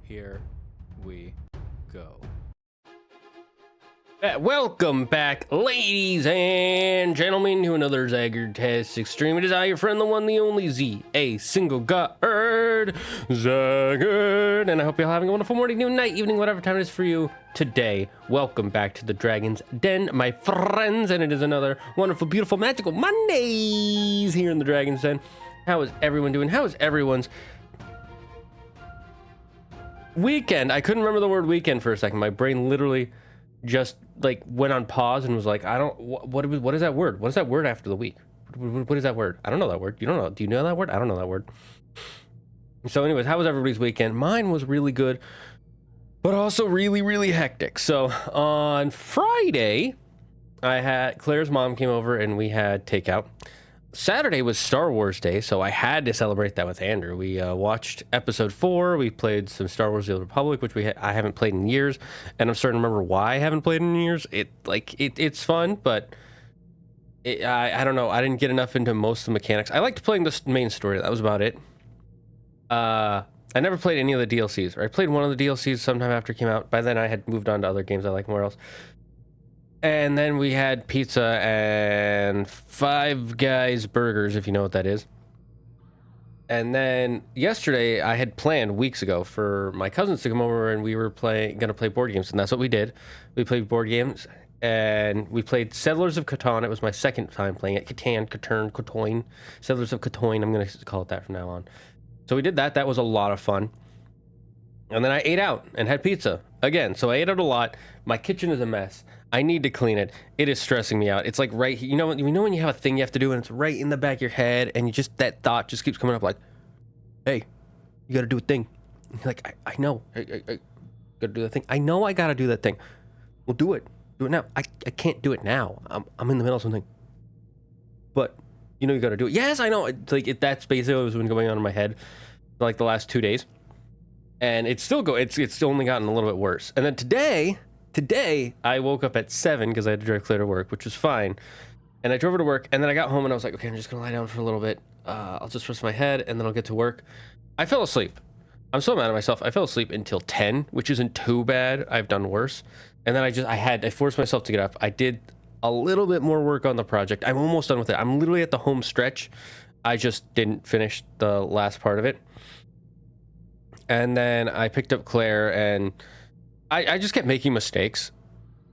Here we go. Welcome back, ladies and gentlemen, to another Zaggertastic stream. It is I, your friend, the one, the only Z, a single god, Zaggard, and I hope you're having a wonderful morning, noon, night, evening, whatever time it is for you today. Welcome back to the Dragon's Den, my friends, and it is another wonderful, beautiful, magical Mondays here in the Dragon's Den. How is everyone doing? How is everyone's weekend? I couldn't remember the word weekend for a second. My brain literally just like went on pause and was like, I don't, what is that word? What is that word after the week? What is that word? I don't know that word. You don't know? Do you know that word? I don't know that word. So anyways, how was everybody's weekend? Mine was really good, but also really, really hectic. So on Friday, Claire's mom came over and we had takeout. Saturday was Star Wars Day, so I had to celebrate that with Andrew. We watched episode 4. We played some Star Wars: The Old Republic, which I haven't played in years, and I'm starting to remember why I haven't played in years. It's fun, but I don't know. I didn't get enough into most of the mechanics. I liked playing the main story. That was about it. I never played any of the DLCs. Or I played one of the DLCs sometime after it came out. By then, I had moved on to other games I like more else. And then we had pizza and Five Guys burgers, if you know what that is. And then yesterday, I had planned weeks ago for my cousins to come over and we were gonna play board games, and that's what we did. We played board games, and we played Settlers of Catan. It was my second time playing it. Catan, Settlers of Catan. I'm gonna call it that from now on. So we did that. That was a lot of fun. And then I ate out and had pizza again. So I ate out a lot. My kitchen is a mess. I need to clean it. It is stressing me out. It's like right here. You know when you have a thing you have to do and it's right in the back of your head and that thought just keeps coming up like, hey, you got to do a thing. And you're like, I know. I got to do that thing. I know I got to do that thing. Well, do it. Do it now. I can't do it now. I'm in the middle of something. But you know you got to do it. Yes, I know. That's basically what was been going on in my head for like the last 2 days. And it's still only gotten a little bit worse. And then today I woke up at 7 because I had to drive Claire to work, which was fine. And I drove her to work, and then I got home and I was like, okay, I'm just gonna lie down for a little bit. I'll just rest my head and then I'll get to work. I fell asleep. I'm so mad at myself. I fell asleep until 10, which isn't too bad. I've done worse. And then I forced myself to get up. I did a little bit more work on the project. I'm almost done with it. I'm literally at the home stretch. I just didn't finish the last part of it. And then I picked up Claire, and I just kept making mistakes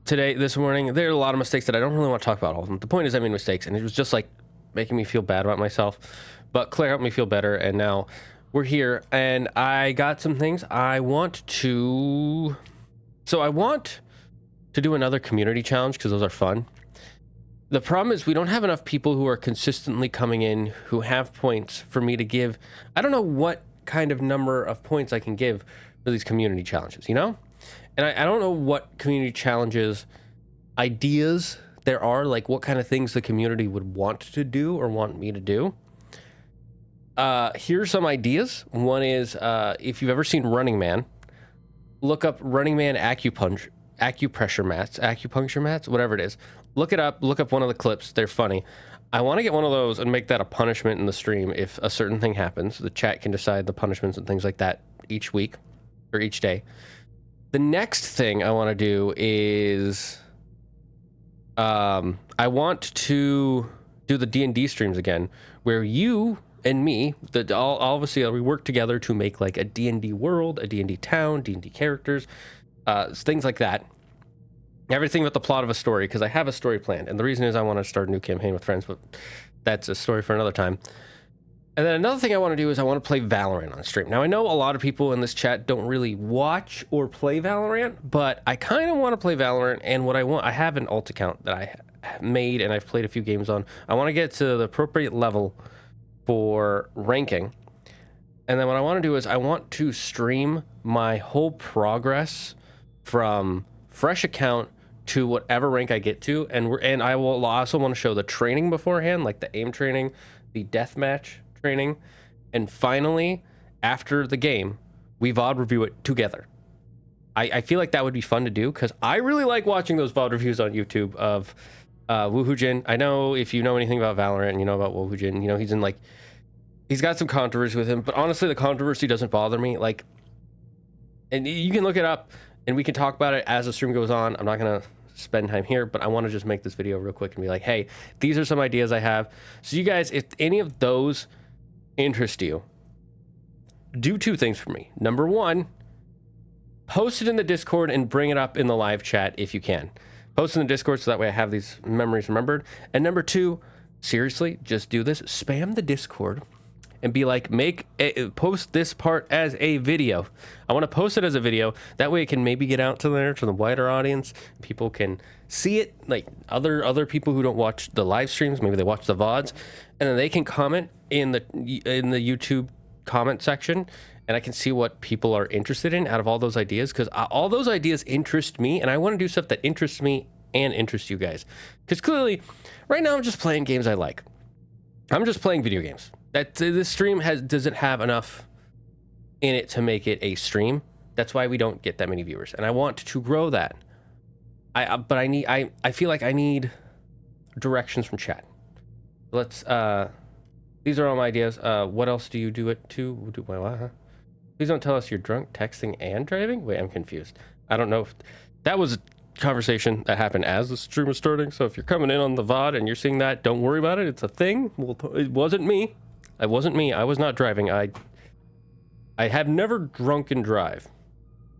this morning. There are a lot of mistakes that I don't really want to talk about all of them. The point is I made mistakes, and it was just like making me feel bad about myself. But Claire helped me feel better, and now we're here, and I got some things I want to do another community challenge because those are fun. The problem is we don't have enough people who are consistently coming in who have points for me to give. I don't know what kind of number of points I can give for these community challenges, you know? And I don't know what community challenges ideas there are, like what kind of things the community would want to do or want me to do. Here's some ideas. One is, if you've ever seen Running Man, look up Running Man acupuncture mats, whatever it is. Look it up, look up one of the clips. They're funny. I want to get one of those and make that a punishment in the stream. If a certain thing happens, the chat can decide the punishments and things like that each week or each day. The next thing I want to do is I want to do the D&D streams again, where you and me, obviously we work together to make like a D&D world, a D&D town, D&D characters, things like that. Everything but the plot of a story, because I have a story planned. And the reason is I want to start a new campaign with friends, but that's a story for another time. And then another thing I want to do is I want to play Valorant on stream. Now, I know a lot of people in this chat don't really watch or play Valorant, but I kind of want to play Valorant. And what I have an alt account that I have made and I've played a few games on. I want to get to the appropriate level for ranking. And then what I want to do is I want to stream my whole progress from fresh account to whatever rank I get to. And I will also want to show the training beforehand, like the aim training, the deathmatch training, and finally after the game we VOD review it together. I feel like that would be fun to do because I really like watching those VOD reviews on YouTube of Woohoo Jin. I know if you know anything about Valorant and you know about Woohoo Jin, you know he's got some controversy with him, but honestly the controversy doesn't bother me. Like, and you can look it up and we can talk about it as the stream goes on. I'm not gonna spend time here, but I want to just make this video real quick and be like, hey, these are some ideas I have. So you guys, if any of those interest you, do two things for me. Number one, post it in the Discord and bring it up in the live chat if you can. Post in the Discord so that way I have these memories remembered. And number two, seriously, just do this. Spam the Discord and be like, post this part as a video. I want to post it as a video. That way it can maybe get out to the wider audience. People can see it, like other people who don't watch the live streams, maybe they watch the VODs, and then they can comment in the YouTube comment section, and I can see what people are interested in out of all those ideas, because all those ideas interest me, and I want to do stuff that interests me and interests you guys. Because clearly, right now I'm just playing games I like. I'm just playing video games. This stream doesn't have enough in it to make it a stream. That's why we don't get that many viewers, and I want to grow that. But I feel like I need directions from chat. Let's these are all my ideas. What else do you do it to? Please don't tell us you're drunk, texting, and driving. Wait, I'm confused. I don't know if that was a conversation that happened as the stream was starting. So if you're coming in on the VOD and you're seeing that, don't worry about it. It's a thing. It wasn't me. It wasn't me. I was not driving. I have never drunk and drive,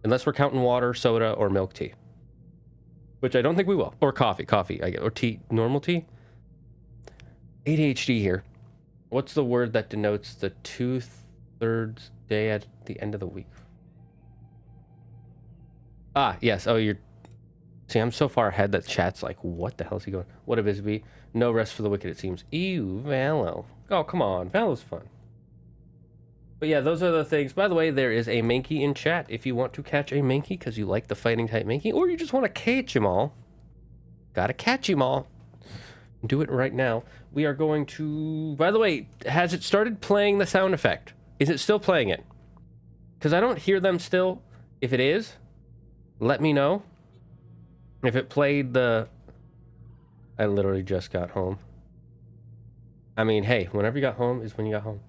unless we're counting water, soda, or milk tea, which I don't think we will. Or coffee, I get, or tea, normal tea. ADHD here. What's the word that denotes the 2/3 day at the end of the week? Ah, yes. Oh, you're... See, I'm so far ahead that chat's like, what the hell is he going? What a Bisbee. No rest for the wicked, it seems. Ew, Valo. Oh, come on. Valo's fun. But yeah, those are the things. By the way, there is a Mankey in chat if you want to catch a Mankey because you like the fighting type Mankey, or you just want to catch them all. Gotta catch them all. Do it right now. We are going to... By the way, has it started playing the sound effect? Is it still playing it? Because I don't hear them still. If it is, let me know. If it played the... I literally just got home. I mean, hey, whenever you got home is when you got home.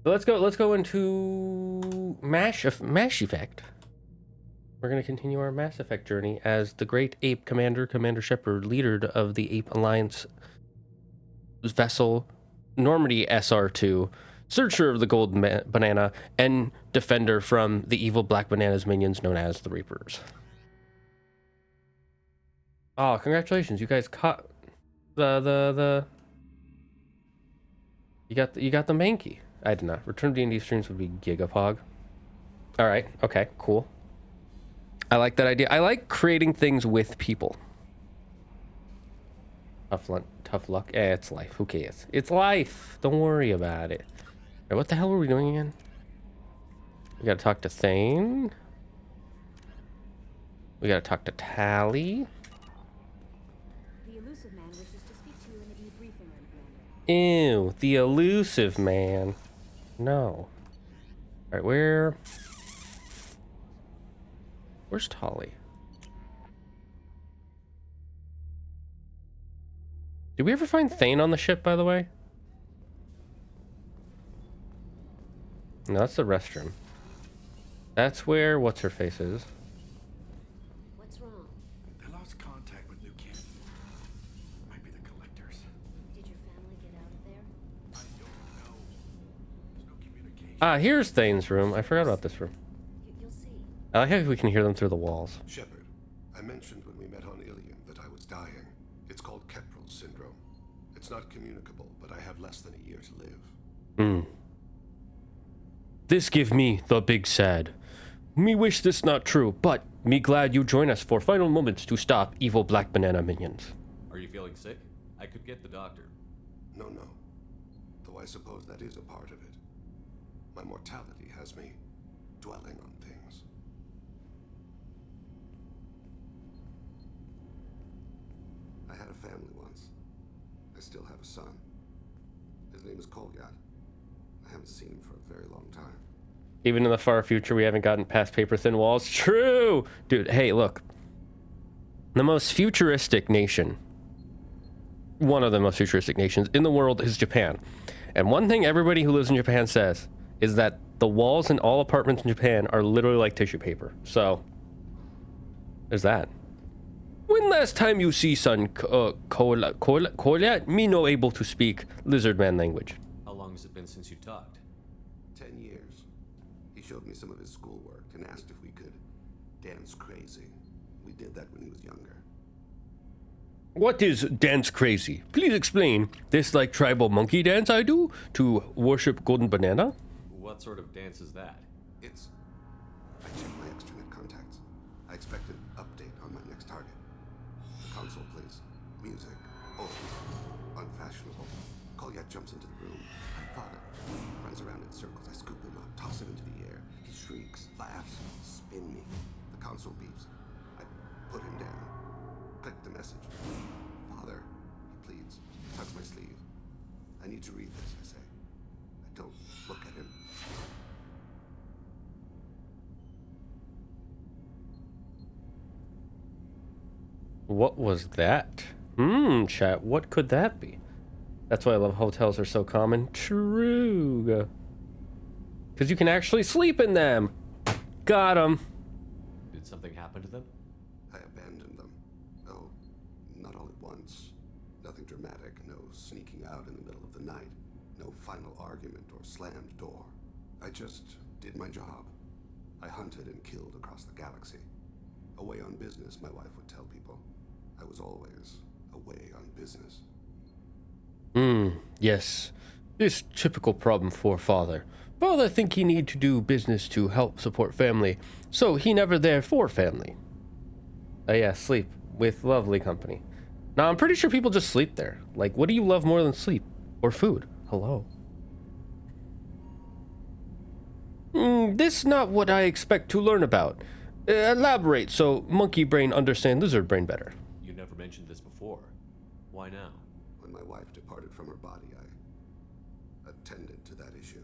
So let's go into Mass Effect. We're going to continue our Mass Effect journey as the great ape commander, Commander Shepard, leader of the Ape Alliance vessel Normandy SR2, searcher of the gold banana, and defender from the evil Black Banana's minions known as the Reapers. Oh, congratulations. You guys caught you got the Mankey. I did not. Return D&D streams would be Gigapog. All right. Okay, cool. I like that idea. I like creating things with people. Tough luck. It's life. Who cares? It's life. Don't worry about it. All right, what the hell were we doing again? We gotta talk to Thane. We gotta talk to Tali. The elusive man wishes to speak to you in the debriefing room, Commander. Ew, the elusive man. No. All right, where's Tali? Did we ever find Thane on the ship, by the way? No, that's the restroom. That's where what's-her-face is. What's wrong? They lost contact with New Camp. Might be the collectors. Did your family get out of there? I don't know. Ah, here's Thane's room. I forgot about this room. You'll see. I like how we can hear them through the walls. Shepard, I mentioned when we met on Ilium that I was dying. It's called Kepral's syndrome. It's not communicable, but I have less than a year to live. This give me the big sad. Me wish this not true, but me glad you join us for final moments to stop evil black banana minions. Are you feeling sick? I could get the doctor. No. Though I suppose that is a part of it. My mortality has me dwelling on things. I had a family once. I still have a son. His name is Kolyat. I haven't seen him for a very long time. Even in the far future, we haven't gotten past paper thin walls. True! Dude, hey, look. The most futuristic nation, one of the most futuristic nations in the world is Japan. And one thing everybody who lives in Japan says is that the walls in all apartments in Japan are literally like tissue paper. So, there's that. When last time you see son Kolyat, me no able to speak lizard man language? How long has it been since you talked? 10 years. He showed me some of his schoolwork and asked if we could dance crazy. We did that when he was younger. What is dance crazy? Please explain. This like tribal monkey dance I do to worship golden banana? What sort of dance is that? It's... I checked my extranet contacts. I expect an update on my next target. The console plays music. Old. Unfashionable. Kolyat jumps into the room. My father runs around in circles. I scoop him up, toss him into the air. He shrieks, laughs, spin me. The console beeps. I put him down. Click the message. Father, he pleads. Tugs my sleeve. I need to read this, I say. I don't look at him. What was that? Chat, what could that be? That's why I love hotels are so common. True. Because you can actually sleep in them. Got him. Did something happen to them? I abandoned them. Oh, not all at once. Nothing dramatic, no sneaking out in the middle of the night, no final argument or slammed door. I just did my job. I hunted and killed across the galaxy. Away on business, my wife would tell people. I was always away on business. Yes. This typical problem for father. Father think he need to do business to help support family, so he never there for family. Oh yeah, sleep with lovely company. Now I'm pretty sure people just sleep there. Like, what do you love more than sleep or food? Hello. This not what I expect to learn about. Elaborate so monkey brain understand lizard brain better. You never mentioned this before. Why now? When my wife departed from her body, I attended to that issue.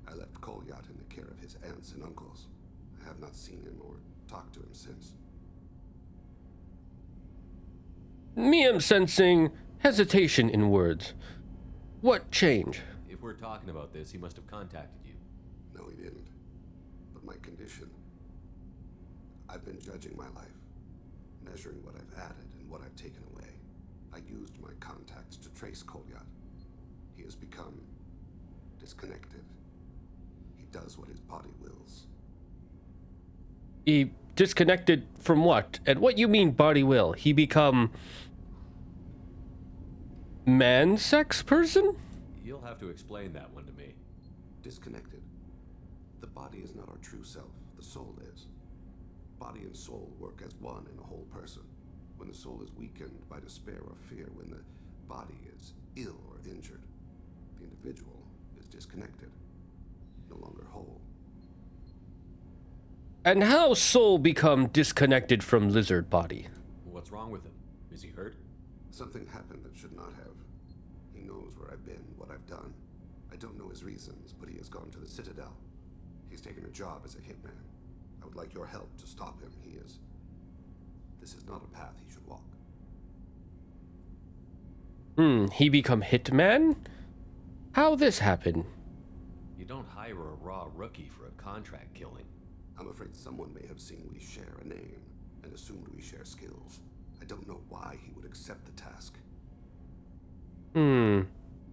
I left Kolyat in the care of his aunts and uncles. I have not seen him or talked to him since. Me am sensing hesitation in words. What change? If we're talking about this, he must have contacted you. No, he didn't. But my condition. I've been judging my life, measuring what I've added and what I've taken away. I used my contacts to trace Kolyat. He has become disconnected. He does what his body wills. He disconnected from what? And what you mean body will? He become man sex person? You'll have to explain that one to me. Disconnected. The body is not our true self. The soul is. Body and soul work as one in a whole person. When the soul is weakened by despair or fear, when the body is ill or injured, the individual is disconnected, no longer whole. And how soul become disconnected from lizard body? What's wrong with him? Is he hurt? Something happened that should not have. He knows where I've been, what I've done. I don't know his reasons, but he has gone to the Citadel. He's taken a job as a hitman. I would like your help to stop him. This is not a path he should walk. He become hitman? How this happen? You don't hire a raw rookie for a contract killing. I'm afraid someone may have seen we share a name and assumed we share skills. I don't know why he would accept the task.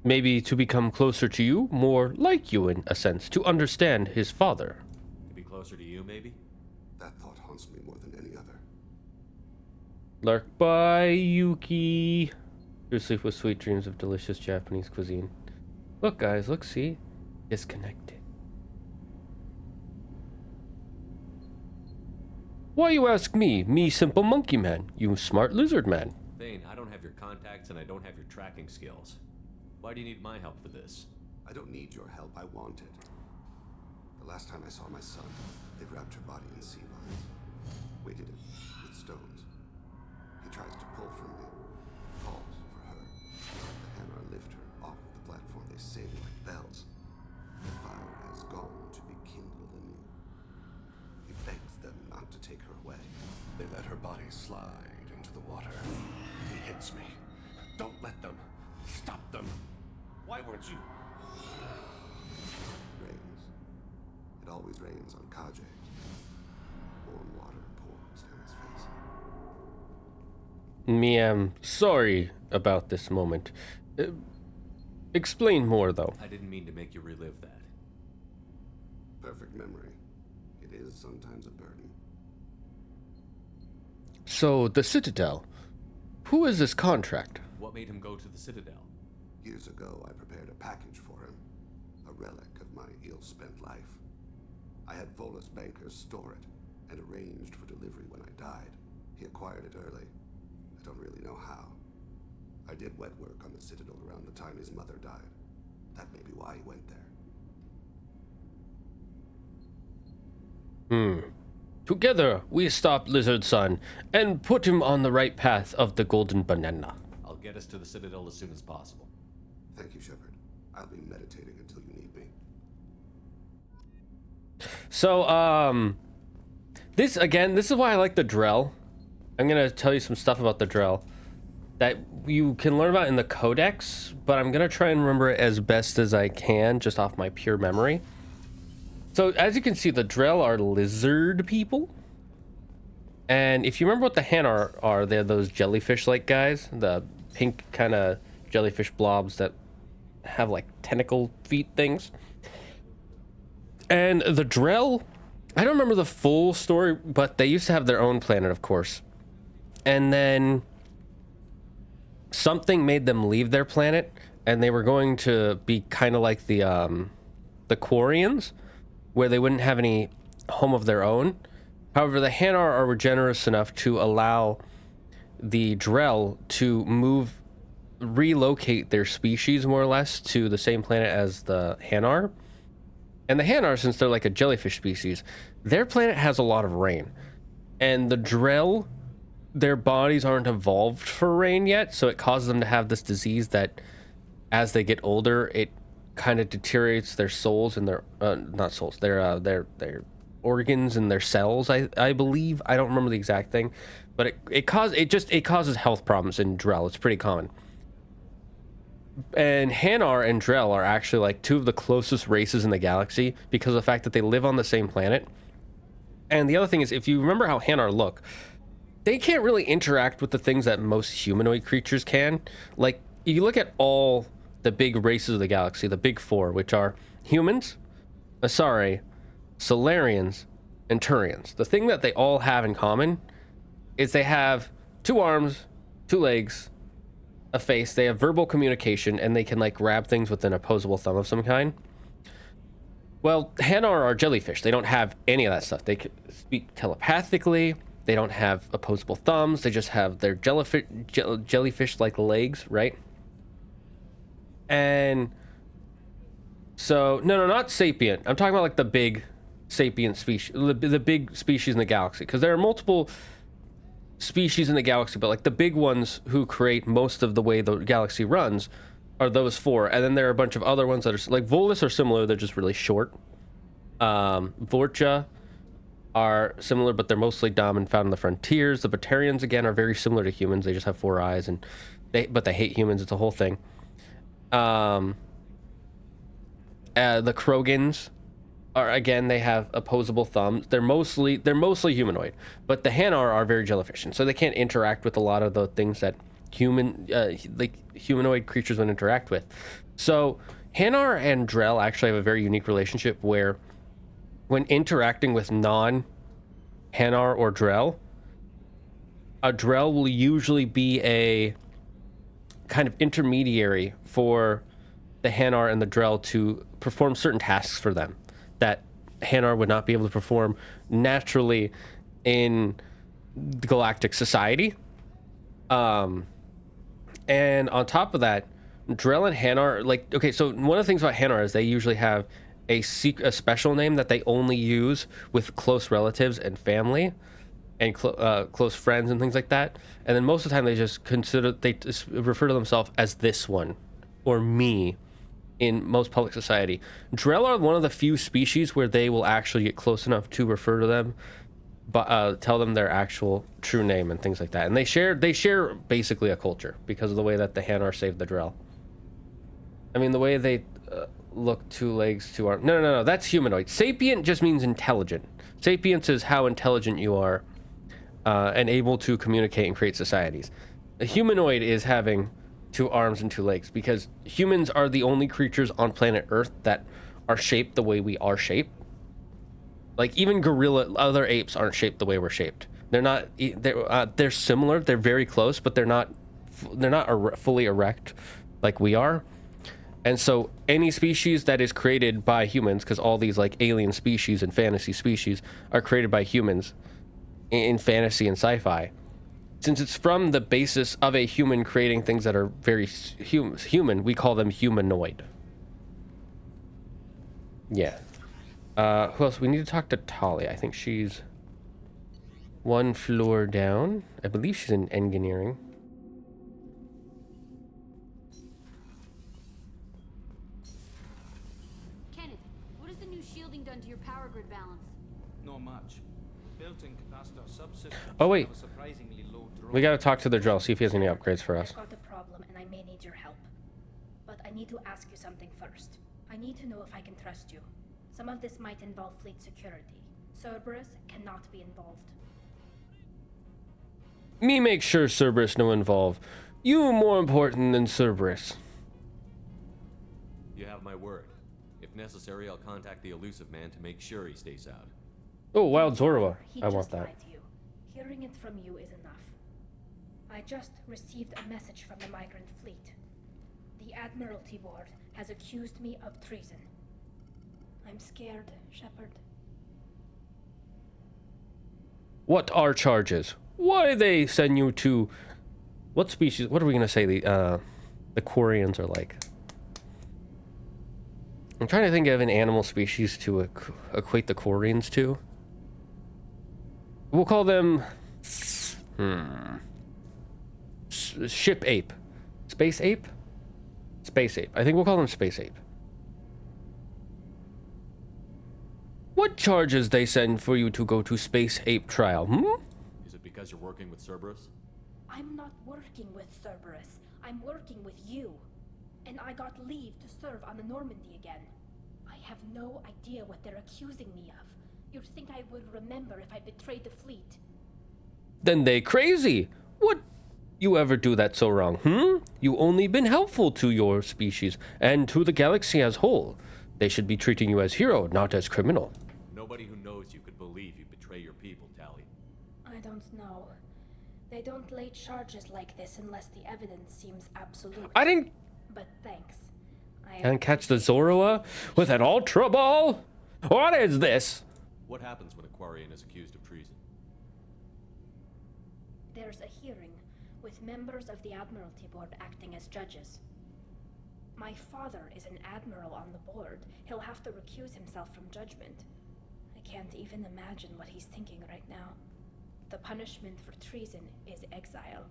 Maybe to become closer to you, more like you in a sense, to understand his father. To be closer to you, maybe? That thought haunts me more than any other. Lurk by Yuki. To sleep with sweet dreams of delicious Japanese cuisine. Look, guys, look, see? Disconnected. Why you ask me? Me simple monkey man. You smart lizard man. Thane, I don't have your contacts and I don't have your tracking skills. Why do you need my help for this? I don't need your help, I want it. The last time I saw my son, they wrapped your body in sea vines, weighted it with stones. He tries to pull from me, falls for her. The hammer lift her off the platform, they sing like bells. The fire has gone to be kindled anew. He begs them not to take her away. They let her body slide into the water. He hits me. Don't let them. Stop them. Why weren't you? Rains. It always rains on Kaje. Warm water pours down his face. Me am sorry about this moment. Explain more, though. I didn't mean to make you relive that. Perfect memory. It is sometimes a burden. So, the Citadel. Who is this contract? What made him go to the Citadel? Years ago, I prepared a package for him. A relic of my ill-spent life. I had Volus bankers store it and arranged for delivery when I died. He acquired it early. I don't really know how. I did wet work on the Citadel around the time his mother died. That may be why he went there. Together, we stop Lizard Son and put him on the right path of the Golden Banana. I'll get us to the Citadel as soon as possible. Thank you, Shepard. I'll be meditating until you need me. So, this is why I like the Drell. I'm gonna tell you some stuff about the Drell that you can learn about in the Codex, but I'm gonna try and remember it as best as I can, just off my pure memory. So, as you can see, the Drell are lizard people. And if you remember what the Hanar are, they're those jellyfish-like guys. The pink kind of jellyfish blobs that have, like, tentacle feet things. And the Drell, I don't remember the full story, but they used to have their own planet, of course. And then something made them leave their planet, and they were going to be kind of like the Quarians, where they wouldn't have any home of their own. However, the Hanar were generous enough to allow the Drell to relocate their species more or less to the same planet as the Hanar. And the Hanar, since they're like a jellyfish species, their planet has a lot of rain. And the Drell, their bodies aren't evolved for rain yet, so it causes them to have this disease that as they get older, it kind of deteriorates their souls and their not souls, their organs and their cells, I believe. I don't remember the exact thing, but it causes health problems in Drell. It's pretty common. And Hanar and Drell are actually like two of the closest races in the galaxy because of the fact that they live on the same planet. And the other thing is, if you remember how Hanar look, they can't really interact with the things that most humanoid creatures can. Like, you look at all the big races of the galaxy, the big four, which are humans, Asari, Solarians, and Turians. The thing that they all have in common is they have 2 arms, 2 legs, a face. They have verbal communication, and they can like grab things with an opposable thumb of some kind. Well, Hanar are jellyfish. They don't have any of that stuff. They can speak telepathically. They don't have opposable thumbs. They just have their jellyfish-like legs, right? And so, no, not sapient. I'm talking about like the big sapient species, the big species in the galaxy, because there are multiple species in the galaxy, but like the big ones who create most of the way the galaxy runs are those 4. And then there are a bunch of other ones that are like Volus are similar. They're just really short. Vorcha are similar, but they're mostly dumb and found in the frontiers. The Batarians, again, are very similar to humans. They just have 4 eyes, and they hate humans. It's a whole thing. The Krogans are, again, they have opposable thumbs. They're mostly humanoid, but the Hanar are very jellyfish, and so they can't interact with a lot of the things that humanoid creatures would interact with. So Hanar and Drell actually have a very unique relationship where when interacting with non-Hanar or Drell, a Drell will usually be a kind of intermediary for the Hanar and the Drell to perform certain tasks for them that Hanar would not be able to perform naturally in the galactic society. And on top of that, Drell and Hanar, like, okay, so one of the things about Hanar is they usually have a special name that they only use with close relatives and family and close friends and things like that. And then most of the time they just refer to themselves as this one or me in most public society. Drell are one of the few species where they will actually get close enough to refer to them, but tell them their actual true name and things like that. And they share basically a culture because of the way that the Hanar saved the Drell. I mean, the way they look 2 legs, 2 arms. No, that's humanoid. Sapient just means intelligent. Sapience is how intelligent you are and able to communicate and create societies. A humanoid is having 2 arms and 2 legs because humans are the only creatures on planet Earth that are shaped the way we are shaped. Like even other apes aren't shaped the way we're shaped. They're not. They're similar. They're very close, but they're not fully erect like we are. And so any species that is created by humans, because all these like alien species and fantasy species are created by humans in fantasy and sci-fi, since it's from the basis of a human creating things that are very human, we call them humanoid. Yeah. Who else? We need to talk to Tali. I think she's 1 floor down. I believe she's in engineering. Kenneth, what has the new shielding done to your power grid balance? Not much. Built-in capacitor subsystem. Oh, wait. have a surprisingly low draw. We gotta talk to the Drell, see if he has any upgrades for us. I've got a problem and I may need your help. But I need to ask you something first. I need to know if I can trust you. Some of this might involve fleet security. Cerberus cannot be involved. Me make sure Cerberus no involve. You more important than Cerberus. You have my word. If necessary, I'll contact the elusive man to make sure he stays out. Oh, Wild Zorua. He I want just that. lied to you. Hearing it from you is enough. I just received a message from the migrant fleet. The Admiralty Board has accused me of treason. I'm scared, Shepard. What are charges? Why they send you to... What species? What are we gonna say the Quarians are like? I'm trying to think of an animal species to equate the Quarians to. We'll call them... Ship ape. Space ape? Space ape. I think we'll call them space ape. What charges they send for you to go to space ape trial, Is it because you're working with Cerberus? I'm not working with Cerberus. I'm working with you. And I got leave to serve on the Normandy again. I have no idea what they're accusing me of. You'd think I would remember if I betrayed the fleet. Then they crazy. What you ever do that so wrong, You only been helpful to your species and to the galaxy as whole. They should be treating you as hero, not as criminal. Nobody who knows you could believe you betray your people, Tali. I don't know. They don't lay charges like this unless the evidence seems absolute. I didn't But thanks. and catch the Zorua with an ultra ball. What is this? What happens when a Quarian is accused of treason? There's a hearing with members of the Admiralty Board acting as judges. My father is an admiral on the board. He'll have to recuse himself from judgment. I can't even imagine what he's thinking right now. The punishment for treason is exile.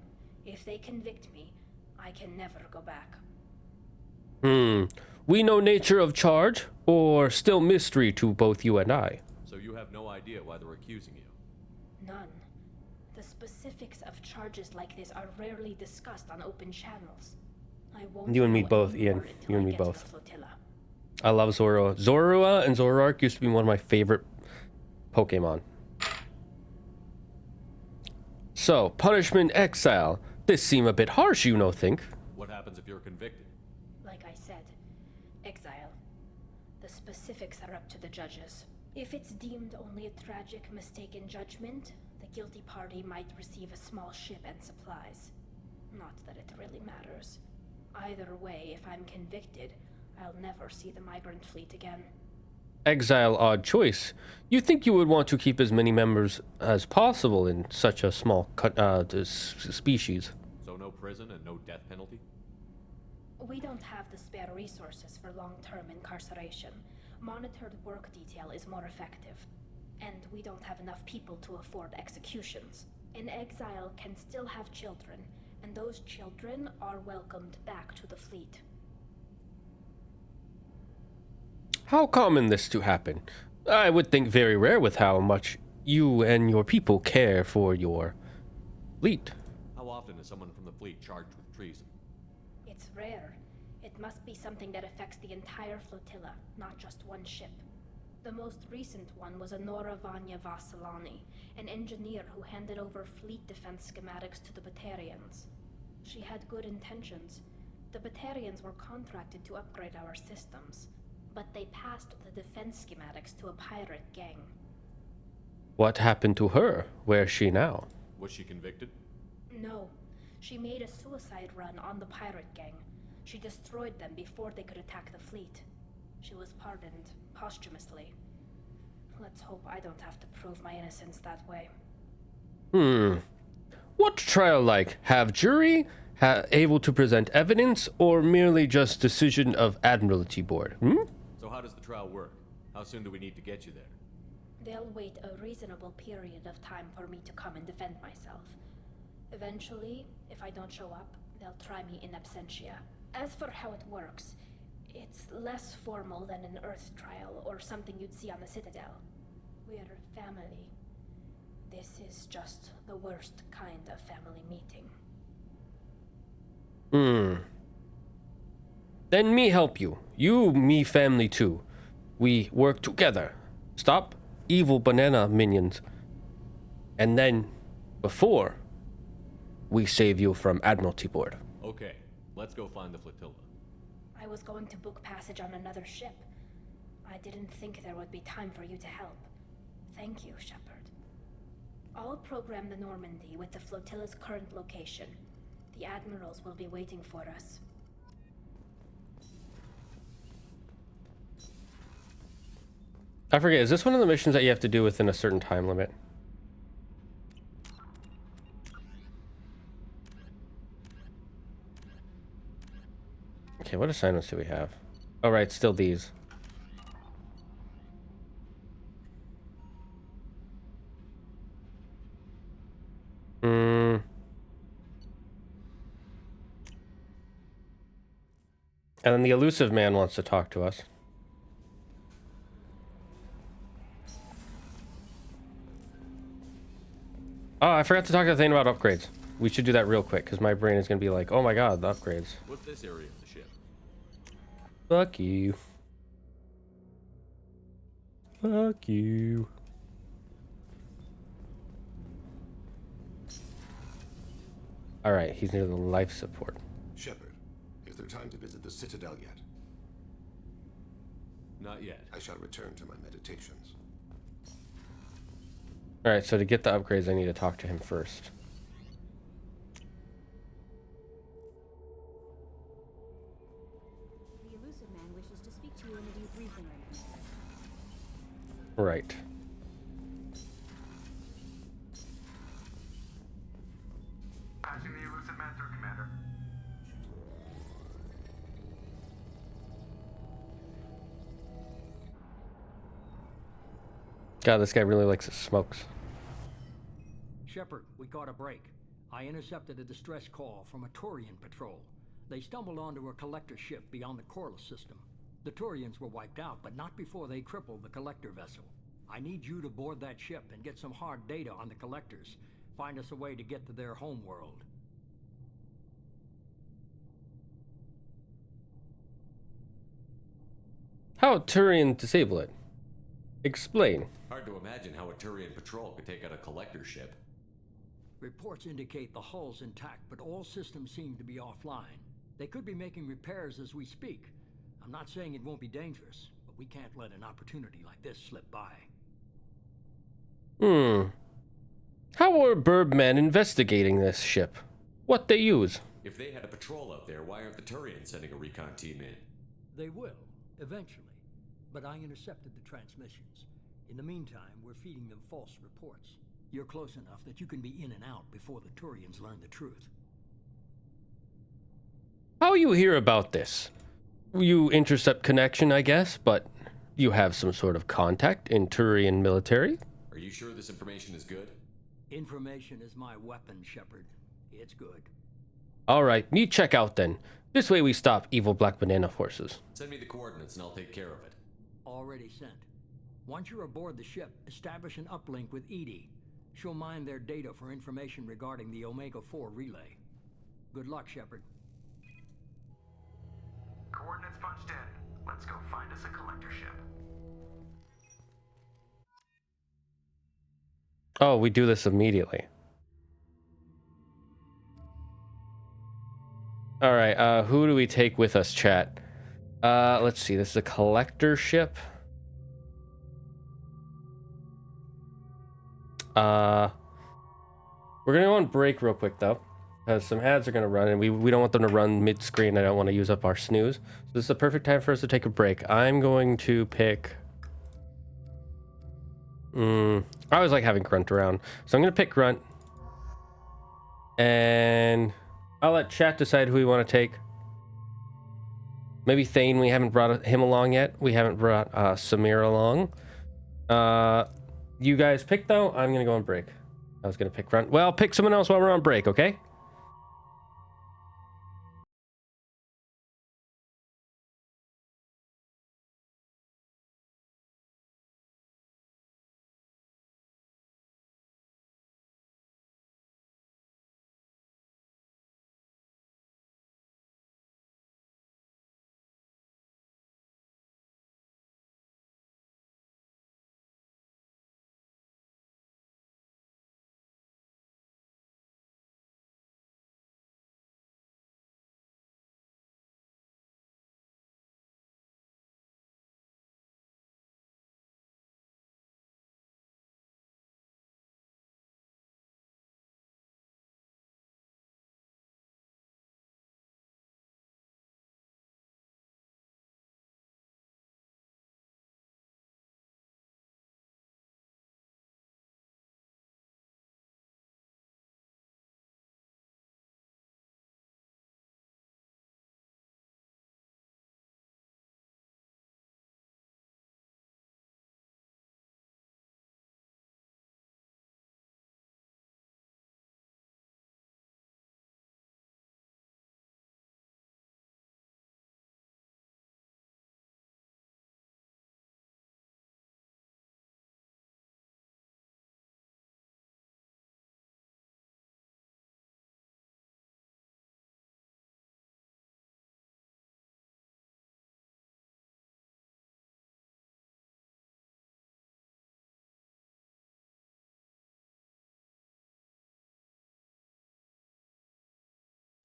If they convict me, I can never go back. We know nature of charge, or still mystery to both you and I. So you have no idea why they're accusing you? None. The specifics of charges like this are rarely discussed on open channels. I won't You and me know both, anymore Ian. until You and I me get to both. the flotilla. I love Zorua. Zorua and Zoroark used to be one of my favorite Pokemon. So, punishment exile. This seem a bit harsh, you know, think. What happens if you're convicted? Like I said, Exile. The specifics are up to the judges. If it's deemed only a tragic mistake in judgment, the guilty party might receive a small ship and supplies. Not that it really matters. Either way, if I'm convicted, I'll never see the migrant fleet again. Exile, odd choice. You think you would want to keep as many members as possible in such a small species. So no prison and no death penalty? We don't have the spare resources for long-term incarceration. Monitored work detail is more effective. And we don't have enough people to afford executions. An exile can still have children, and those children are welcomed back to the fleet. How common this to happen? I would think very rare with how much you and your people care for your fleet. How often is someone from the fleet charged with treason? It's rare. It must be something that affects the entire flotilla, not just one ship. The most recent one was Anora Vanya Vasilani, an engineer who handed over fleet defense schematics to the Batarians. She had good intentions. The Batarians were contracted to upgrade our systems, but they passed the defense schematics to a pirate gang. What happened to her? Where is she now? Was she convicted? No. She made a suicide run on the pirate gang. She destroyed them before they could attack the fleet. She was pardoned posthumously. Let's hope I don't have to prove my innocence that way. What trial like? Have jury able to present evidence, or merely just decision of Admiralty Board? So how does the trial work? How soon do we need to get you there? They'll wait a reasonable period of time for me to come and defend myself. Eventually, if I don't show up, they'll try me in absentia. As for how it works, it's less formal than an Earth trial or something you'd see on the Citadel. We're family. This is just the worst kind of family meeting. Then me help you. You, me family too. We work together. Stop evil banana minions. And then, before, we save you from Admiralty Board. Okay, let's go find the flotilla. I was going to book passage on another ship. I didn't think there would be time for you to help. Thank you, Shepard. I'll program the Normandy with the flotilla's current location. The admirals will be waiting for us. I forget, is this one of the missions that you have to do within a certain time limit? Okay, what assignments do we have? Oh, right, still these. And then the elusive man wants to talk to us. Oh, I forgot to talk to the thing about upgrades. We should do that real quick, because my brain is going to be like, oh my god, the upgrades. What's this area of the ship? Fuck you. Fuck you. Alright, he's near the life support. Shepard, is there time to visit the Citadel yet? Not yet. I shall return to my meditations. Alright, so to get the upgrades, I need to talk to him first. The elusive man wishes to speak to you in a debriefing room. Right. Passing the elusive man through, Commander. God, this guy really likes his smokes. Shepard, we caught a break. I intercepted a distress call from a Turian patrol. They stumbled onto a collector ship beyond the Corliss system. The Turians were wiped out, but not before they crippled the collector vessel. I need you to board that ship and get some hard data on the collectors. Find us a way to get to their homeworld. How would Turian disable it? Explain. Hard to imagine how a Turian patrol could take out a collector ship. Reports indicate the hull's intact, but all systems seem to be offline. They could be making repairs as we speak. I'm not saying it won't be dangerous, but we can't let an opportunity like this slip by. How are Burbmen investigating this ship? What they use? If they had a patrol out there, why aren't the Turians sending a recon team in? They will, eventually. But I intercepted the transmissions. In the meantime, we're feeding them false reports. You're close enough that you can be in and out before the Turians learn the truth. How you hear about this? You intercept connection, I guess, but you have some sort of contact in Turian military? Are you sure this information is good? Information is my weapon, Shepard. It's good. Alright, me check out then. This way we stop evil black banana forces. Send me the coordinates and I'll take care of it. Already sent. Once you're aboard the ship, establish an uplink with Edie. She'll mine their data for information regarding the Omega-4 relay. Good luck, Shepard. Coordinates punched in. Let's go find us a collector ship. Oh, we do this immediately. Alright, who do we take with us, chat? Let's see, this is a collector ship. We're gonna go on break real quick though, because some ads are gonna run and we don't want them to run mid-screen. I don't want to use up our snooze. So this is the perfect time for us to take a break. I'm going to pick... I always like having Grunt around. So I'm gonna pick Grunt. And I'll let chat decide who we want to take. Maybe Thane, we haven't brought him along yet. We haven't brought Samir along. You guys pick though. I'm gonna go on break. I was gonna pick Grunt. Well, pick someone else while we're on break, okay?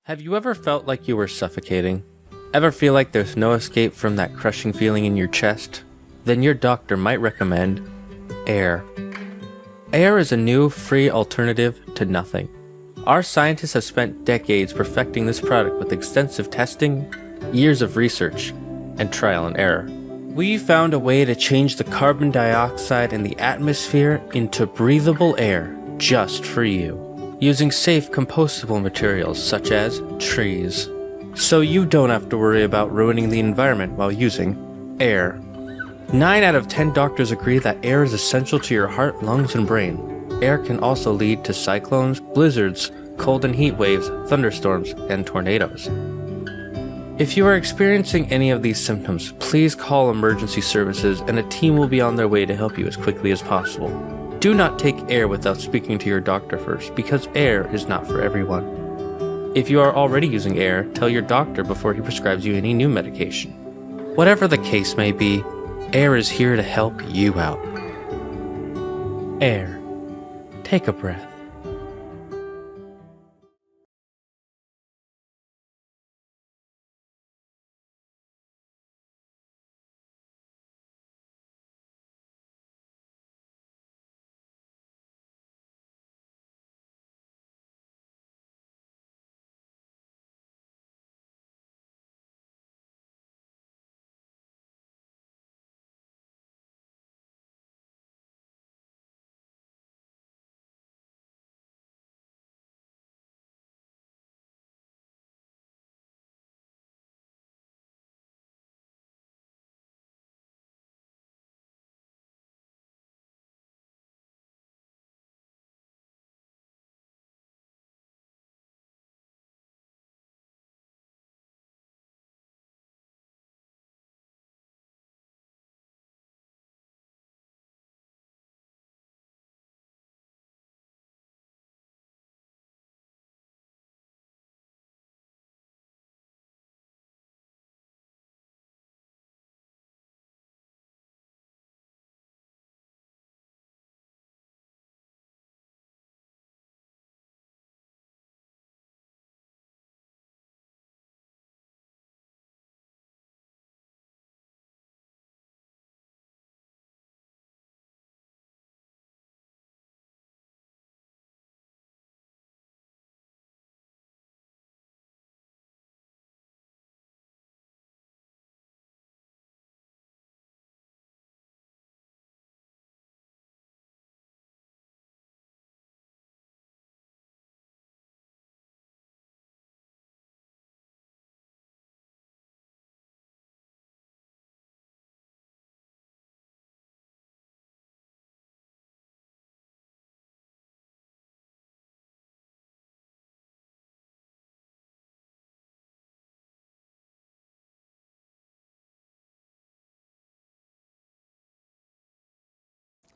Have you ever felt like you were suffocating? Ever feel like there's no escape from that crushing feeling in your chest? Then your doctor might recommend air. Air is a new, free alternative to nothing. Our scientists have spent decades perfecting this product with extensive testing, years of research, and trial and error. We found a way to change the carbon dioxide in the atmosphere into breathable air just for you, using safe compostable materials such as trees. So you don't have to worry about ruining the environment while using air. 9 out of 10 doctors agree that air is essential to your heart, lungs, and brain. Air can also lead to cyclones, blizzards, cold and heat waves, thunderstorms, and tornadoes. If you are experiencing any of these symptoms, please call emergency services and a team will be on their way to help you as quickly as possible. Do not take air without speaking to your doctor first, because air is not for everyone. If you are already using air, tell your doctor before he prescribes you any new medication. Whatever the case may be, air is here to help you out. Air. Take a breath.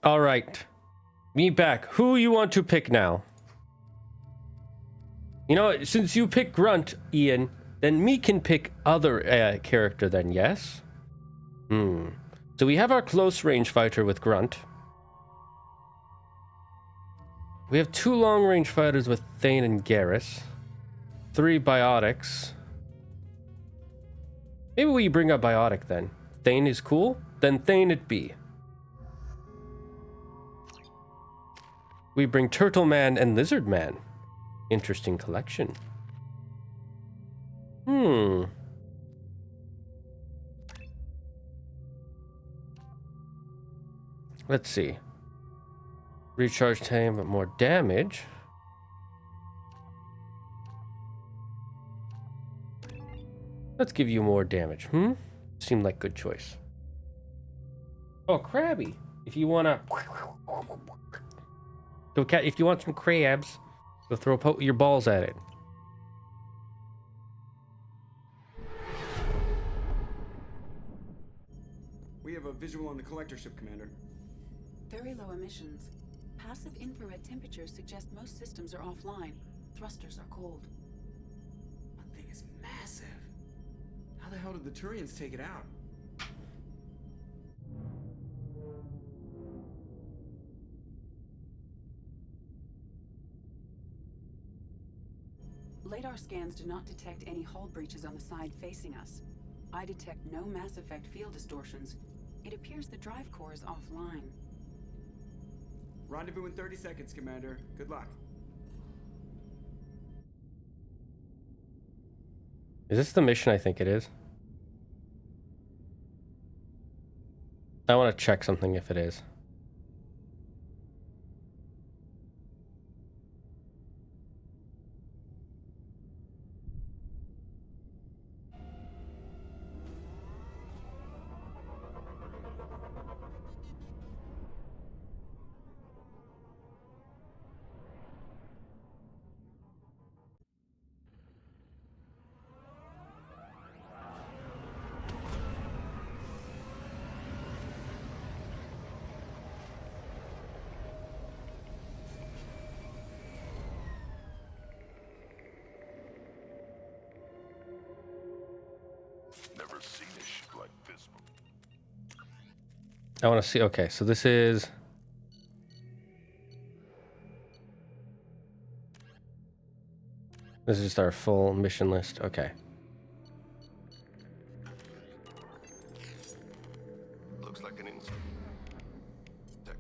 All right. Me back. Who you want to pick now? You know, since you pick Grunt, Ian, then me can pick other character then, yes? So we have our close range fighter with Grunt. We have 2 long range fighters with Thane and Garrus. 3 biotics. Maybe we bring up biotic then. Thane is cool? Then Thane it be. We bring Turtle Man and Lizard Man. Interesting collection. Let's see. Recharge time, but more damage. Let's give you more damage. Seemed like good choice. Oh, Krabby. If you wanna... If you want some crabs, go throw your balls at it. We have a visual on the collector ship, Commander. Very low emissions. Passive infrared temperatures suggest most systems are offline. Thrusters are cold. That thing is massive. How the hell did the Turians take it out? Radar scans do not detect any hull breaches on the side facing us. I detect no mass effect field distortions. It appears the drive core is offline. Rendezvous in 30 seconds, Commander. Good luck. Is this the mission I think it is? I want to check something if it is. Never seen a ship like this before. I want to see. Okay, so this is... This is just our full mission list. Okay. Looks like an insect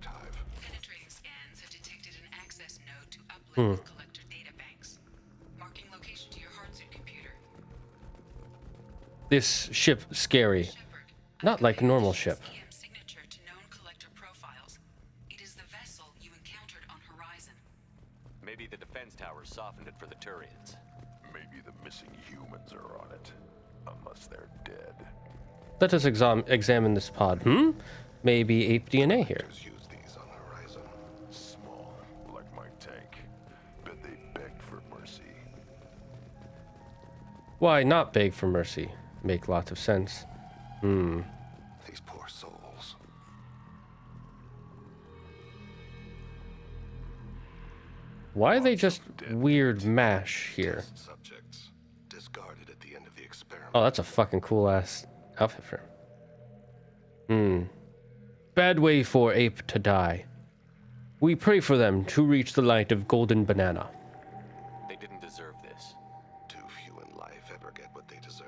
hive. Penetrating scans have detected an access node to uplink with collector data banks. Marking location to your hardsuit computer. This ship scary. Shepard, Not like a normal ship. EM signature to known collector profiles. It is the vessel you encountered on Horizon. Maybe the defense towers softened it for the Turians. Maybe the missing humans are on it. Unless they're dead. Let us examine this pod. Maybe ape DNA here. Use these on Horizon. Small, like my tank. Bet they begged for mercy. Why not beg for mercy? Make lots of sense. These poor souls. Why are they just weird mash here? Test subjects discarded at the end of the experiment. Oh, that's a fucking cool ass outfit for him. Bad way for ape to die. We pray for them to reach the light of golden banana. They didn't deserve this. Too few in life ever get what they deserve.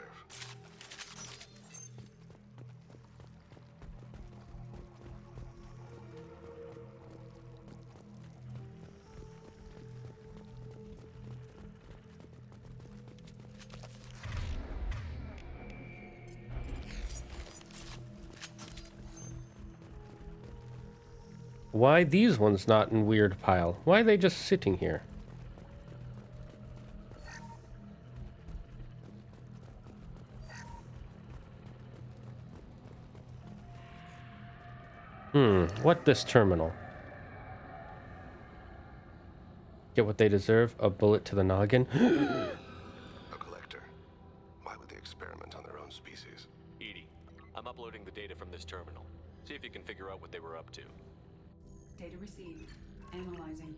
Why these ones not in weird pile? Why are they just sitting here? What this terminal? Get what they deserve? A bullet to the noggin? A collector. Why would they experiment on their own species? Edie, I'm uploading the data from this terminal. See if you can figure out what they were up to. Data received. Analyzing.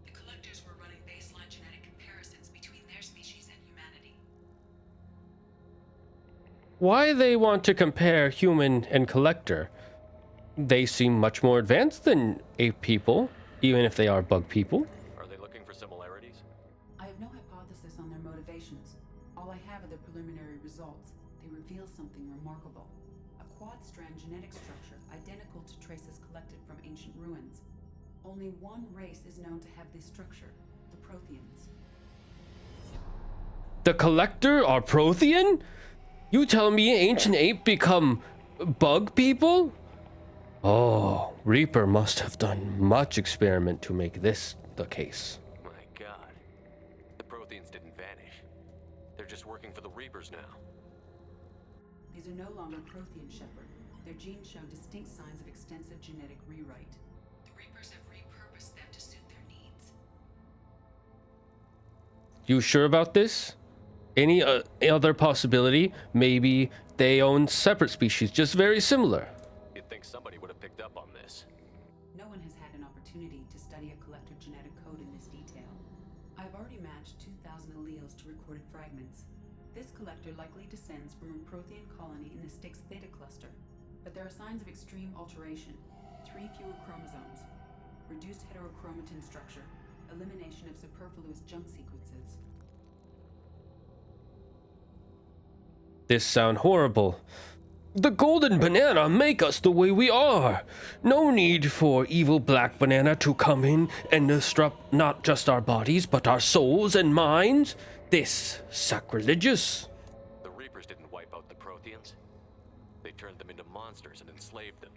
The collectors were running baseline genetic comparisons between their species and humanity. Why they want to compare human and collector? They seem much more advanced than ape people, even if they are bug people. Are they looking for similarities? I have no hypothesis on their motivations. All I have are the preliminary results. They reveal something remarkable. A quad-strand genetic structure identical to traces collected from ancient ruins. Only one race is known to have this structure, the Protheans. The collector are Prothean? You tell me ancient ape become bug people? Oh, Reaper must have done much experiment to make this the case. My God. The Protheans didn't vanish. They're just working for the Reapers now. These are no longer Prothean, Shepard. Their genes show distinct signs of extensive genetic rewrite. The Reapers have repurposed them to suit their needs. You sure about this? Any other possibility? Maybe they own separate species, just very similar. You'd think somebody would have picked up on this. No one has had an opportunity to study a collector genetic code in this detail. I've already matched 2,000 alleles to recorded fragments. This collector likely descends from a Prothean colony in the Styx Theta cluster. But there are signs of extreme alteration. 3 fewer chromosomes. Reduced heterochromatin structure. Elimination of superfluous junk sequences. This sound horrible. The golden banana make us the way we are. No need for evil black banana to come in and disrupt not just our bodies, but our souls and minds. This sacrilegious. The Reapers didn't wipe out the Protheans. They turned them into monsters and enslaved them.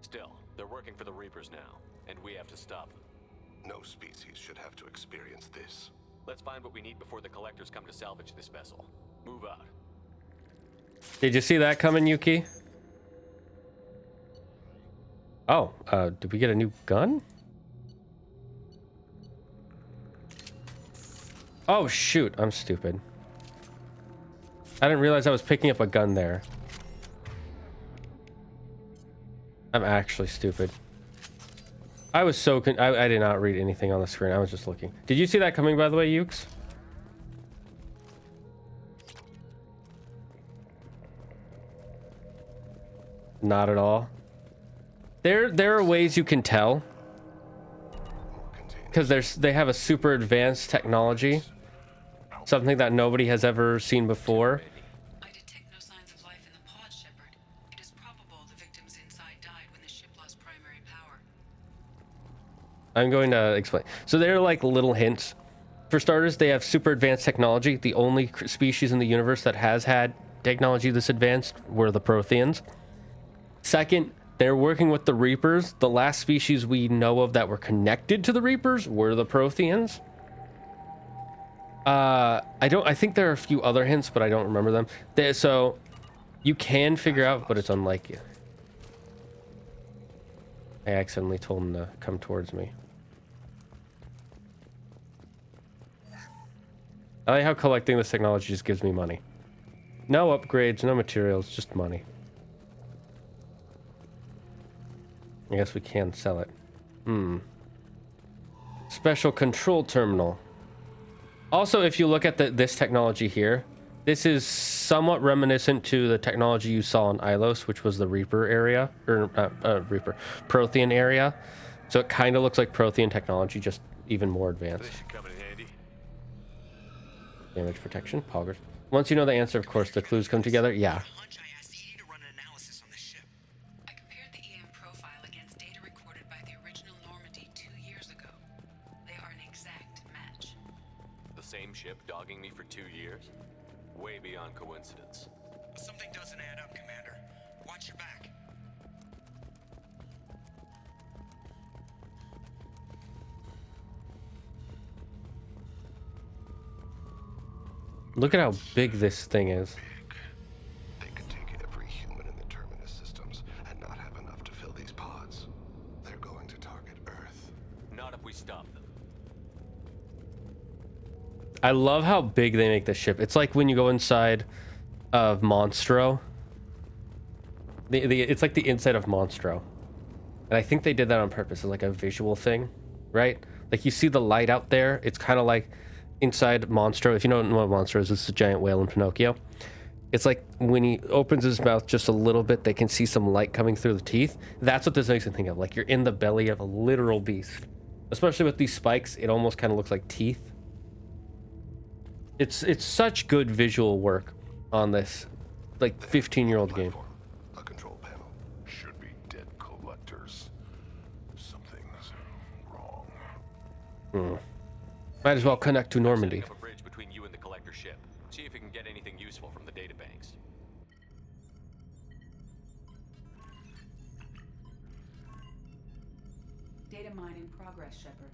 Still, they're working for the Reapers now, and we have to stop them. No species should have to experience this. Let's find what we need before the collectors come to salvage this vessel. Move out. Did you see that coming, Yuki? Oh, did we get a new gun? Oh, shoot. I'm stupid. I didn't realize I was picking up a gun there. I'm actually stupid. I was so I did not read anything on the screen. I was just looking. Did you see that coming, by the way, Ukes? Not at all. There are ways you can tell, because they have a super advanced technology, something that nobody has ever seen before. I detect no signs of life in the pod, Shepard. It is probable the victims inside died when the ship lost primary power. I'm going to explain. So they're like little hints. For starters, they have super advanced technology. The only species in the universe that has had technology this advanced were the Protheans. Second, they're working with the Reapers. The last species we know of that were connected to the Reapers were the Protheans. I think there are a few other hints, but I don't remember them. So you can figure out, but it's unlikely. I accidentally told him to come towards me. I like how collecting this technology just gives me money. No upgrades, no materials, just money. I guess we can sell it. Special control terminal. Also, if you look at this technology here, this is somewhat reminiscent to the technology you saw in Ilos, which was the Reaper area, or Prothean area. So it kind of looks like Prothean technology, just even more advanced. This should come in handy. Damage protection, poggers. Once you know the answer, of course, the clues come together. Yeah. I compared the EM profile against data recorded by the original Normandy 2 years ago. They are an exact match. The same ship dogging me for 2 years? Way beyond coincidence. Something doesn't add up, Commander. Watch your back. Look at how big this thing is. They could take every human in the Terminus systems and not have enough to fill these pods. They're going to target Earth. Not if we stop them. I love how big they make the ship. It's like when you go inside of Monstro. It's like the inside of Monstro. And I think they did that on purpose as like a visual thing, right? Like you see the light out there. It's kind of like inside Monstro. If you don't know what Monstro is, it's a giant whale in Pinocchio. It's like when he opens his mouth just a little bit, they can see some light coming through the teeth. That's what this makes me think of. Like you're in the belly of a literal beast. Especially with these spikes, it almost kind of looks like teeth. It's such good visual work on this like 15-year-old game. A control panel. Should be dead collectors. Something's wrong. Might as well connect to Normandy. Setting up a bridge between you and the collector ship. See if you can get anything useful from the databanks. Data mine in progress, Shepard.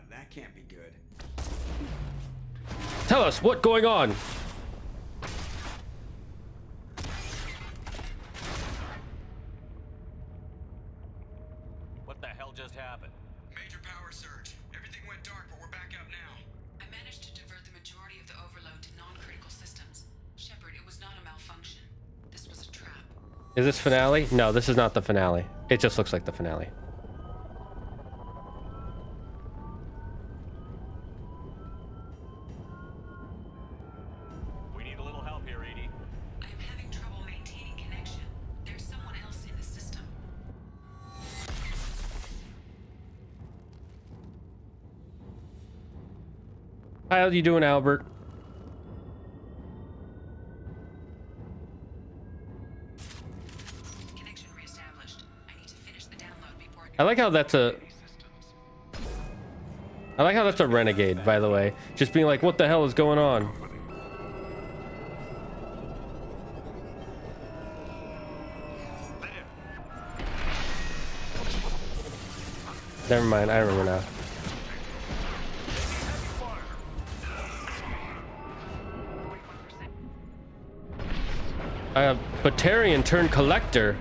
That can't be good. Tell us what's going on. What the hell just happened? Major power surge. Everything went dark, but we're back up now. I managed to divert the majority of the overload to non-critical systems. Shepard, it was not a malfunction. This was a trap. Is this finale? No, this is not the finale. It just looks like the finale. We need a little help here, Edie. I am having trouble maintaining connection. There's someone else in the system. How you doing, Albert? Connection reestablished. I need to finish the download before I like how that's a renegade, by the way. Just being like, what the hell is going on? Never mind, I remember now. Batarian turned collector.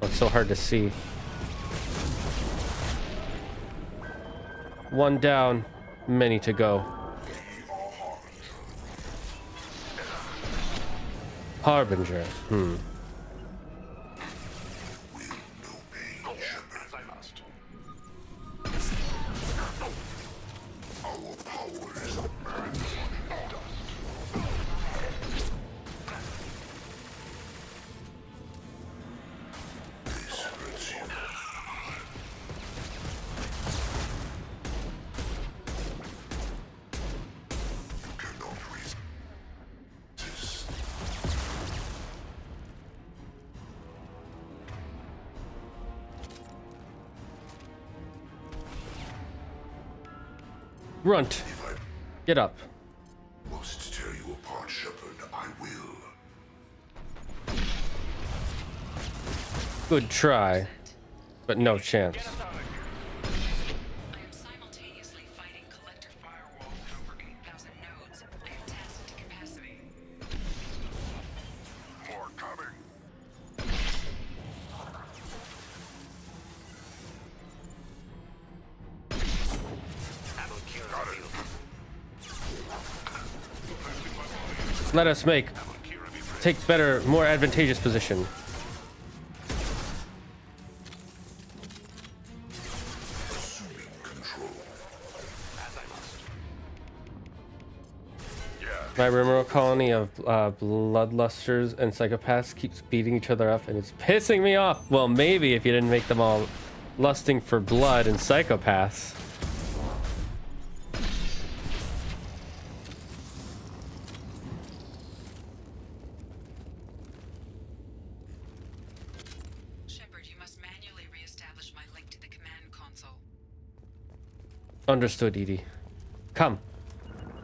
Oh, it's so hard to see. One down, many to go. Harbinger. Grunt. Get up. Must tear you apart, Shepard. I will. Good try, but no chance. I am simultaneously fighting collector firewalls and over 8,000 nodes. I am tasked to capacity. More coming. Let us take better, more advantageous position. My remote colony of bloodlusters and psychopaths keeps beating each other up, and it's pissing me off. Well, maybe if you didn't make them all lusting for blood and psychopaths. Shepard, you must manually reestablish my link to the command console. Understood, Edie. Come.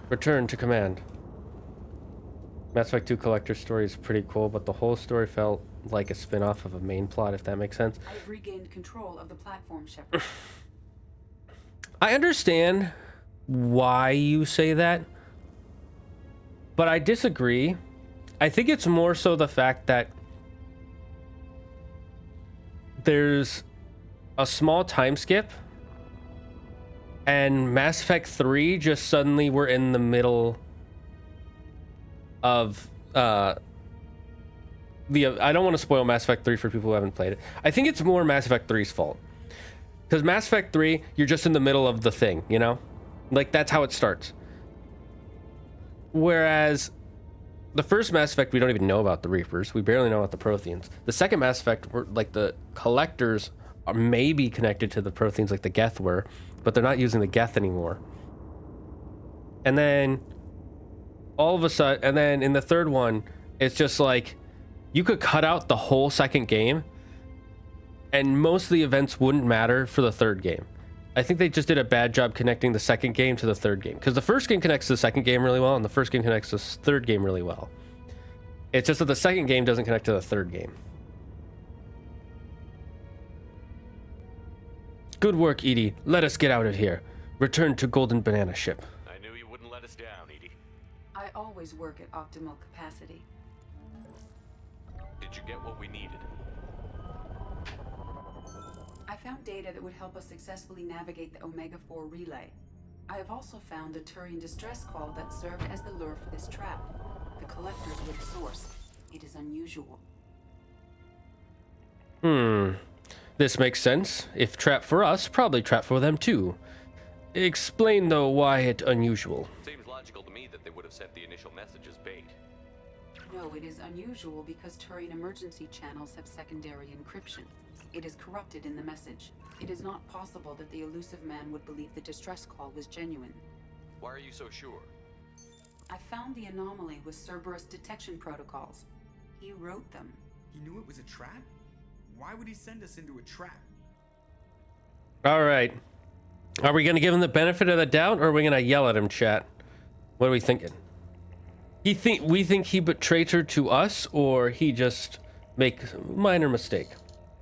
Return to command. Mass Effect 2 Collector story is pretty cool, but the whole story felt like a spin-off of a main plot, if that makes sense. I've regained control of the platform, Shepard. I understand why you say that, But I disagree. I think it's more so the fact that there's a small time skip, and Mass Effect 3 just suddenly we're in the middle of I don't want to spoil Mass Effect 3 for people who haven't played it. I think it's more Mass Effect 3's fault. Because Mass Effect 3, you're just in the middle of the thing, you know? Like, that's how it starts. Whereas the first Mass Effect, we don't even know about the Reapers. We barely know about the Protheans. The second Mass Effect, like, the Collectors are maybe connected to the Protheans like the Geth were, but they're not using the Geth anymore. And then all of a sudden, and then in the third one, it's just like, you could cut out the whole second game and most of the events wouldn't matter for the third game. I think they just did a bad job connecting the second game to the third game, because the first game connects to the second game really well and the first game connects to the third game really well. It's just that the second game doesn't connect to the third game. Good work, EDI. Let us get out of here. Return to Golden Banana Ship. I knew you wouldn't let us down, EDI. I always work at optimal capacity. Did you get what we needed? I found data that would help us successfully navigate the Omega-4 relay. I have also found a Turian distress call that served as the lure for this trap. The collectors were the source. It is unusual. This makes sense. If trap for us, probably trap for them too. Explain though why it unusual. Seems logical to me that they would have sent the initial message as bait. No, it is unusual because Turian emergency channels have secondary encryption. It is corrupted in the message. It is not possible that the elusive man would believe the distress call was genuine. Why are you so sure? I found the anomaly with Cerberus detection protocols. He wrote them. He knew it was a trap? Why would he send us into a trap? All right. Are we going to give him the benefit of the doubt, or are we going to yell at him, chat? What are we thinking? We think he betrayed her to us, or he just make minor mistake?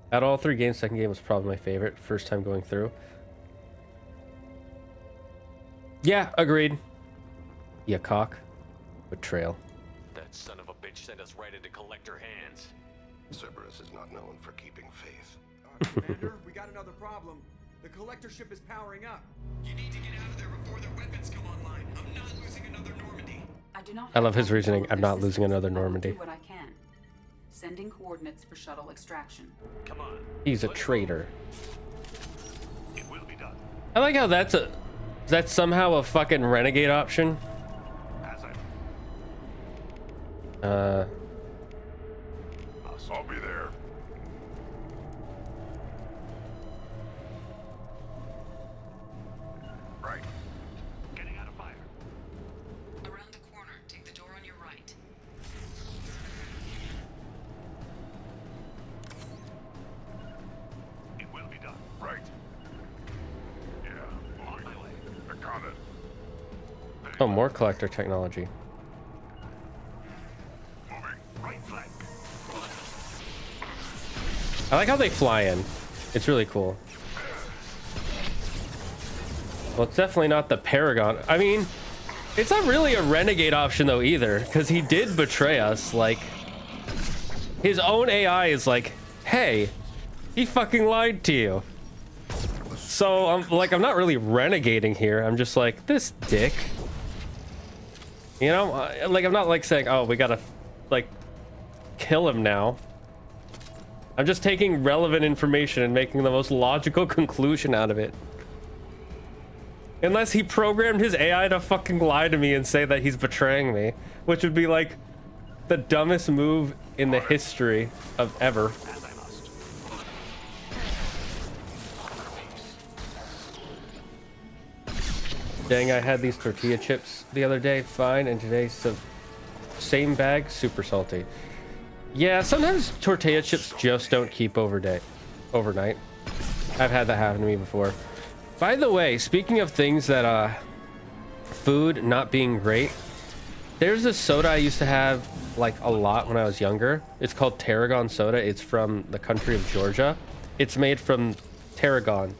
Out of all three games, second game was probably my favorite. First time going through. Yeah, agreed. Yeah, cock. Betrayal. That son of a bitch sent us right into collector hands. Cerberus is not known for keeping faith. Commander, we got another problem. The collector ship is powering up. You need to get out of there before their weapons come online. I'm not losing another Normandy. I love his reasoning. I'm not losing another Normandy. I will do what I can. Sending coordinates for shuttle extraction. Come on. He's a traitor. It will be done. I like how that's somehow a fucking renegade option. As I... I'll be there. Right. Getting out of fire. Around the corner, take the door on your right. It will be done. Right. Yeah, on my way. I got it. Oh, more collector technology. Moving. Right flank. I like how they fly in. It's really cool. Well, it's definitely not the Paragon. I mean, it's not really a renegade option though either, because he did betray us. Like, his own AI is like, hey, he fucking lied to you. So I'm not really renegading here. I'm just like, this dick. You know, like, I'm not like saying, oh, we gotta like kill him now. I'm just taking relevant information and making the most logical conclusion out of it. Unless he programmed his AI to fucking lie to me and say that he's betraying me, which would be like the dumbest move in the history of ever. As I must. Dang, I had these tortilla chips the other day, fine, and today, so same bag, super salty. Yeah, sometimes tortilla chips just don't keep overnight. I've had that happen to me before. By the way, speaking of things that, food not being great, there's this soda I used to have, like, a lot when I was younger. It's called Tarragon soda. It's from the country of Georgia. It's made from tarragon,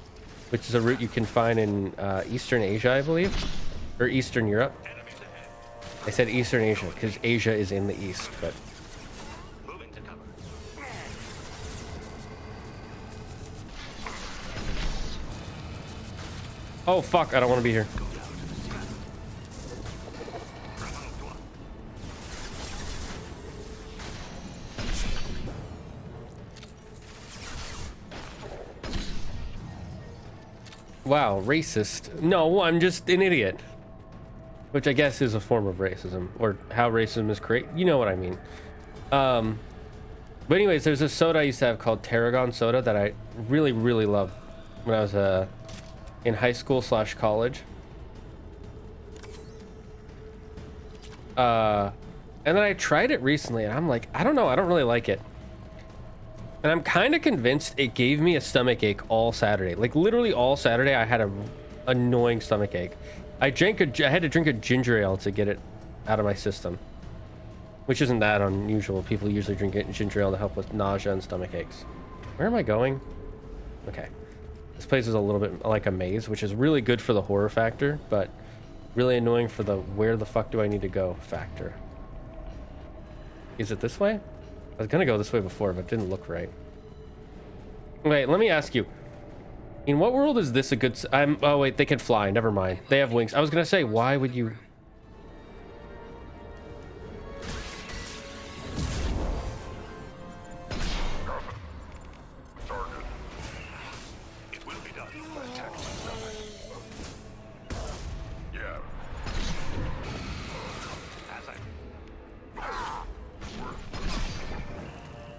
which is a root you can find in, Eastern Asia, I believe, or Eastern Europe. I said Eastern Asia because Asia is in the east, but. Moving to cover. Oh fuck! I don't want to be here. Wow, racist. No, I'm just an idiot. Which I guess is a form of racism, or how racism is created. You know what I mean. But anyways, there's a soda I used to have called Tarragon soda that I really, really loved when I was in high school / college. And then I tried it recently, and I'm like, I don't know, I don't really like it. And I'm kind of convinced it gave me a stomach ache all Saturday. Like literally all Saturday, I had a annoying stomach ache. I had to drink a ginger ale to get it out of my system, which isn't that unusual. People usually drink ginger ale to help with nausea and stomach aches. Where am I going? Okay, this place is a little bit like a maze, which is really good for the horror factor, but really annoying for the where the fuck do I need to go factor. Is it this way? I was gonna go this way before, but it didn't look right. Wait, let me ask you. In what world is this a good... oh, wait, they can fly. Never mind. They have wings. I was gonna say, why would you... It will be done. Attack. Yeah. As I...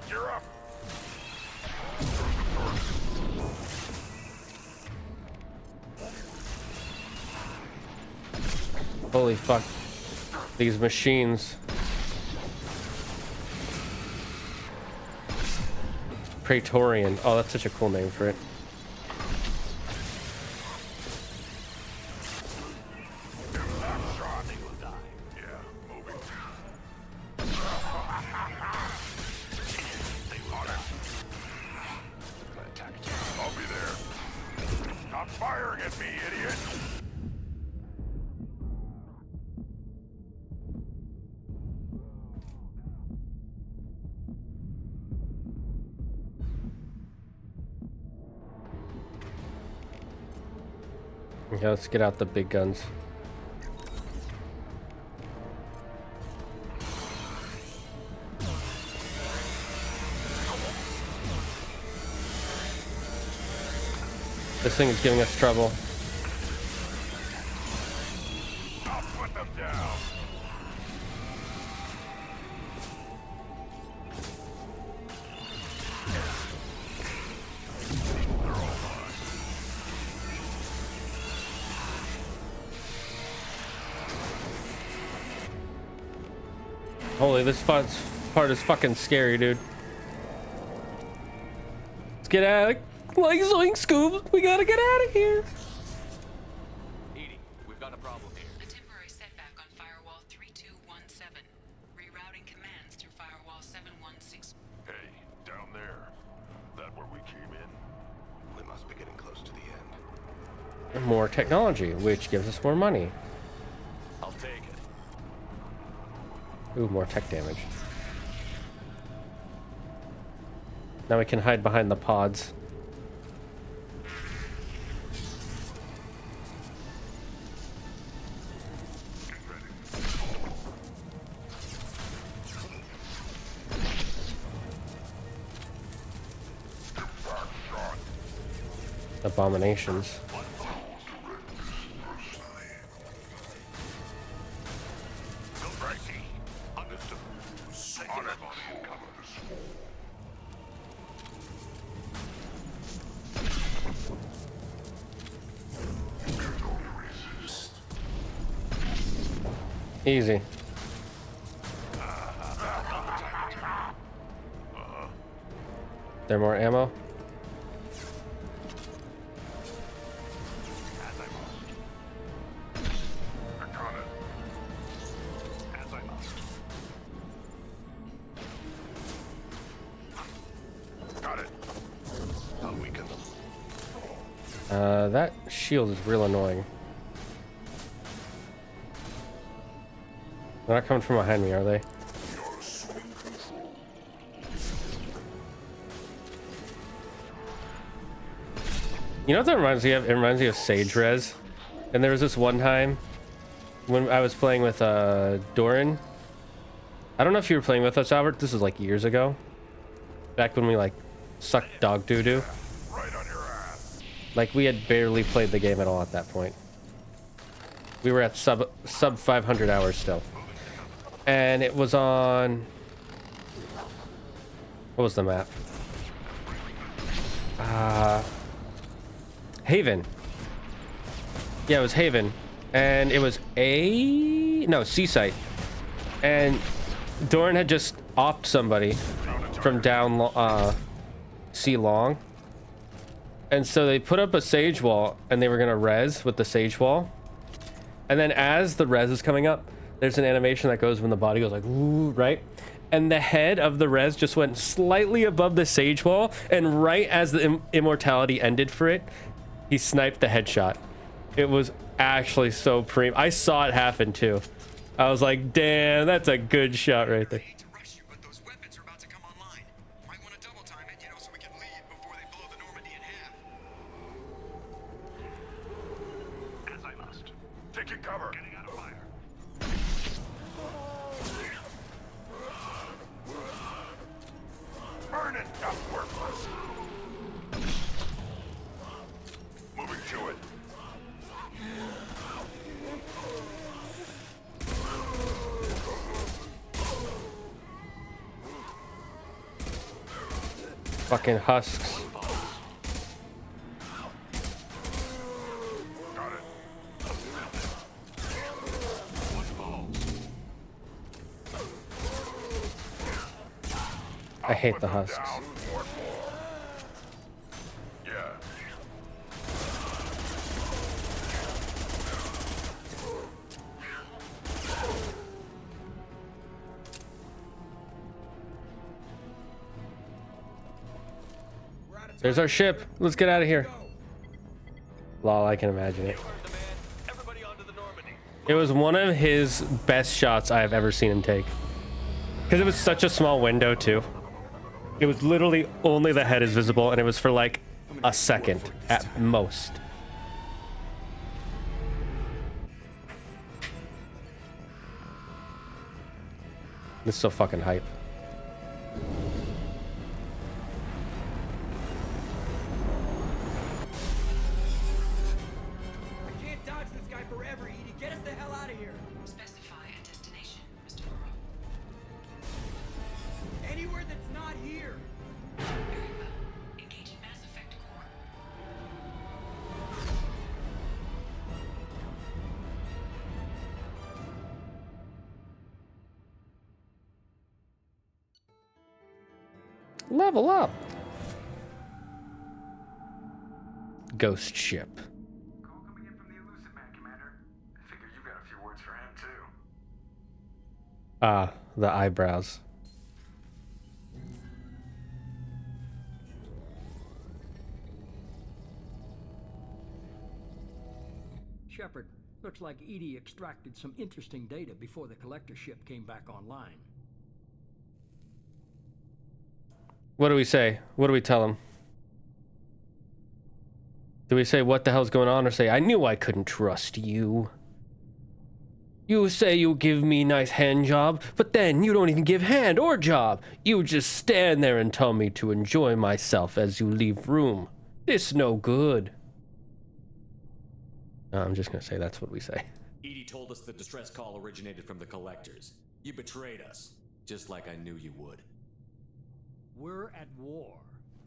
You're up. Holy fuck. These machines. Praetorian. Oh, that's such a cool name for it. I'll be there. Stop firing at me, idiot. Okay, let's get out the big guns. This thing is giving us trouble. I'll put them down. Holy, this part is fucking scary, dude. Let's get out of... Like Zoink Scoob, we gotta get out of here. Edie, we've got a problem here. A temporary setback on firewall 3217. Rerouting commands through firewall 716. Hey, down there. That where we came in? We must be getting close to the end. More technology, which gives us more money. I'll take it. Ooh, more tech damage. Now we can hide behind the pods. Abominations. Easy. There more ammo? That shield is real annoying. They're not coming from behind me, are they? You know what that reminds me of? It reminds me of Sage Res. And there was this one time when I was playing with Doran. I don't know if you were playing with us, Albert. This was like years ago. Back when we like sucked dog doo-doo. Like we had barely played the game at all at that point. We were at sub 500 hours still. And it was on... What was the map? Haven. Yeah, it was Haven. And it was Seaside. And Doran had just offed somebody from down C long. And so they put up a sage wall and they were gonna res with the sage wall. And then as the res is coming up, there's an animation that goes when the body goes like, ooh, right? And the head of the res just went slightly above the sage wall, and right as the immortality ended for it, he sniped the headshot. It was actually so I saw it happen too. I was like, damn, that's a good shot right there. Fucking husks. I hate the husks. There's our ship. Let's get out of here. Lol, I can imagine it. It was one of his best shots I have ever seen him take. Because it was such a small window, too. It was literally only the head is visible, and it was for like a second at most. This is so fucking hype. Level up. Ghost ship. Call coming in from the Elusive Man, Commander. I figure you've got a few words for him, too. Ah, the eyebrows. Shepard, looks like Edie extracted some interesting data before the collector ship came back online. What do we say? What do we tell him? Do we say what the hell's going on, or say I knew I couldn't trust you? You say you give me nice hand job, but then you don't even give hand or job. You just stand there and tell me to enjoy myself as you leave room. This no good. No, I'm just gonna say that's what we say. Edie told us the distress call originated from the collectors. You betrayed us, just like I knew you would. We're at war.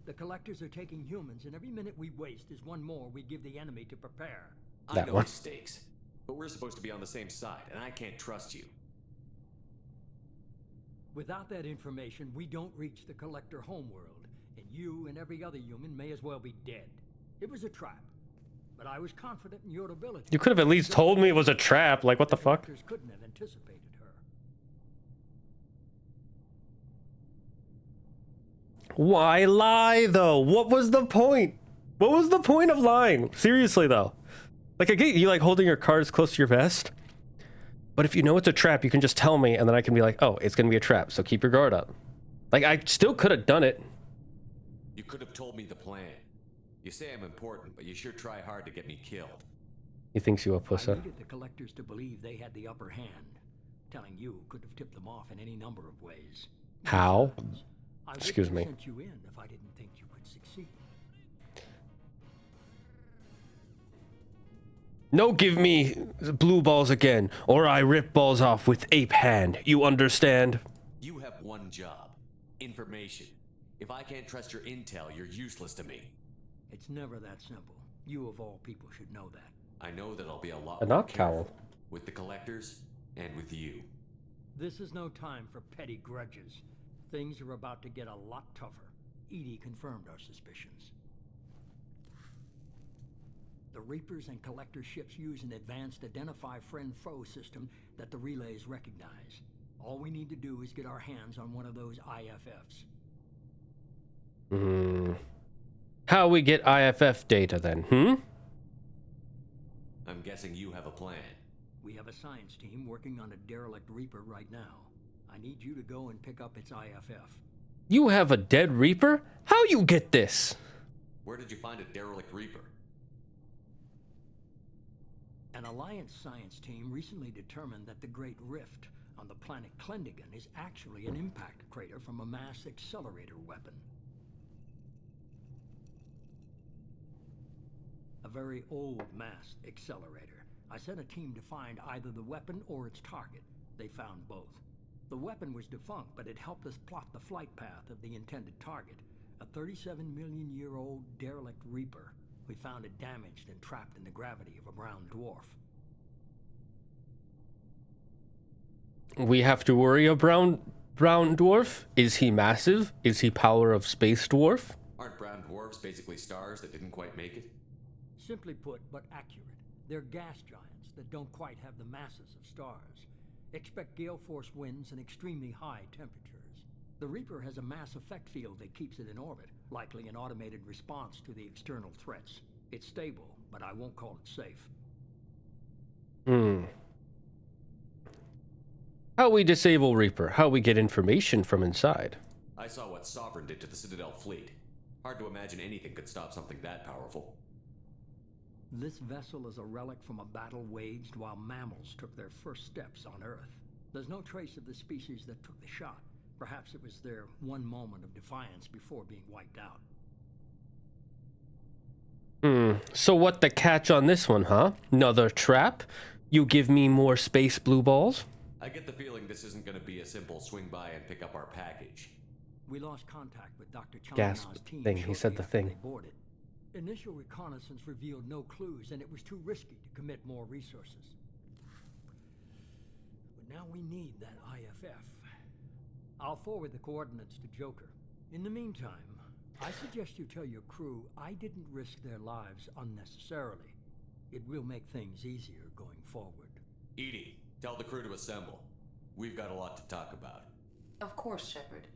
The collectors are taking humans, and every minute we waste is one more we give the enemy to prepare. I know mistakes, but we're supposed to be on the same side, and I can't trust you. Without that information, we don't reach the collector homeworld, and you and every other human may as well be dead. It was a trap, but I was confident in your ability. You could have at least told me it was a trap. Like, what the fuck? The collectors couldn't have anticipated her. Why lie, though? What was the point? What was the point of lying? Seriously, though. Like, I get you, like, holding your cards close to your vest. But if you know it's a trap, you can just tell me, and then I can be like, oh, it's gonna be a trap, so keep your guard up. Like, I still could have done it. You could have told me the plan. You say I'm important, but you sure try hard to get me killed. He thinks you a pussy. I needed the collectors to believe they had the upper hand. Telling you could have tipped them off in any number of ways. How? I Excuse me. wouldn't have sent you in if I didn't think you could succeed. No, give me blue balls again, or I rip balls off with ape hand. You understand? You have one job. Information. If I can't trust your intel, you're useless to me. It's never that simple. You of all people should know that. I know that I'll be a lot A more knock careful towel. with the collectors and with you. This is no time for petty grudges. Things are about to get a lot tougher. Edie confirmed our suspicions. The Reapers and Collector ships use an advanced identify friend-foe system that the relays recognize. All we need to do is get our hands on one of those IFFs. How we get IFF data then, I'm guessing you have a plan. We have a science team working on a derelict Reaper right now. I need you to go and pick up its IFF. You have a dead Reaper? How you get this? Where did you find a derelict Reaper? An Alliance science team recently determined that the Great Rift on the planet Klendigan is actually an impact crater from a mass accelerator weapon. A very old mass accelerator. I sent a team to find either the weapon or its target. They found both. The weapon was defunct, but it helped us plot the flight path of the intended target. A 37-million-year-old derelict Reaper. We found it damaged and trapped in the gravity of a brown dwarf. We have to worry a brown dwarf? Is he massive? Is he power of space dwarf? Aren't brown dwarfs basically stars that didn't quite make it? Simply put, but accurate. They're gas giants that don't quite have the masses of stars. Expect gale force winds and extremely high temperatures. The Reaper has a mass effect field that keeps it in orbit, likely an automated response to the external threats. It's stable, but I won't call it safe. How we disable Reaper? How we get information from inside? I saw what Sovereign did to the Citadel fleet. Hard to imagine anything could stop something that powerful. This vessel is a relic from a battle waged while mammals took their first steps on Earth. There's no trace of the species that took the shot. Perhaps it was their one moment of defiance before being wiped out. So what the catch on this one, huh? Another trap? You give me more space blue balls? I get the feeling this isn't going to be a simple swing by and pick up our package. We lost contact with Dr. Gasp Chalmana's team. thing. He said the shortly after thing. they boarded. Initial reconnaissance revealed no clues, and it was too risky to commit more resources. But now we need that IFF. I'll forward the coordinates to Joker. In the meantime, I suggest you tell your crew I didn't risk their lives unnecessarily. It will make things easier going forward. Edie, tell the crew to assemble. We've got a lot to talk about. Of course, Shepard.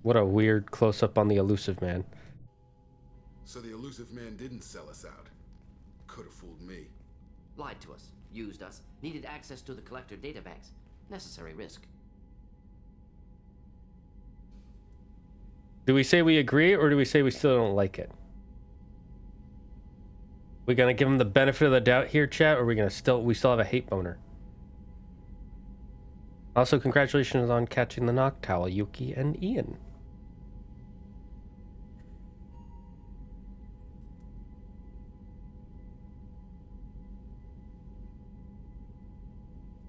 What a weird close-up on the elusive man. So the elusive man didn't sell us out. Could have fooled me. Lied to us, used us, needed access to the collector databanks. Necessary risk. Do we say we agree, or do we say we still don't like it? We gonna give him the benefit of the doubt here, chat, or we still have a hate boner? Also, congratulations on catching the knock towel, Yuki and Ian.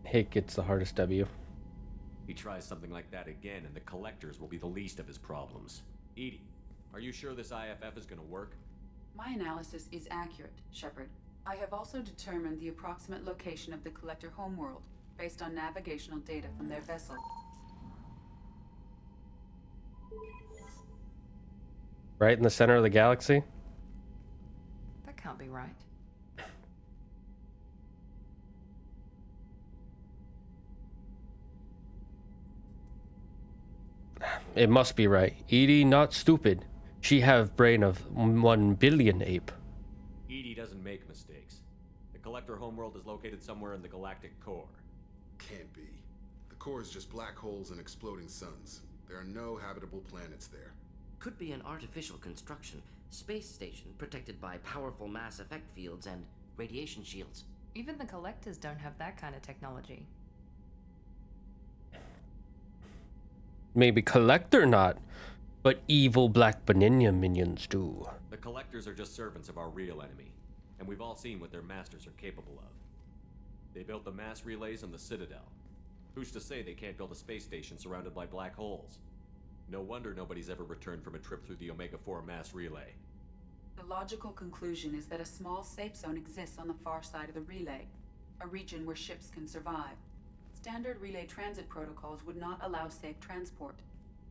Hate gets the hardest W. He tries something like that again, and the collectors will be the least of his problems. Edie, are you sure this IFF is going to work? My analysis is accurate, Shepard. I have also determined the approximate location of the collector homeworld, based on navigational data from their vessel. Right in the center of the galaxy? That can't be right. It must be right. Edie, not stupid. She have brain of 1 billion ape. Edie doesn't make mistakes. The Collector homeworld is located somewhere in the galactic core. Can't be. The core is just black holes and exploding suns. There are no habitable planets there. Could be an artificial construction, space station protected by powerful mass effect fields and radiation shields. Even the Collectors don't have that kind of technology. Maybe Collector not, but evil Black Benigna minions do. The Collectors are just servants of our real enemy, and we've all seen what their masters are capable of. They built the mass relays on the Citadel. Who's to say they can't build a space station surrounded by black holes? No wonder nobody's ever returned from a trip through the Omega-4 mass relay. The logical conclusion is that a small safe zone exists on the far side of the relay, a region where ships can survive. Standard relay transit protocols would not allow safe transport.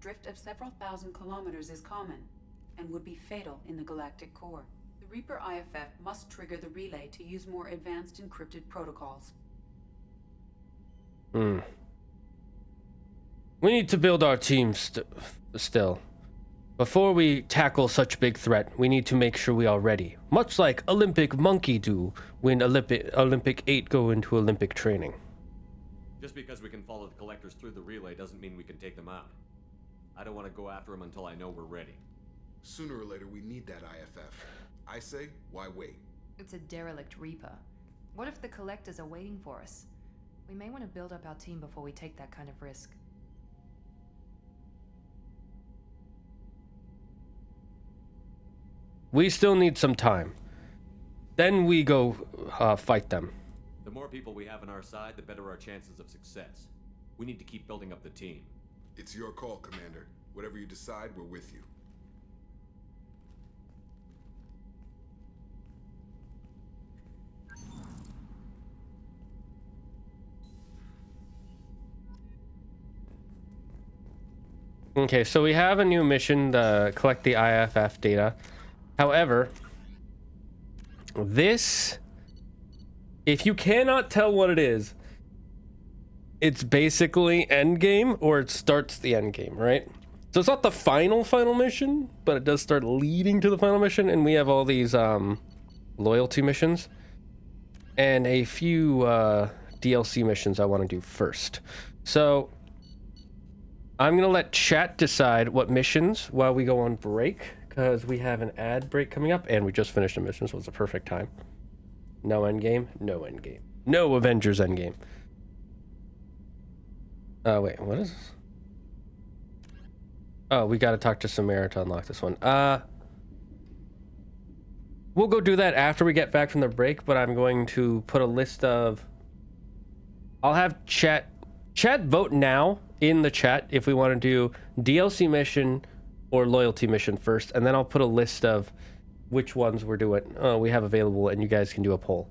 Drift of several thousand kilometers is common, and would be fatal in the galactic core. The Reaper IFF must trigger the relay to use more advanced encrypted protocols. We need to build our team still. Before we tackle such big threat, we need to make sure we are ready. Much like Olympic monkey do when Olympic 8 go into Olympic training. Just because we can follow the Collectors through the relay doesn't mean we can take them out. I don't want to go after them until I know we're ready. Sooner or later, we need that IFF. I say, why wait? It's a derelict Reaper. What if the Collectors are waiting for us? We may want to build up our team before we take that kind of risk. We still need some time. Then we go fight them. The more people we have on our side, the better our chances of success. We need to keep building up the team. It's your call, Commander. Whatever you decide, we're with you. Okay, so we have a new mission to collect the IFF data. However, this, if you cannot tell what it is, it's basically endgame or it starts the endgame, right? So it's not the final mission, but it does start leading to the final mission, and we have all these loyalty missions and a few DLC missions I want to do first. So I'm gonna let chat decide what missions while we go on break, because we have an ad break coming up and we just finished a mission, so it's a perfect time. No endgame, no endgame. No Avengers Endgame. Wait, what is this? Oh, we gotta talk to Samara to unlock this one. We'll go do that after we get back from the break, but I'm going to put a list of... I'll have chat vote now in the chat if we want to do DLC mission or loyalty mission first, and then I'll put a list of which ones we're doing, we have available, and you guys can do a poll.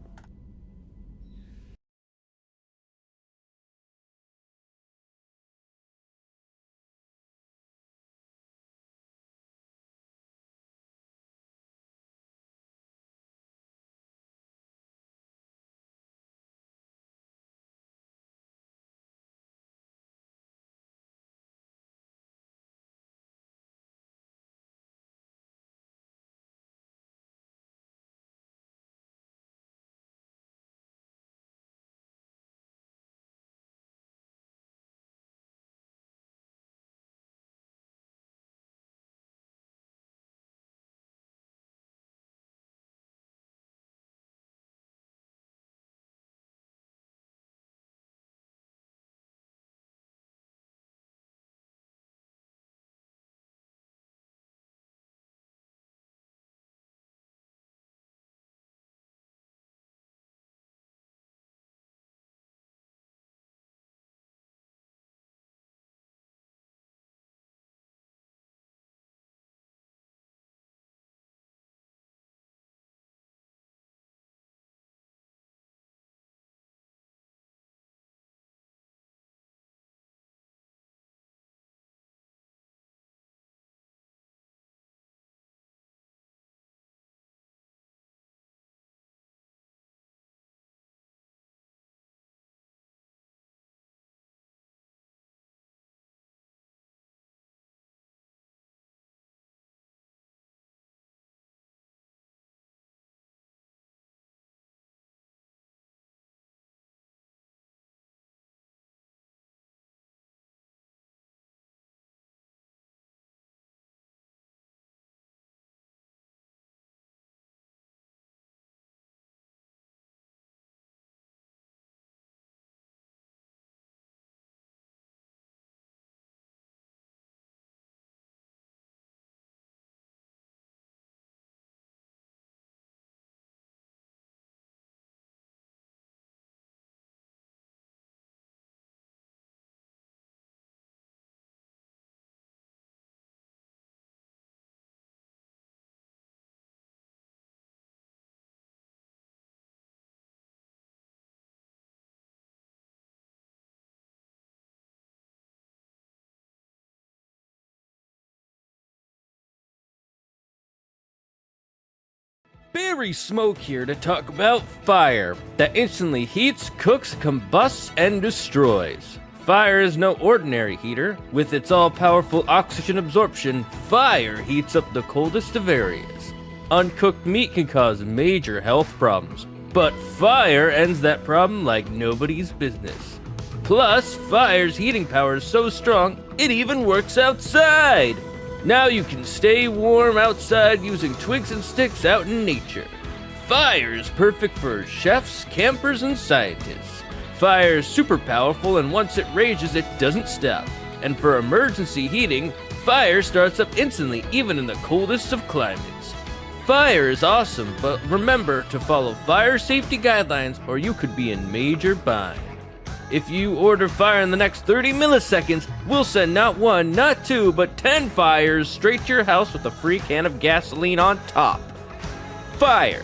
Barry Smoke here to talk about fire that instantly heats, cooks, combusts, and destroys. Fire is no ordinary heater. With its all-powerful oxygen absorption, fire heats up the coldest of areas. Uncooked meat can cause major health problems, but fire ends that problem like nobody's business. Plus, fire's heating power is so strong, it even works outside! Now you can stay warm outside using twigs and sticks out in nature. Fire is perfect for chefs, campers, and scientists. Fire is super powerful, and once it rages, it doesn't stop. And for emergency heating, fire starts up instantly, even in the coldest of climates. Fire is awesome, but remember to follow fire safety guidelines or you could be in major bind. If you order fire in the next 30 milliseconds, we'll send not 1, not 2, but 10 fires straight to your house with a free can of gasoline on top. Fire!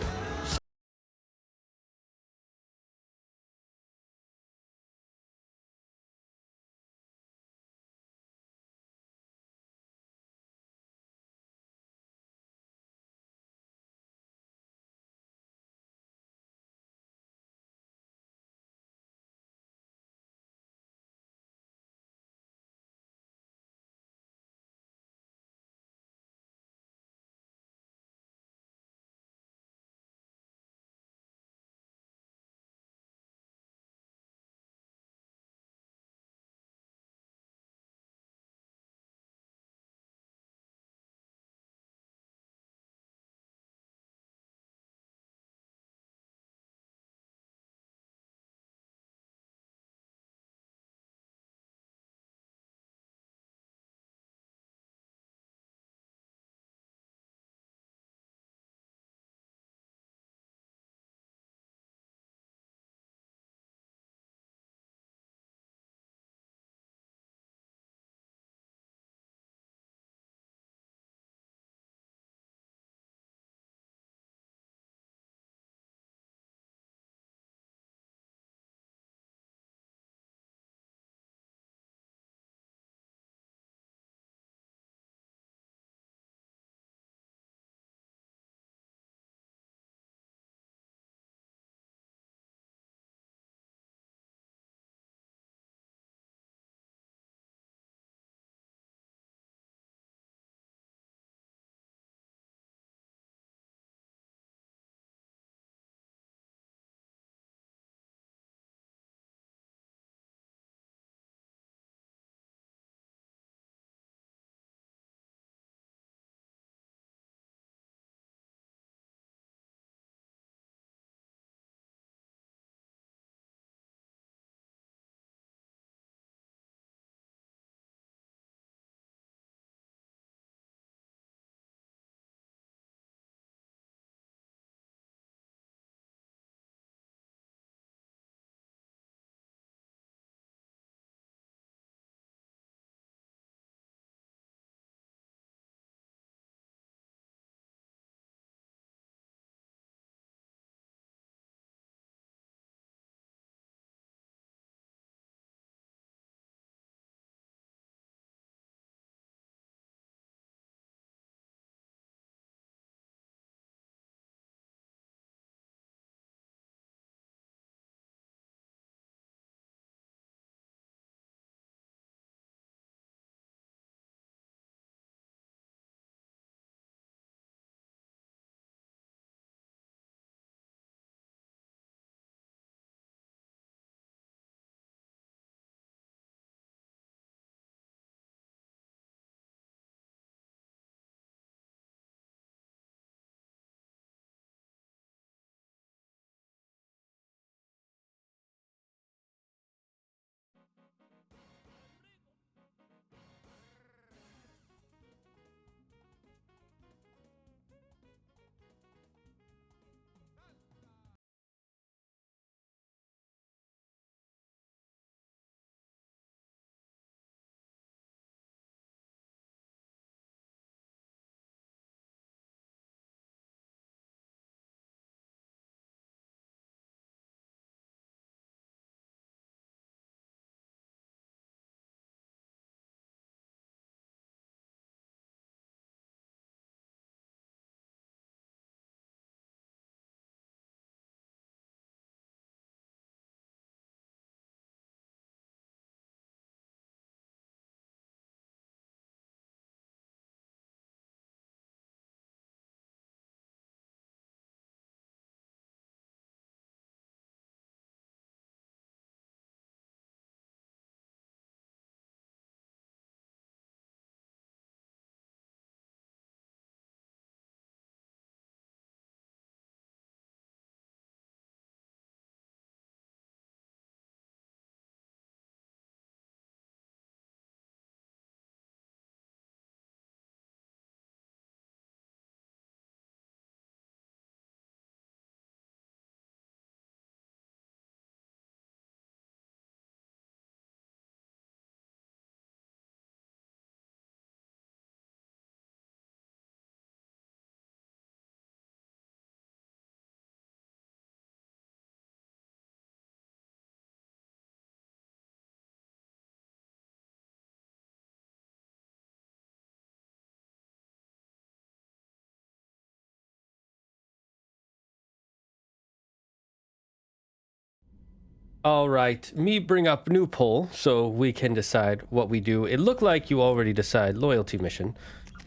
All right, me bring up new poll so we can decide what we do. It looked like you already decide loyalty mission.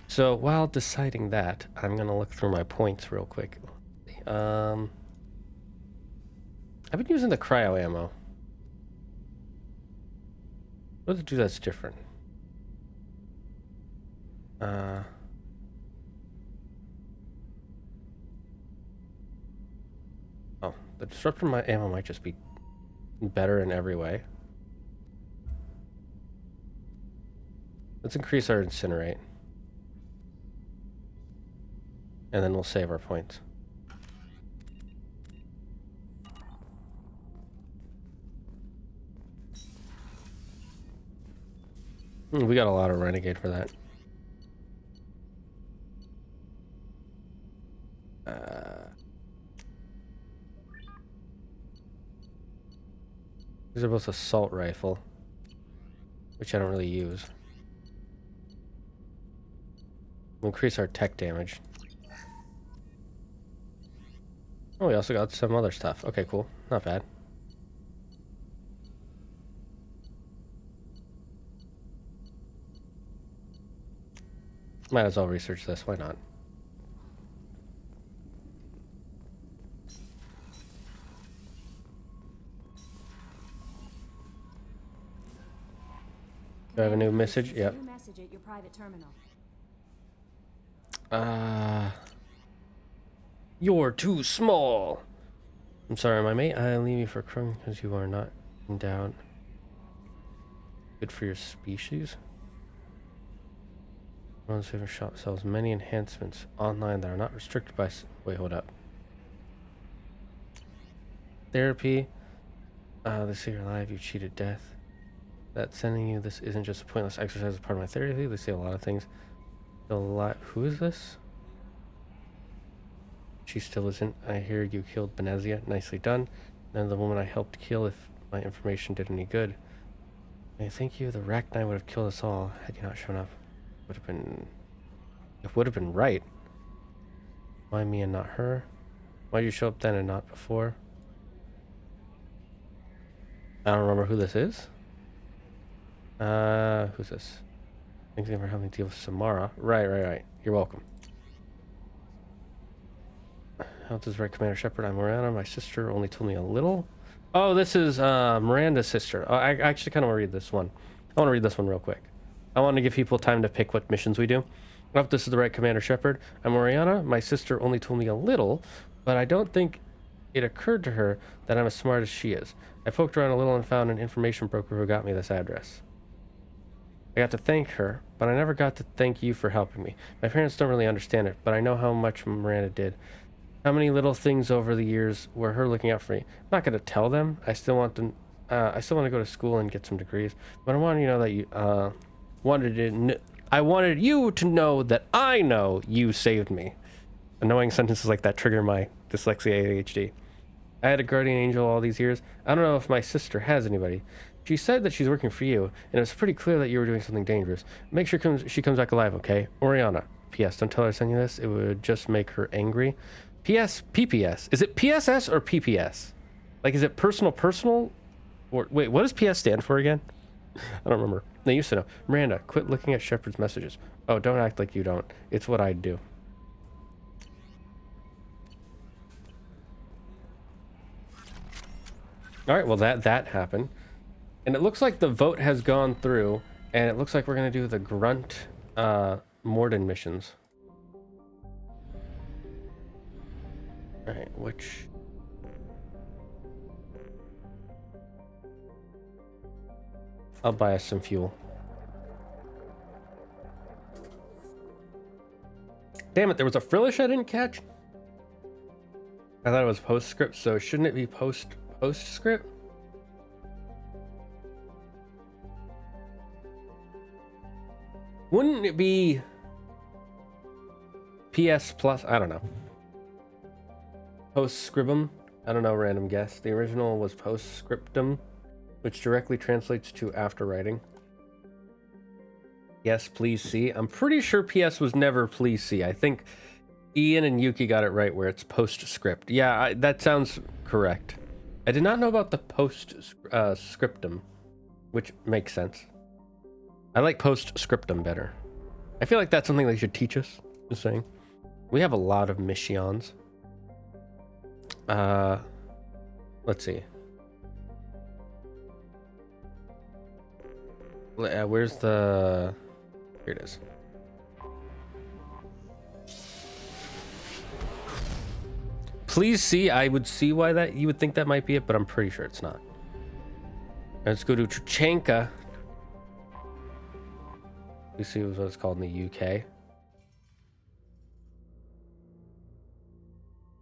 So while deciding that, I'm gonna look through my points real quick. I've been using the cryo ammo. What does it do that's different? Oh, the disruptor ammo might just be better in every way. Let's increase our incinerate. And then we'll save our points. We got a lot of renegade for that. These are both assault rifle, which I don't really use. We'll increase our tech damage. Oh, we also got some other stuff. Okay, cool. Not bad. Might as well research this. Why not? Do I have a new message? Yep. New message at your private terminal. You're too small. I'm sorry, my mate. I leave you for Krung because you are not endowed. Good for your species. One's favorite shop sells many enhancements online that are not restricted by. Wait, hold up. Therapy. They say you're alive. You cheated death. That sending you this isn't just a pointless exercise as part of my therapy. They say a lot of things. Who is this? She still isn't. I hear you killed Benezia. Nicely done. None of the woman I helped kill if my information did any good. I think you, the Rachni, would have killed us all had you not shown up. It would have been right. Why me and not her? Why did you show up then and not before? I don't remember who this is. Who's this? Thanks again for helping deal with Samara. Right. You're welcome. Health is right, Commander Shepard. I'm Miranda. My sister only told me a little. Oh, this is Miranda's sister. Oh, I actually kind of want to read this one. I want to read this one real quick. I want to give people time to pick what missions we do. I hope this is the right Commander Shepard. I'm Oriana. My sister only told me a little, but I don't think it occurred to her that I'm as smart as she is. I poked around a little and found an information broker who got me this address. I got to thank her, but I never got to thank you for helping me. My parents don't really understand it, but I know how much Miranda did. How many little things over the years were her looking out for me. I'm not going to tell them. I still want to go to school and get some degrees, but I wanted you to know that you I wanted you to know that I know you saved me. Annoying sentences like that trigger my dyslexia ADHD. I had a guardian angel all these years. I don't know if my sister has anybody. She said that she's working for you, and it's pretty clear that you were doing something dangerous. Make sure she comes back alive, okay? Oriana. P.S. Don't tell her I sent you this. It would just make her angry. P.S. PPS. Is it PSS or PPS? Like, is it personal? Or wait, what does PS stand for again? I don't remember. They used to know. Miranda, quit looking at Shepard's messages. Oh, don't act like you don't. It's what I'd do. All right, well, that happened. And it looks like the vote has gone through, and it looks like we're going to do the Grunt Morden missions. All right, which... I'll buy us some fuel. Damn it, there was a frillish I didn't catch? I thought it was postscript, so shouldn't it be postscript? Wouldn't it be PS plus? I don't know. Postscriptum? I don't know, random guess. The original was postscriptum, which directly translates to after writing. Yes, please see. I'm pretty sure PS was never please see. I think Ian and Yuki got it right where it's postscript. Yeah, that sounds correct. I did not know about the post-scriptum, which makes sense. I like post-scriptum better. I feel like that's something they should teach us. Just saying. We have a lot of missions. Let's see. Where's the... Here it is. Please see. I would see why that you would think that might be it, but I'm pretty sure it's not. Let's go to Trchenka. Let's see what it's called in the UK.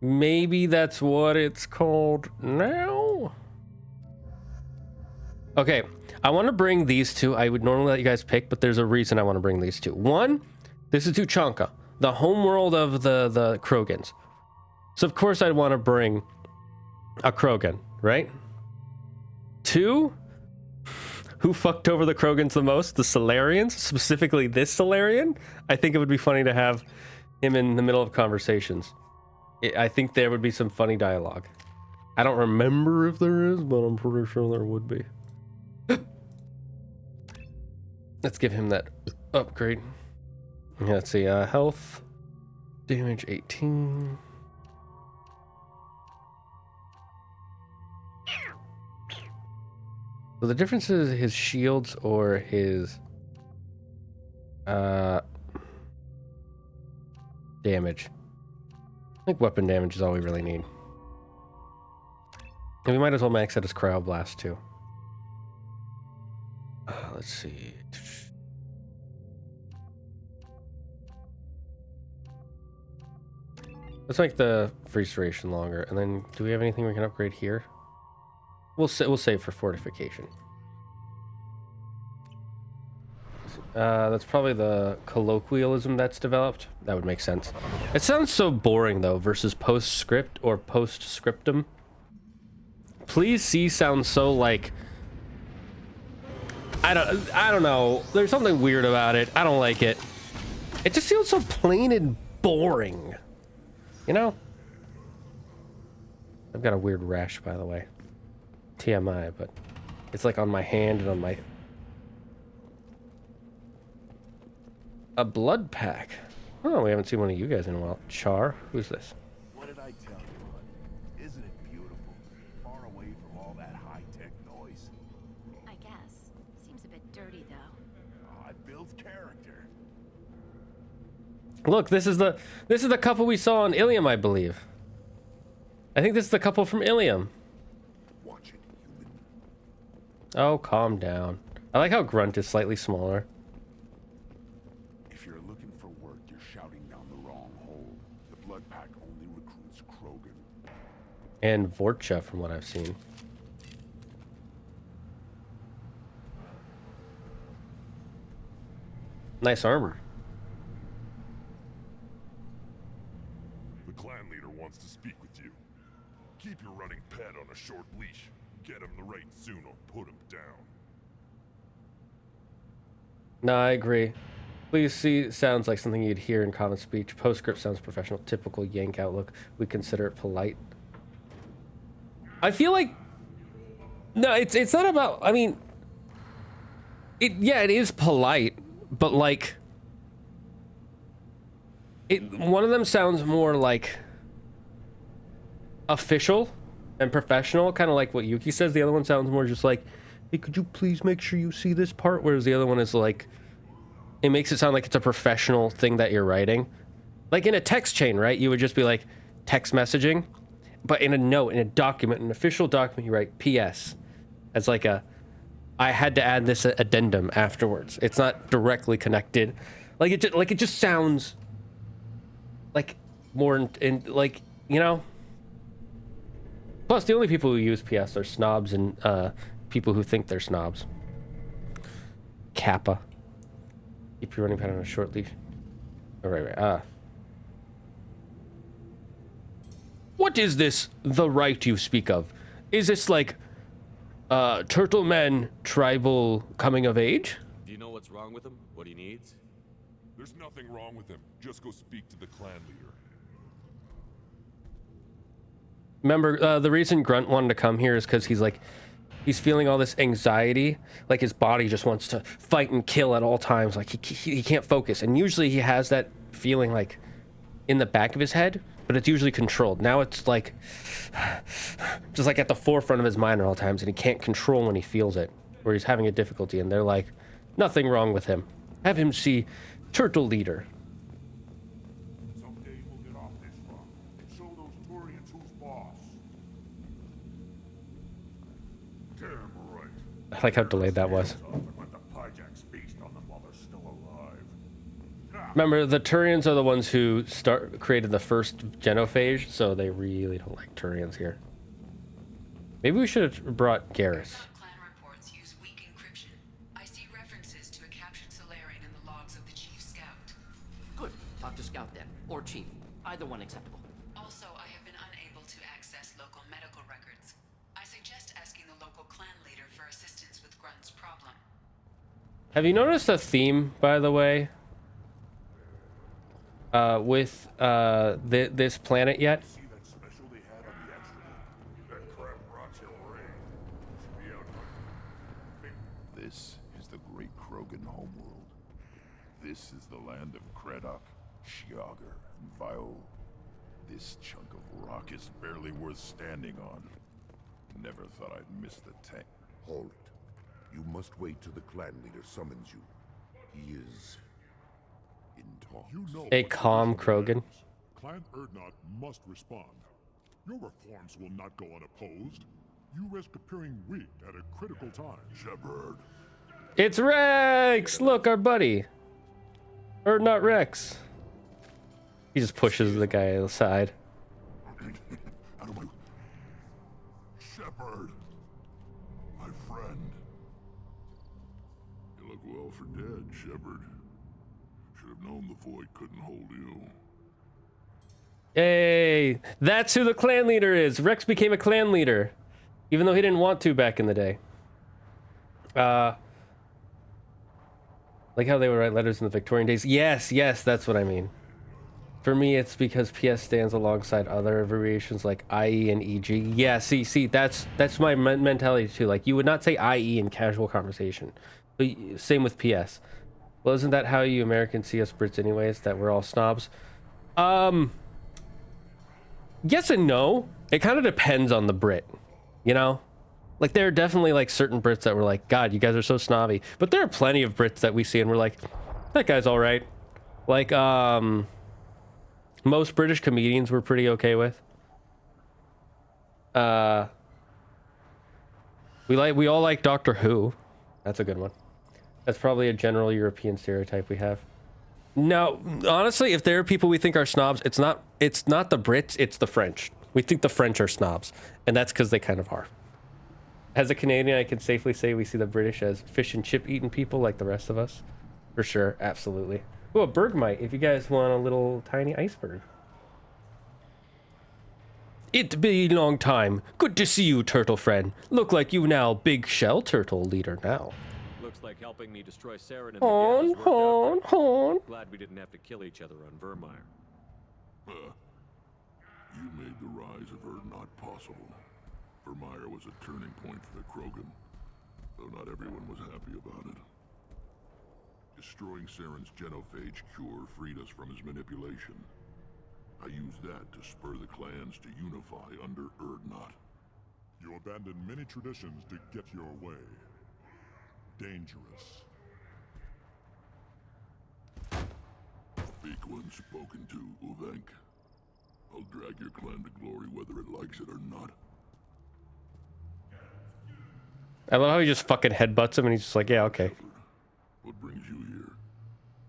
Maybe that's what it's called now. Okay, I want to bring these two. I would normally let you guys pick, but there's a reason I want to bring these two. One, this is Tuchanka, the homeworld of the Krogans. So of course I'd want to bring a Krogan, right? Two, who fucked over the Krogans the most? The Solarians, specifically this Solarian. I think it would be funny to have him in the middle of conversations. I think there would be some funny dialogue. I don't remember if there is, but I'm pretty sure there would be. Let's give him that upgrade. Let's see, health, damage 18. So the difference is his shields or his damage. I think weapon damage is all we really need. And we might as well max out his cryo blast too. Let's see. Let's make the freeze duration longer. And then do we have anything we can upgrade here? We'll save for fortification. That's probably the colloquialism that's developed. That would make sense. It sounds so boring though versus postscript or postscriptum. Please see sounds so like I don't know. There's something weird about it. I don't like it. It just feels so plain and boring. You know? I've got a weird rash, by the way. TMI, but it's like on my hand and on my... A blood pack. Oh, we haven't seen one of you guys in a while. Char, who's this? What did I tell you, bud? Isn't it beautiful? Far away from all that high-tech noise. I guess. Seems a bit dirty, though. Oh, it builds character. Look, this is the couple we saw on Ilium, I believe. I think this is the couple from Ilium. Watch it, human. Oh, calm down. I like how Grunt is slightly smaller. If you're looking for work, you're shouting down the wrong hole. The blood pack only recruits Krogan. And Vorcha, from what I've seen. Nice armor. The clan leader wants to speak with you. Keep your running pet on a short leash. Get him the right soon or put him down. No, I agree. Please see sounds like something you'd hear in common speech. Postscript sounds professional. Typical Yank outlook. We consider it polite. I feel like... No, it's not about... I mean... Yeah, it is polite, but like... One of them sounds more like... official and professional, kind of like what Yuki says. The other one sounds more just like, hey, could you please make sure you see this part? Whereas the other one is like... It makes it sound like it's a professional thing that you're writing. Like in a text chain, right? You would just be like text messaging. But in a note, in a document, an official document, you write PS. As like a, I had to add this addendum afterwards. It's not directly connected. Like it just sounds like more in like, you know? Plus, the only people who use PS are snobs and people who think they're snobs. Kappa. Keep your running pad on a short leash. Oh, right. What is this, the right you speak of? Is this like, turtle men tribal coming of age? Do you know what's wrong with him? What he needs? There's nothing wrong with him. Just go speak to the clan leader. Remember, the reason Grunt wanted to come here is because he's feeling all this anxiety. Like his body just wants to fight and kill at all times. Like he can't focus. And usually he has that feeling like in the back of his head, but it's usually controlled. Now it's like just like at the forefront of his mind at all times, and he can't control when he feels it, or he's having a difficulty. And they're like, nothing wrong with him. Have him see Turtle Leader. Someday we'll get off this rock and show those Turians who's boss. Damn right. I like how delayed that was. Let the Pyjax feast on them while they're still alive. Remember, the Turians are the ones who created the first genophage, so they really don't like Turians here. Maybe we should have brought Garrus. Clan reports use weak encryption. I see references to a captured Solarian in the logs of the Chief Scout. Good. Talk to Scout then, or Chief. Either one acceptable. Also, I have been unable to access local medical records. I suggest asking the local clan leader for assistance with Grunt's problem. Have you noticed a theme, by the way, with this planet yet? See that special they had on the Extra? That crap rots your brain. Should be out. This is the great Krogan homeworld. This is the land of Kredok, Shiagar, and Viol. This chunk of rock is barely worth standing on. Never thought I'd miss the tank. Hold it. You must wait till the clan leader summons you. He is in talks. You know A what calm the reason Krogan. is. Clan Erdnot must respond. Your reforms will not go unopposed. You risk appearing weak at a critical time. Shepard. It's Rex! Look, our buddy. Or not Rex. He just pushes the guy aside. Out of my... Shepard. My friend. You look well for dead, Shepard. Should have known the void couldn't hold you. Hey, that's who the clan leader is. Rex became a clan leader, even though he didn't want to back in the day. Like how they would write letters in the Victorian days. Yes, that's what I mean. For me, it's because PS stands alongside other abbreviations like IE and EG. Yeah, see, that's my mentality too. Like, you would not say IE in casual conversation. But same with PS. Well, isn't that how you Americans see us Brits anyways? That we're all snobs? Yes and no. It kind of depends on the Brit, you know? Like, there are definitely like certain Brits that were like, God, you guys are so snobby. But there are plenty of Brits that we see and we're like, that guy's all right. Like, most British comedians we're pretty okay with. We all like Doctor Who. That's a good one. That's probably a general European stereotype we have. No, honestly, if there are people we think are snobs, it's not the Brits, it's the French. We think the French are snobs, and that's because they kind of are. As a Canadian, I can safely say we see the British as fish and chip eating people like the rest of us. For sure, absolutely. Oh, a bergmite, if you guys want a little tiny iceberg. It be long time. Good to see you, turtle friend. Look like you now big shell turtle leader now. Looks like helping me destroy Saren and the gas Hon. Glad we didn't have to kill each other on Vermeer. You made the rise of Erdnot possible. Vermeer was a turning point for the Krogan, though not everyone was happy about it. Destroying Saren's genophage cure freed us from his manipulation. I used that to spur the clans to unify under Erdnot. You abandoned many traditions to get your way. Dangerous. Speak when spoken to, Uvenk. I'll drag your clan to glory whether it likes it or not. I love how he just fucking headbutts him and he's just like, yeah, okay. What brings you here?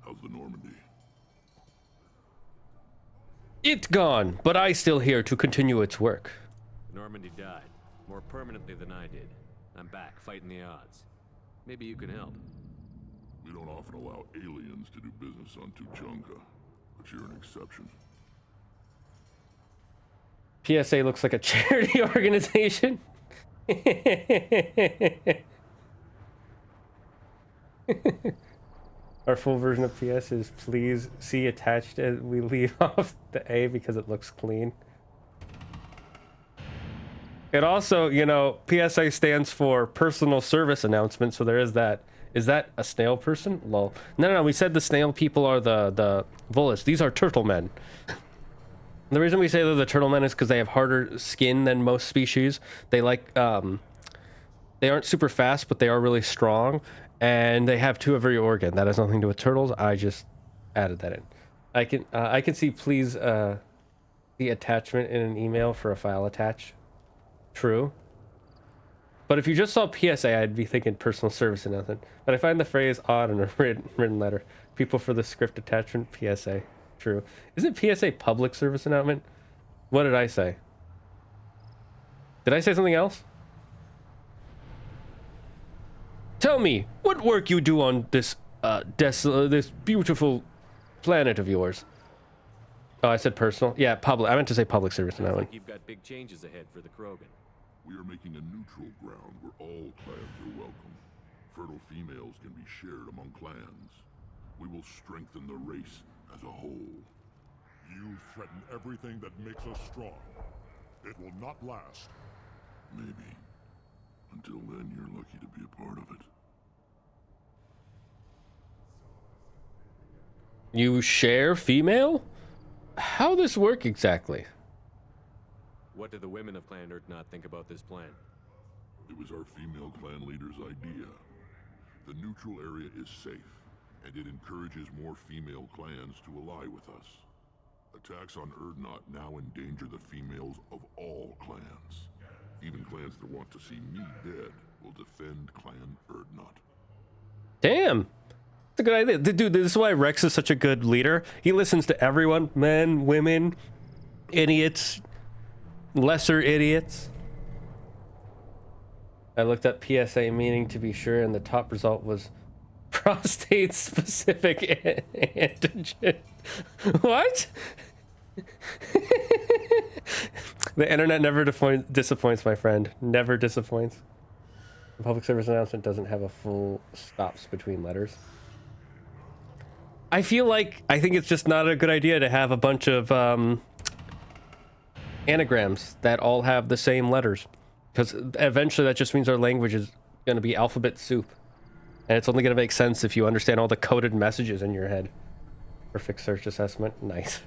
How's the Normandy? It's gone, but I still here to continue its work. Normandy died, more permanently than I did. I'm back, fighting the odds. Maybe you can help. We don't often allow aliens to do business on Tuchanka, but you're an exception. PSA looks like a charity organization. Our full version of PS is please see attached as we leave off the A because it looks clean. It also, you know, PSA stands for personal service announcement, so there is that. Is that a snail person? Lol. No, we said the snail people are the Volus. These are turtle men. The reason we say they're the turtle men is because they have harder skin than most species. They like, they aren't super fast, but they are really strong, and they have 2 of every organ. That has nothing to do with turtles. I just added that in. I can see please the attachment in an email for a file attach. True. But if you just saw PSA, I'd be thinking personal service announcement. But I find the phrase odd in a written letter. People for the script attachment, PSA. True. Isn't PSA public service announcement? What did I say? Did I say something else? Tell me, what work you do on this this beautiful planet of yours? Oh, I said personal. Yeah, public. I meant to say public service announcement. You've got big changes ahead for the Krogan. We are making a neutral ground where all clans are welcome. Fertile females can be shared among clans. We will strengthen the race as a whole. You threaten everything that makes us strong. It will not last. Maybe. Until then, you're lucky to be a part of it. You share female? How this work exactly? What do the women of Clan Urdnot think about this plan? It was our female clan leader's idea. The neutral area is safe, and it encourages more female clans to ally with us. Attacks on Urdnot now endanger the females of all clans. Even clans that want to see me dead will defend Clan Urdnot. Damn. That's a good idea. Dude, this is why Rex is such a good leader. He listens to everyone. Men, women, idiots, lesser idiots. I looked up PSA meaning to be sure, and the top result was prostate-specific antigen. What? The internet never disappoints, my friend. Never disappoints. The public service announcement doesn't have a full stops between letters. I think it's just not a good idea to have a bunch of anagrams that all have the same letters, because eventually that just means our language is going to be alphabet soup, and it's only going to make sense if you understand all the coded messages in your head. Perfect search assessment. Nice.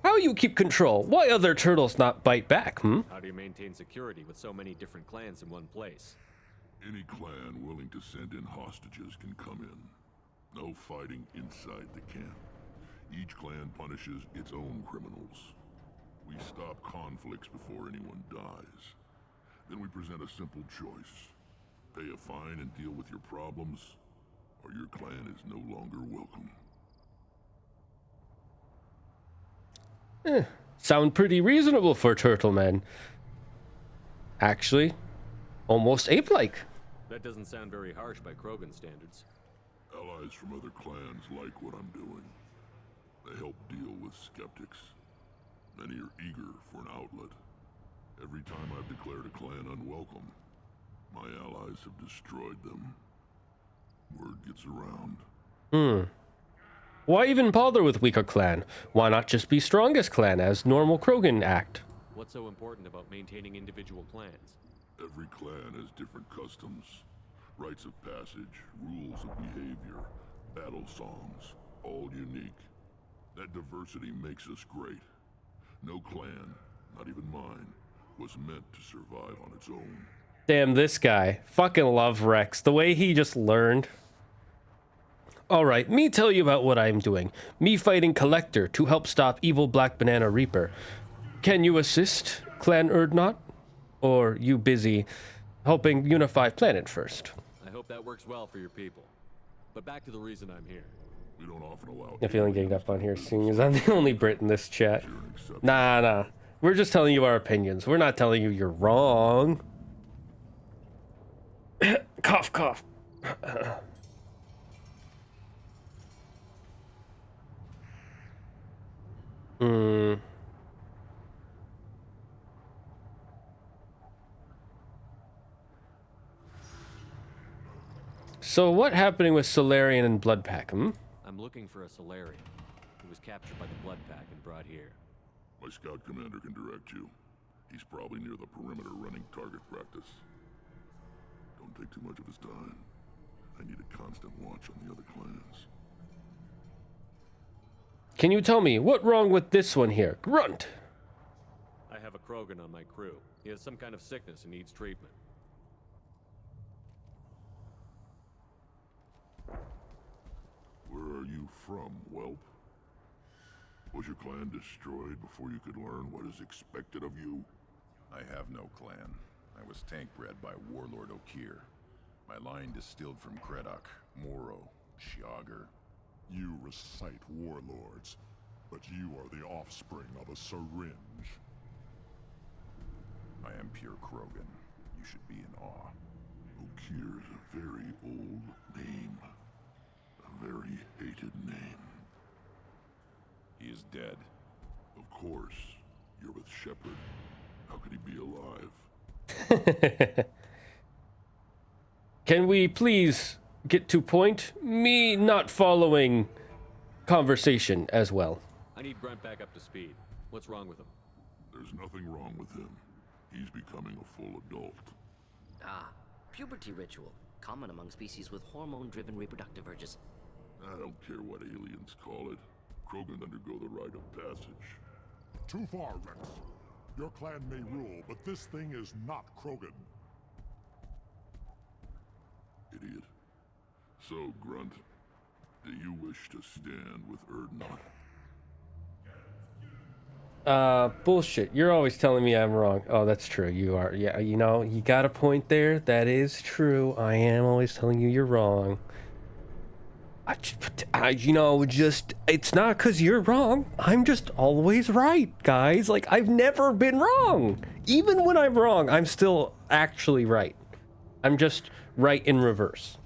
How you keep control? Why other turtles not bite back, How do you maintain security with so many different clans in one place? Any clan willing to send in hostages can come in. No fighting inside the camp. Each clan punishes its own criminals. We stop conflicts before anyone dies. Then we present a simple choice. Pay a fine and deal with your problems, or your clan is no longer welcome. Sound pretty reasonable for turtle men. Actually, almost ape-like. That doesn't sound very harsh by Krogan standards. Allies from other clans like what I'm doing. They help deal with skeptics. Many are eager for an outlet. Every time I've declared a clan unwelcome, my allies have destroyed them. Word gets around. Why even bother with weaker clan? Why not just be strongest clan as normal Krogan act? What's so important about maintaining individual clans? Every clan has different customs, rites of passage, rules of behavior, battle songs, all unique. That diversity makes us great. No clan, not even mine, was meant to survive on its own. Damn, this guy. Fucking love Rex. The way he just learned. Alright, me tell you about what I'm doing. Me fighting Collector to help stop evil Black Banana Reaper. Can you assist, Clan Urdnot? Or you busy helping unify planet first? I hope that works well for your people. But back to the reason I'm here. We don't often allow... I'm feeling ganged up on here, seeing as I'm the only Brit in this chat. Nah. We're just telling you our opinions. We're not telling you you're wrong. Cough, cough. So what happening with Solarian and Bloodpack, I'm looking for a Solarian who was captured by the Bloodpack and brought here. My scout commander can direct you. He's probably near the perimeter running target practice. Don't take too much of his time. I need a constant watch on the other clans. Can you tell me what's wrong with this one here? Grunt! I have a Krogan on my crew. He has some kind of sickness and needs treatment. Where are you from, whelp? Was your clan destroyed before you could learn what is expected of you? I have no clan. I was tank bred by Warlord Okir. My line distilled from Kredok, Moro, Shiagar. You recite warlords, but you are the offspring of a syringe. I am pure Krogan. You should be in awe. Okir is a very old name. A very hated name. He is dead. Of course. You're with Shepard. How could he be alive? Can we please get to point? Me not following conversation as well. I need Grunt back up to speed. What's wrong with him? There's nothing wrong with him. He's becoming a full adult. Ah, puberty ritual. Common among species with hormone-driven reproductive urges. I don't care what aliens call it. Krogan undergo the rite of passage. Too far, Rex. Your clan may rule, but this thing is not Krogan. Idiot. So, Grunt, do you wish to stand with Urdnot? Bullshit. You're always telling me I'm wrong. Oh, that's true. You are. Yeah, you know, you got a point there. That is true. I am always telling you you're wrong. It's not because you're wrong. I'm just always right, guys. Like, I've never been wrong. Even when I'm wrong, I'm still actually right. I'm just right in reverse.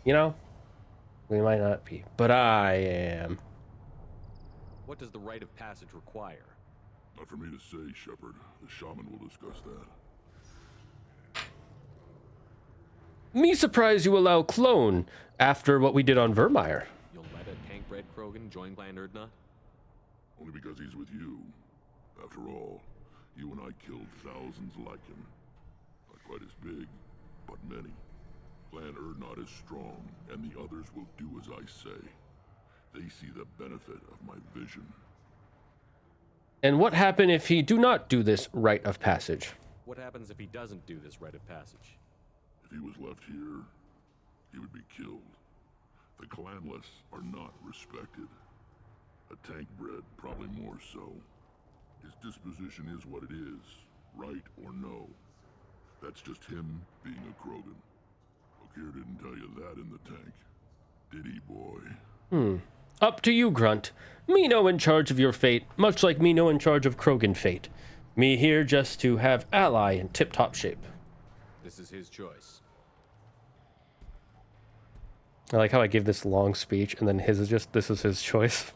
You know? We might not be, but I am. What does the rite of passage require? Not for me to say, Shepard. The shaman will discuss that. Me surprised you allow clone after what we did on Vermeer. You'll let a tank-bred Krogan join Clan Urdnot? Only because he's with you. After all, you and I killed thousands like him. Not quite as big, but many. Clan Urdnot is strong, and the others will do as I say. They see the benefit of my vision. And what happened if he do not do this rite of passage? What happens if he doesn't do this rite of passage? If he was left here, he would be killed. The clanless are not respected. A tank bred, probably more so. His disposition is what it is, right or no. That's just him being a Krogan. Okir didn't tell you that in the tank. Did he, boy? Up to you, Grunt. Me no in charge of your fate, much like me no in charge of Krogan fate. Me here just to have ally in tip-top shape. This is his choice. I like how I give this long speech and then his is just, this is his choice.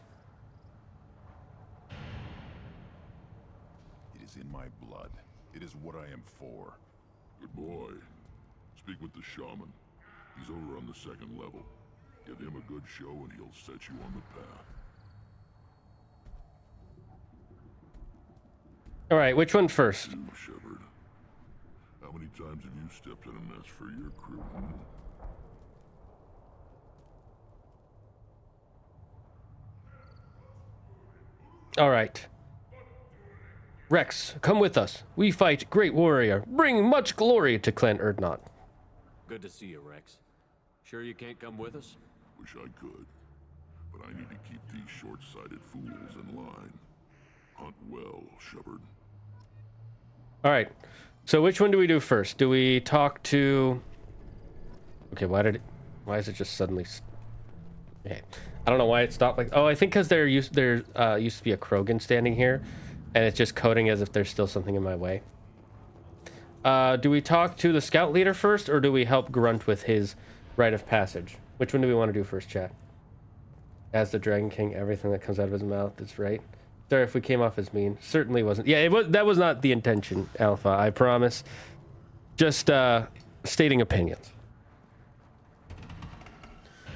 It is in my blood. It is what I am for. Good boy. Speak with the shaman. He's over on the second level. Give him a good show and he'll set you on the path. All right, which one first? You, Shepard. How many times have you stepped in a mess for your crew? All right. Rex, come with us. We fight great warrior, bring much glory to Clan Urdnot. Good to see you, Rex. Sure you can't come with us? Wish I could, but I need to keep these short-sighted fools in line. Hunt well, Shepard. All right. So which one do we do first? Do we talk to... Okay, why is it just suddenly... Okay. I don't know why it stopped like... Oh, I think because there used to be a Krogan standing here, and it's just coding as if there's still something in my way. Do we talk to the scout leader first, or do we help Grunt with his rite of passage? Which one do we want to do first, chat? As the Dragon King, everything that comes out of his mouth is right. Sorry if we came off as mean. Certainly wasn't. Yeah, that was not the intention, Alpha, I promise. Just stating opinions.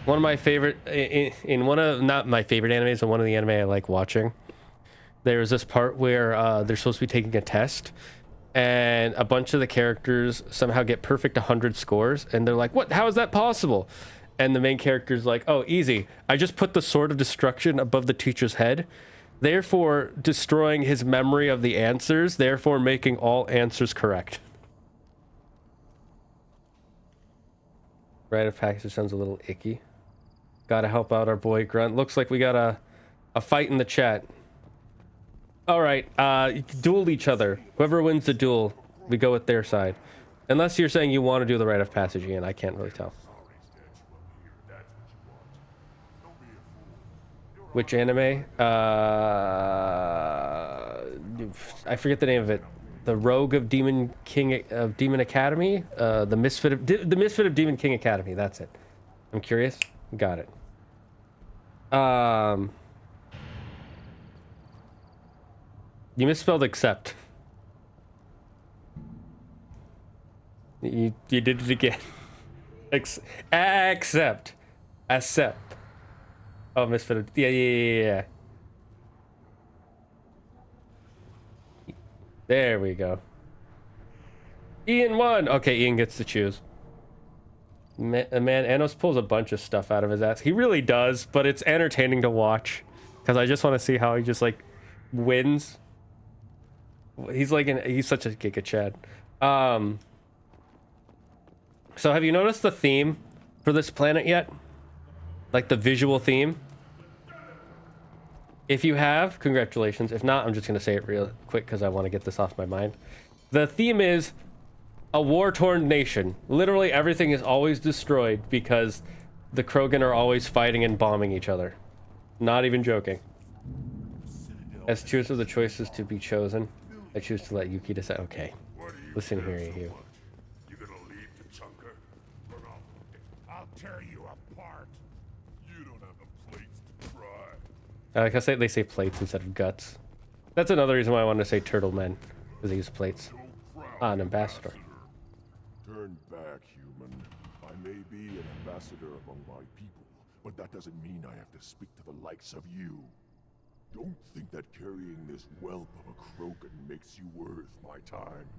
One of my favorite, in one of, not my favorite animes, but one of the anime I like watching, there's this part where they're supposed to be taking a test, and a bunch of the characters somehow get perfect 100 scores, and they're like, what? How is that possible? And the main character's like, oh, easy. I just put the sword of destruction above the teacher's head, therefore destroying his memory of the answers, therefore making all answers correct. Rite of passage sounds a little icky. Gotta help out our boy Grunt. Looks like we got a fight in the chat. All right, duel each other. Whoever wins the duel, we go with their side. Unless you're saying you want to do the rite of passage, Ian, I can't really tell. Which anime? I forget the name of it. The Rogue of Demon King of Demon Academy. The Misfit of Demon King Academy. That's it. I'm curious. Got it. You misspelled accept. You did it again. Accept. Accept. Oh, Misfit of... Yeah. There we go. Ian won. Okay, Ian gets to choose. Man, Anos pulls a bunch of stuff out of his ass. He really does, but it's entertaining to watch. Because I just want to see how he just, like, wins. He's like he's such a Giga Chad. So have you noticed the theme for this planet yet? Like the visual theme? If you have, congratulations. If not, I'm just going to say it real quick because I want to get this off my mind. The theme is a war-torn nation. Literally everything is always destroyed because the Krogan are always fighting and bombing each other. Not even joking. As choose of the choices to be chosen, I choose to let Yuki decide. Okay. Listen here, you. You gonna leave Tuchanka? Or I'll tear you apart. You don't have the plates to try. Like I say, they say plates instead of guts. That's another reason why I wanted to say turtle men, because they use plates. Ah, an ambassador. Turn back, human. I may be an ambassador among my people, but that doesn't mean I have to speak to the likes of you. Don't think that carrying this whelp of a Krogan makes you worth my time.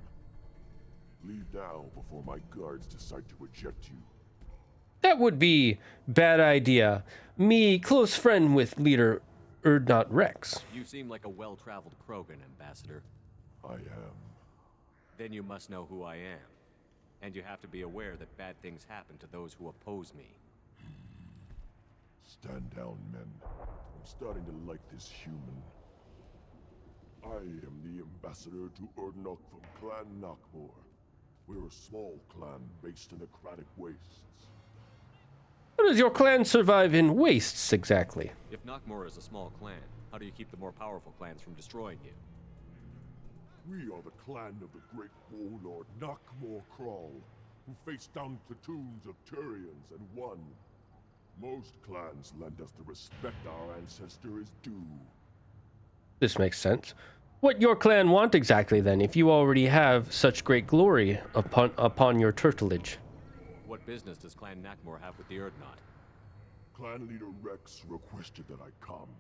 Leave now before my guards decide to eject you. That would be bad idea. Me, close friend with leader Urdnot Rex. You seem like a well-traveled Krogan, Ambassador. I am. Then you must know who I am. And you have to be aware that bad things happen to those who oppose me. Stand down, men. I'm starting to like this human. I am the ambassador to Urdnot from Clan Nakmor. We're a small clan based in the Kratic Wastes. How does your clan survive in wastes, exactly? If Nakmor is a small clan, how do you keep the more powerful clans from destroying you? We are the clan of the great warlord Nakmor Kral, who faced down platoons of Turians and won. Most clans lend us the respect our ancestor is due. This makes sense. What your clan want exactly, then, if you already have such great glory upon your turtlage? What business does Clan Nakmor have with the Urdnot? Clan leader Rex requested that I come.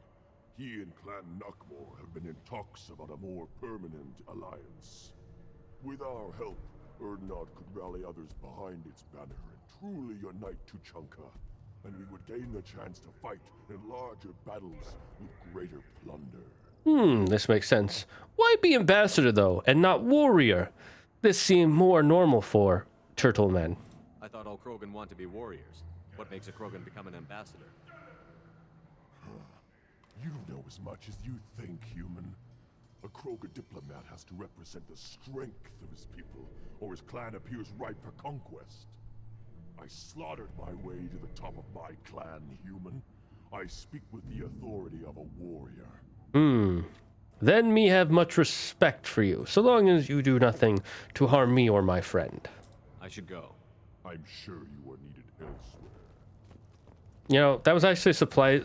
He and Clan Nakmor have been in talks about a more permanent alliance. With our help, Urdnot could rally others behind its banner and truly unite Tuchanka. And we would gain the chance to fight in larger battles with greater plunder. This makes sense. Why be ambassador, though, and not warrior? This seemed more normal for turtle men. I thought all Krogan want to be warriors. What makes a Krogan become an ambassador? You don't know as much as you think, human. A Krogan diplomat has to represent the strength of his people, or his clan appears ripe for conquest. I slaughtered my way to the top of my clan, human. I speak with the authority of a warrior. Then me have much respect for you, so long as you do nothing to harm me or my friend. I should go. I'm sure you are needed elsewhere. You know, that was actually a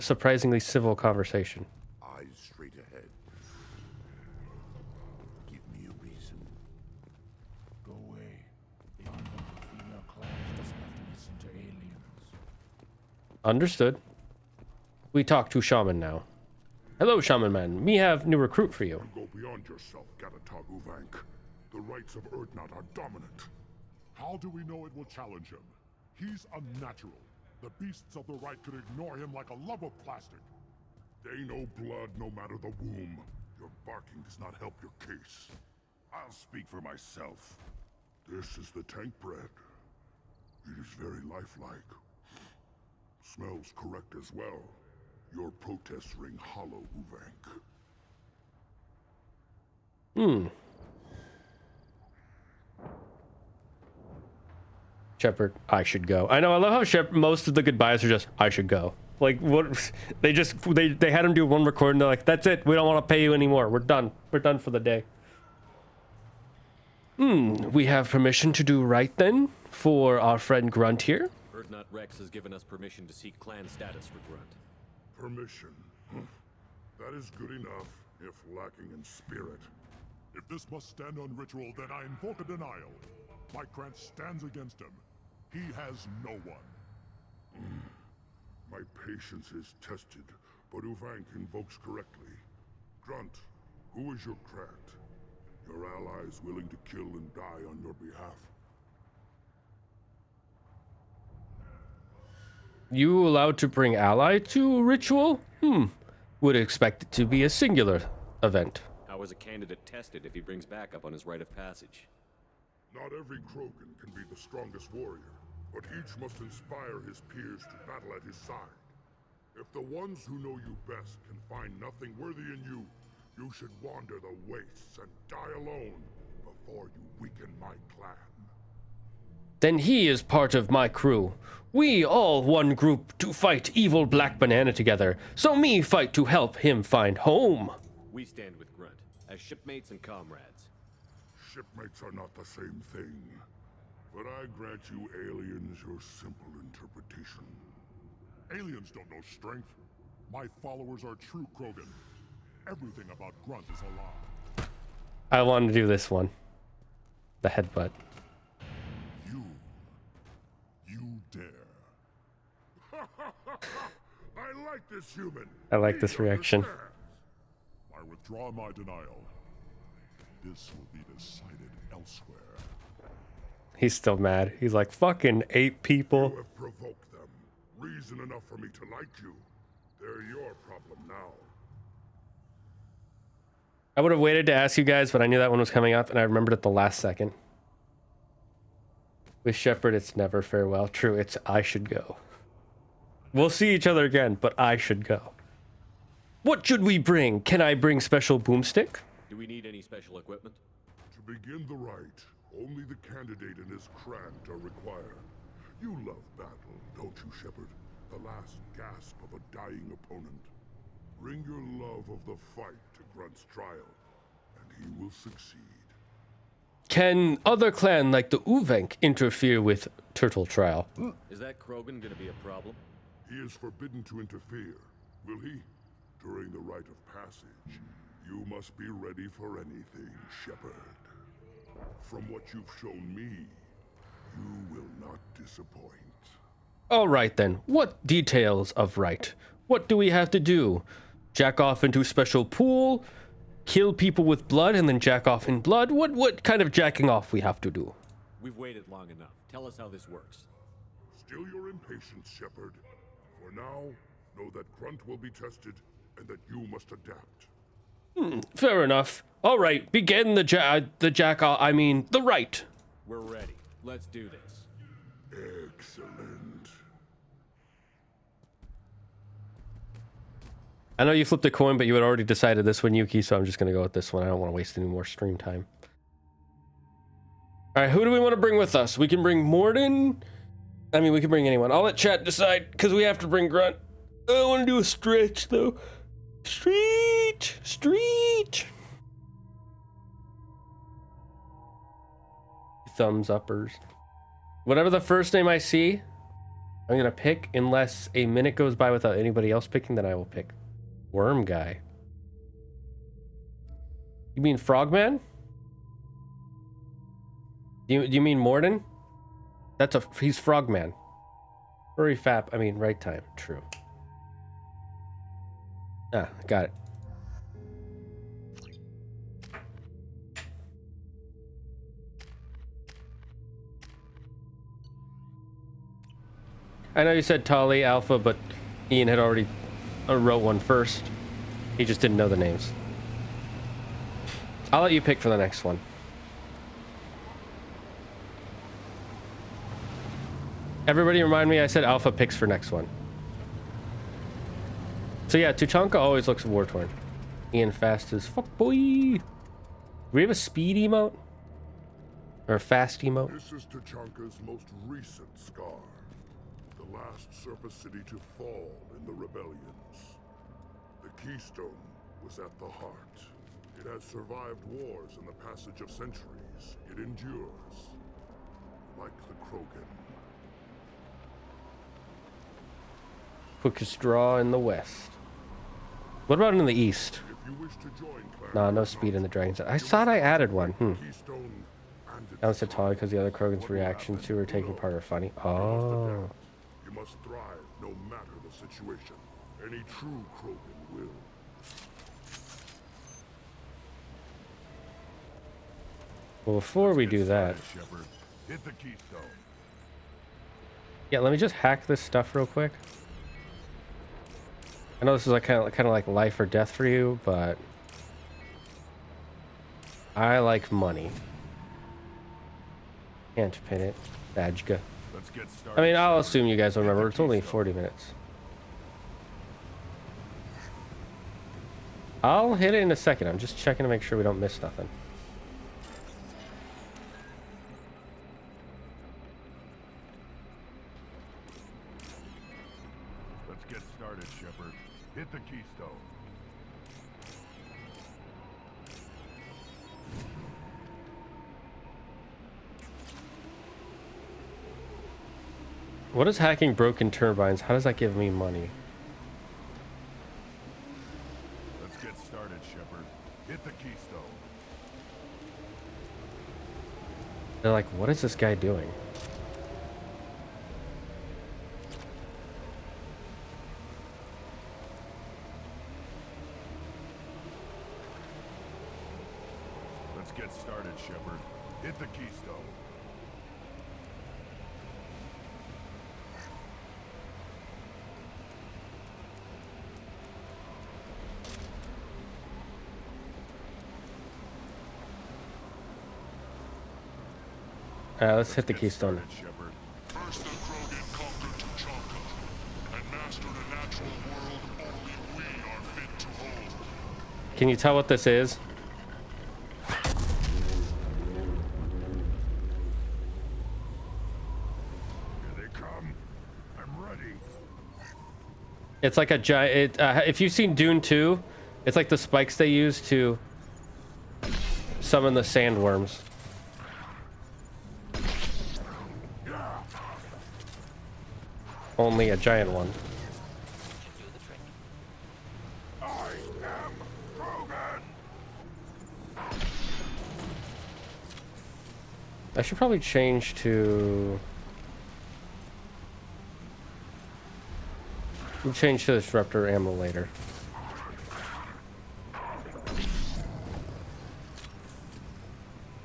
surprisingly civil conversation. Eyes straight ahead. Give me a reason. Go away. The honor of the female class doesn't have to listen to aliens. Understood. We talk to shaman now. Hello, Shaman Man. Me have new recruit for you. Go beyond yourself, Gatatog Uvank. The rights of Urdnot are dominant. How do we know it will challenge him? He's unnatural. The beasts of the right could ignore him like a lump of plastic. They know blood no matter the womb. Your barking does not help your case. I'll speak for myself. This is the tank bread. It is very lifelike. Smells correct as well. Your protests ring hollow, Uvank. Shepard, I should go. I know, I love how most of the goodbyes are just, I should go. Like, what? They had him do one recording. They're like, that's it. We don't want to pay you anymore. We're done. We're done for the day. We have permission to do right then for our friend Grunt here. Urdnot Rex has given us permission to seek clan status for Grunt. Permission. That is good enough, if lacking in spirit. If this must stand on ritual, then I invoke a denial. My Krant stands against him. He has no one. My patience is tested, but Uvank invokes correctly. Grunt, who is your Krant? Your allies willing to kill and die on your behalf? You allowed to bring ally to ritual? Would expect it to be a singular event. How is a candidate tested if he brings backup on his rite of passage? Not every Krogan can be the strongest warrior, but each must inspire his peers to battle at his side. If the ones who know you best can find nothing worthy in you, you should wander the wastes and die alone before you weaken my clan. Then he is part of my crew. We all one group to fight evil Black Banana together, so me fight to help him find home. We stand with Grunt, as shipmates and comrades. Shipmates are not the same thing, but I grant you aliens your simple interpretation. Aliens don't know strength. My followers are true Krogan. Everything about Grunt is a lie. I want to do this one. The headbutt. You dare. I like this human. I like this reaction. I withdraw my denial. This will be decided elsewhere. He's still mad. He's like, fucking 8 people. You have provoked them. Reason enough for me to like you. They're your problem now. I would have waited to ask you guys, but I knew that one was coming up, and I remembered at the last second. With Shepard, it's never farewell. True, it's I should go. We'll see each other again, but I should go. What should we bring? Can I bring special boomstick? Do we need any special equipment? To begin the rite, only the candidate and his Krant are required. You love battle, don't you, Shepard? The last gasp of a dying opponent. Bring your love of the fight to Grunt's trial, and he will succeed. Can other clan like the Uvank interfere with Turtle Trial? Is that Krogan gonna be a problem? He is forbidden to interfere, will he? During the rite of passage, you must be ready for anything, Shepard. From what you've shown me, you will not disappoint. All right then, what details of rite? What do we have to do? Jack off into special pool? Kill people with blood and then jack off in blood? What kind of jacking off we have to do? We've waited long enough. Tell us how this works. Still your impatience, Shepard. For now, know that Grunt will be tested and that you must adapt. Fair enough. All right, begin the rite. We're ready. Let's do this. Excellent. I know you flipped a coin, but you had already decided this one, Yuki, so I'm just going to go with this one. I don't want to waste any more stream time. All right, who do we want to bring with us? We can bring Morden. I mean, we can bring anyone. I'll let chat decide, because we have to bring Grunt. I want to do a stretch, though. Street! Thumbs uppers. Whatever the first name I see, I'm going to pick, unless a minute goes by without anybody else picking, then I will pick. Worm guy. You mean Frogman? Do you mean Morden? He's Frogman. Furry fap, I mean right time. True. Ah, got it. I know you said Tali Alpha, but Ian had already wrote one first. He just didn't know the names. I'll let you pick for the next one. Everybody remind me I said Alpha picks for next one. So yeah, Tuchanka always looks war-torn. Ian fast as fuck, boy. Do we have a speed emote? Or a fast emote? This is Tuchanka's most recent scar. The last surface city to fall in the rebellions. The Keystone was at the heart. It has survived wars and the passage of centuries. It endures. Like the Krogan. Quickest draw in the west. What about in the east? Nah, no speed in the Dragon's Den. I thought I added one. I was Tali because the other Krogan's reactions to her taking part are funny. Oh. You must thrive no matter the situation. Any true Krogan will. Well, before we do that, Hit the Keystone. yeah, let me just hack this stuff real quick. I know this is like kind of like life or death for you, but I like money. Can't pin it, Badgega. Let's get started. I mean, I'll assume you guys remember. It's only 40 minutes. I'll hit it in a second. I'm just checking to make sure we don't miss nothing. Let's get started, Shepard. Hit the Keystone. What is hacking broken turbines? How does that give me money? Let's get started, Shepard. Hit the Keystone. They're like, what is this guy doing? Let's get started, Shepard. Hit the Keystone. Let's hit the Keystone. First the Krogan conquered Tuchanka and mastered a natural world only we are fit to hold. Can you tell what this is? Here they come. I'm ready. It's like a giant. If you've seen Dune 2, it's like the spikes they use to summon the sandworms. Only a giant one. I am Krogan. I should probably change to... We'll change to disruptor ammo later.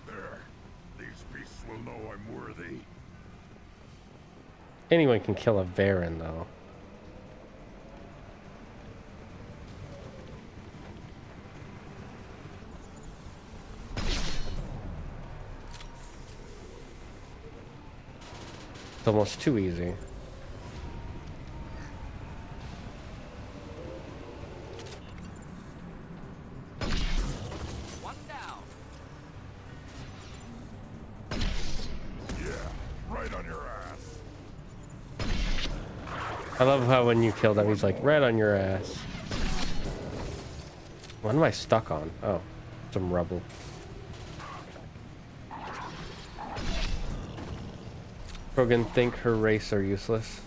There. These beasts will know I'm worthy. Anyone can kill a Varen, though. It's almost too easy. One down. Yeah, right on your ass. I love how when you kill them, he's like, right on your ass. What am I stuck on? Oh, some rubble. Krogan think her race are useless.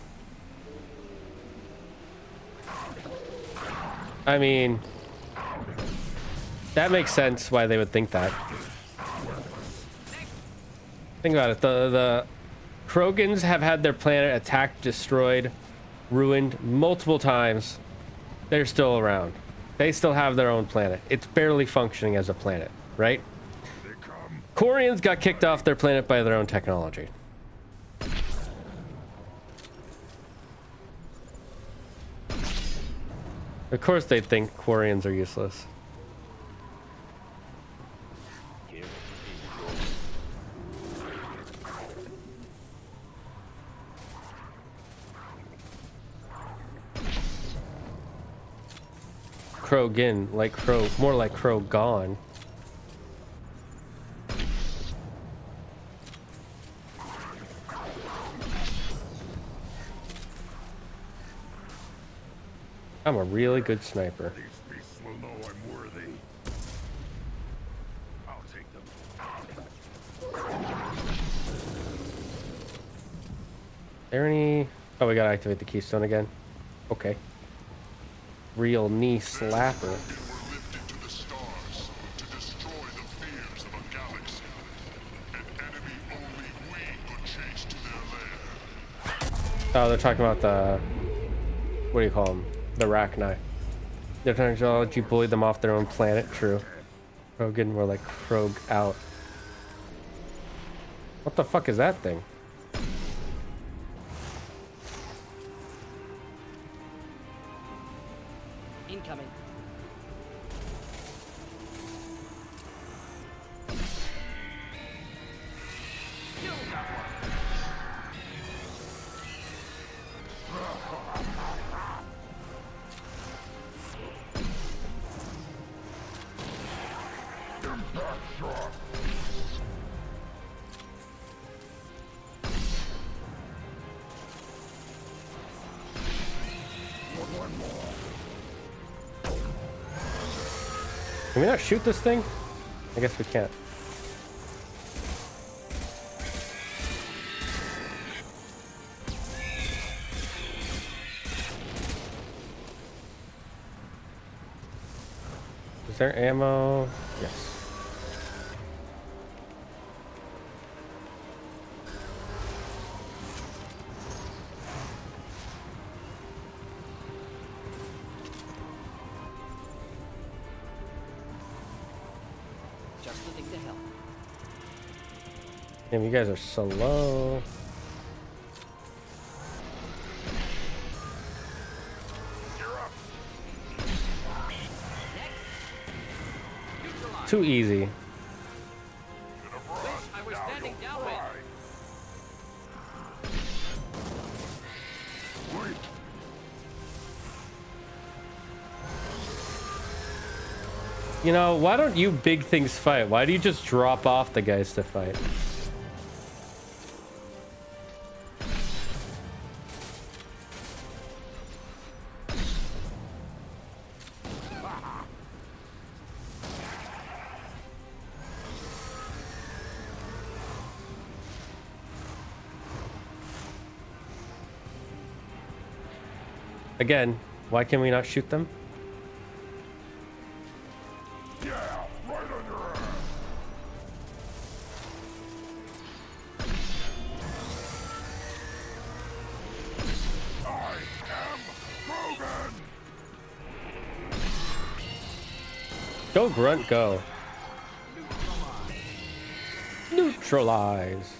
I mean, that makes sense why they would think that. Think about it. The Krogans have had their planet attacked, destroyed, ruined multiple times. They're still around. They still have their own planet. It's barely functioning as a planet, right? Quarians got kicked off their planet by their own technology. Of course they think Quarians are useless. Krogan, like crow, more like crow gone. I'm a really good sniper. These beasts will know I'm worthy. I'll take them. There any? Oh, we gotta activate the keystone again. Okay. Real knee slapper. Oh, they're talking about the, what do you call them? The Rachni. Their technology bullied them off their own planet. True. Krogan more like Krog out. What the fuck is that thing? Incoming. Can we not shoot this thing? I guess we can't. Is there ammo? Yes. Just the thing to help. Damn, you guys are so low. Too easy. I was standing downwind. You know, why don't you big things fight? Why do you just drop off the guys to fight? Again, why can we not shoot them? Yeah, right on your ass. I am Krogan. Go, Grunt, go. Neutralize.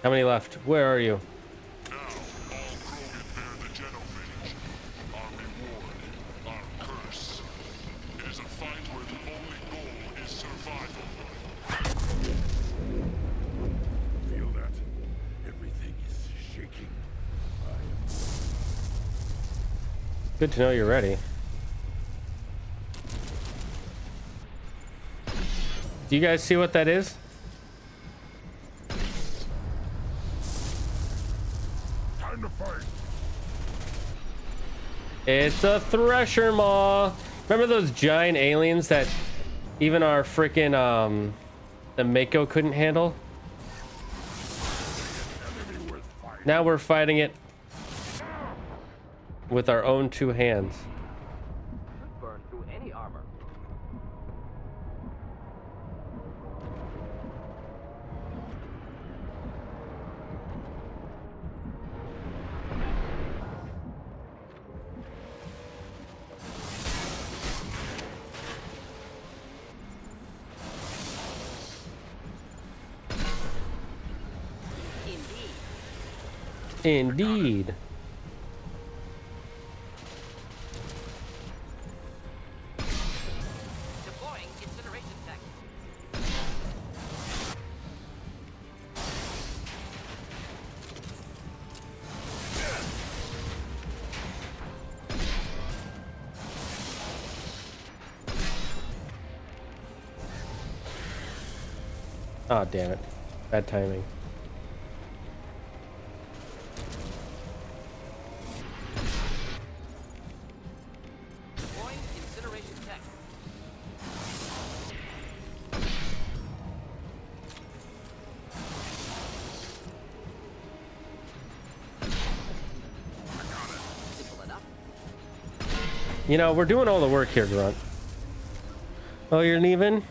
How many left? Where are you? Now, all Krogan bear the genophage. Our reward, our curse. It is a fight where the only goal is survival. Feel that? Everything is shaking. Good to know you're ready. Do you guys see what that is? Time to fight. It's a Thresher Maw. Remember those giant aliens that even our freaking the Mako couldn't handle? Now we're fighting it with our own two hands. Burn through any armor. Indeed. Deploying incineration tech. Ah, damn it. Bad timing. Deploying incineration tech. Simple enough. You know, we're doing all the work here, Grunt. Oh, you're leaving?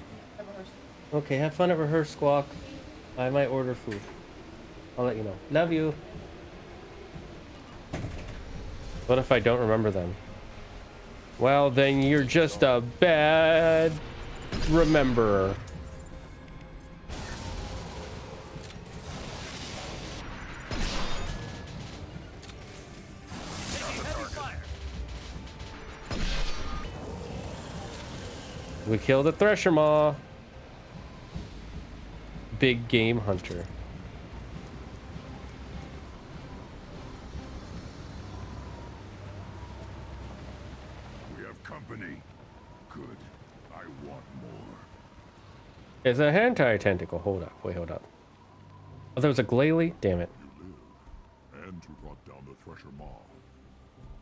Okay, have fun at rehearse, Squawk. I might order food. I'll let you know. Love you. What if I don't remember them? Well, then you're just a bad rememberer. We killed a Thresher Maw. Big game hunter. We have company. Good. I want more. It's a hentai tentacle. Hold up. Wait, hold up. Oh, there was a glalie? Damn it. You live, and who brought down the Thresher Maw.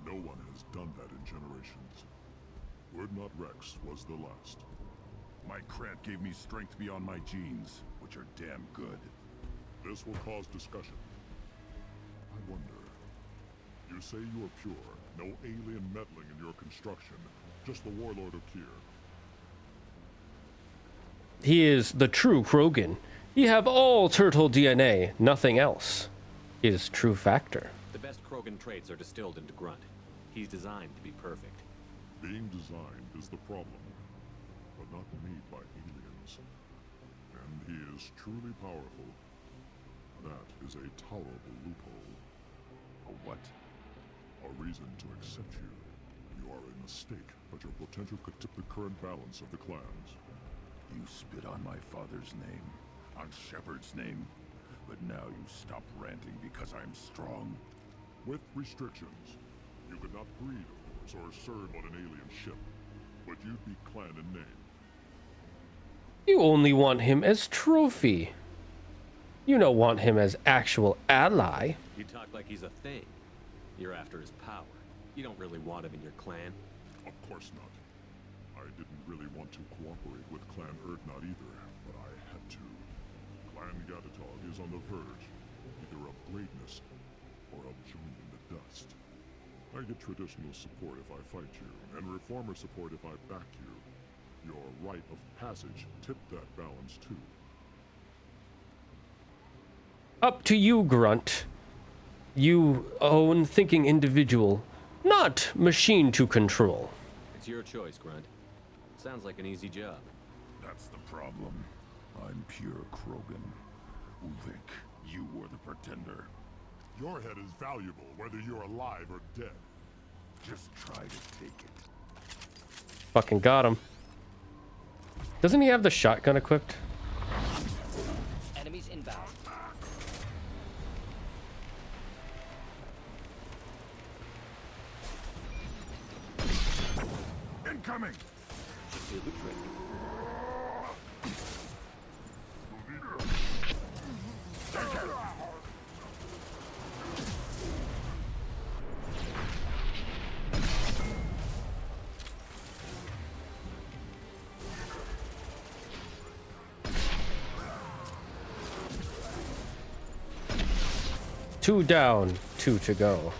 No one has done that in generations. Word Not Rex was the last. My Krant gave me strength beyond my genes, which are damn good. This will cause discussion. I wonder. You say you are pure, no alien meddling in your construction, just the warlord of Tyr. He is the true Krogan. You have all turtle DNA, nothing else. He is true factor. The best Krogan traits are distilled into Grunt. He's designed to be perfect. Being designed is the problem, but not made by aliens. And he is truly powerful. That is a tolerable loophole. A what? A reason to accept you. You are a mistake, but your potential could tip the current balance of the clans. You spit on my father's name, on Shepard's name, but now you stop ranting because I'm strong. With restrictions. You could not breed, of course, or serve on an alien ship, but you'd be clan in name. You only want him as trophy. You don't want him as actual ally. You talk like he's a thing. You're after his power. You don't really want him in your clan. Of course not. I didn't really want to cooperate with Clan Erdnot either, but I had to. Clan Gatatog is on the verge, either of greatness or of joining the dust. I get traditional support if I fight you, and reformer support if I back you. Your rite of passage tipped that balance too. Up to you, Grunt. You own thinking individual, not machine to control. It's your choice, Grunt. Sounds like an easy job. That's the problem. I'm pure Krogan. Uvik, you were the pretender. Your head is valuable, whether you're alive or dead. Just try to take it. Fucking got him. Doesn't he have the shotgun equipped? Enemies inbound. Incoming! Should do the trick. Two down, two to go.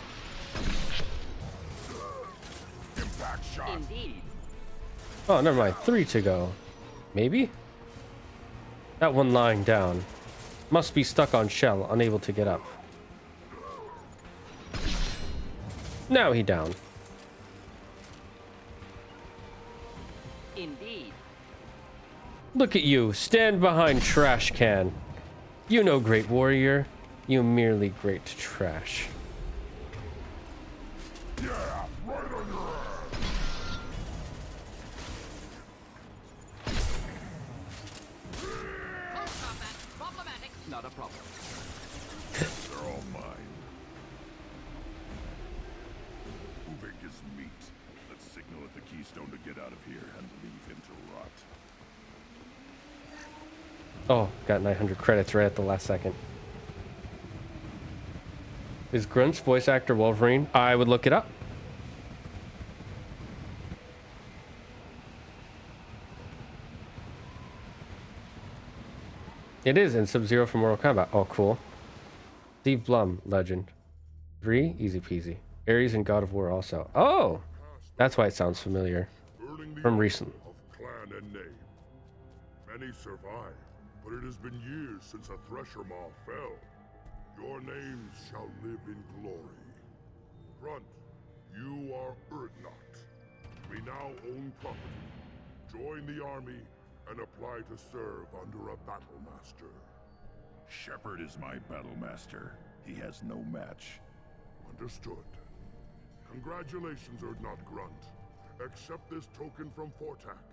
Impact shot. Indeed. Oh, never mind. Three to go. Maybe? That one lying down. Must be stuck on shell, unable to get up. Now he down. Indeed. Look at you, stand behind trash can. You know, great warrior. You merely great trash. Yeah, right on your ass. Not a problem. They're all mine. Uvik is meat. Let's signal at the Keystone to get out of here and leave him to rot. Oh, got 900 credits right at the last second. Is Grunt's voice actor Wolverine? I would look it up. It is in Sub-Zero from Mortal Kombat. Oh, cool. Steve Blum, legend. 3, easy peasy. Ares and God of War also. Oh, that's why it sounds familiar. From recent. Of clan and name. Many survive, but it has been years since a Thresher Maw fell. Your names shall live in glory. Grunt, you are Urdnot. We now own property. Join the army and apply to serve under a battle master. Shepard is my battle master. He has no match. Understood. Congratulations, Urdnot Grunt. Accept this token from Fortak.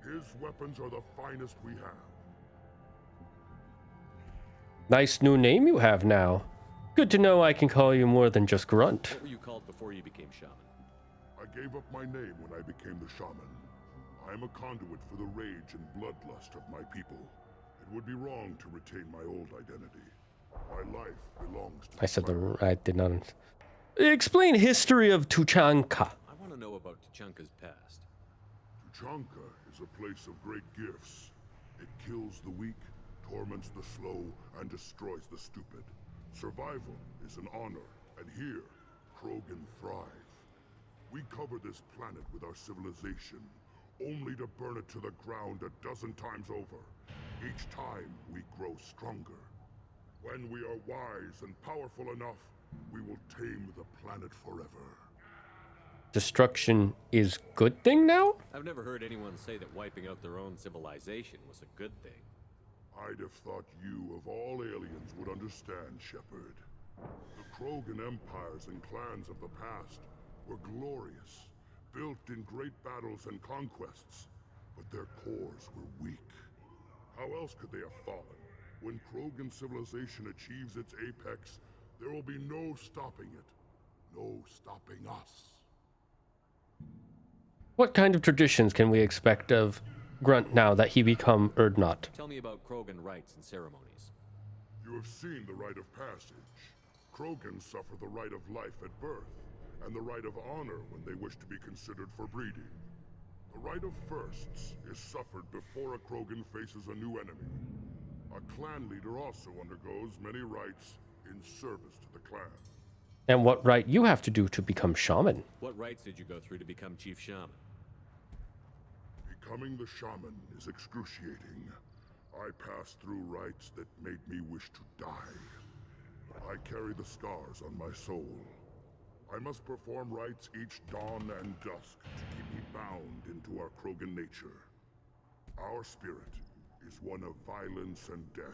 His weapons are the finest we have. Nice new name you have now. Good to know I can call you more than just Grunt. What were you called before you became shaman? I gave up my name when I became the shaman. I am a conduit for the rage and bloodlust of my people. It would be wrong to retain my old identity. My life belongs to I said I did not. Explain history of Tuchanka. I want to know about Tuchanka's past. Tuchanka is a place of great gifts. It kills the weak, torments the slow, and destroys the stupid. Survival is an honor, and here, Krogan thrive. We cover this planet with our civilization, only to burn it to the ground 12 times over. Each time, we grow stronger. When we are wise and powerful enough, we will tame the planet forever. Destruction is good thing now? I've never heard anyone say that wiping out their own civilization was a good thing. I'd have thought you, of all aliens, would understand, Shepard. The Krogan empires and clans of the past were glorious, built in great battles and conquests, but their cores were weak. How else could they have fallen? When Krogan civilization achieves its apex, there will be no stopping it. No stopping us. What kind of traditions can we expect of Grunt now that he become Urdnot? Tell me about Krogan rites and ceremonies. You have seen the rite of passage. Krogan suffer the rite of life at birth, and the rite of honor when they wish to be considered for breeding. The rite of firsts is suffered before a Krogan faces a new enemy. A clan leader also undergoes many rites in service to the clan. And what right you have to do to become shaman? What rites did you go through to become chief shaman? Becoming the shaman is excruciating. I passed through rites that made me wish to die. I carry the scars on my soul. I must perform rites each dawn and dusk to keep me bound into our Krogan nature. Our spirit is one of violence and death.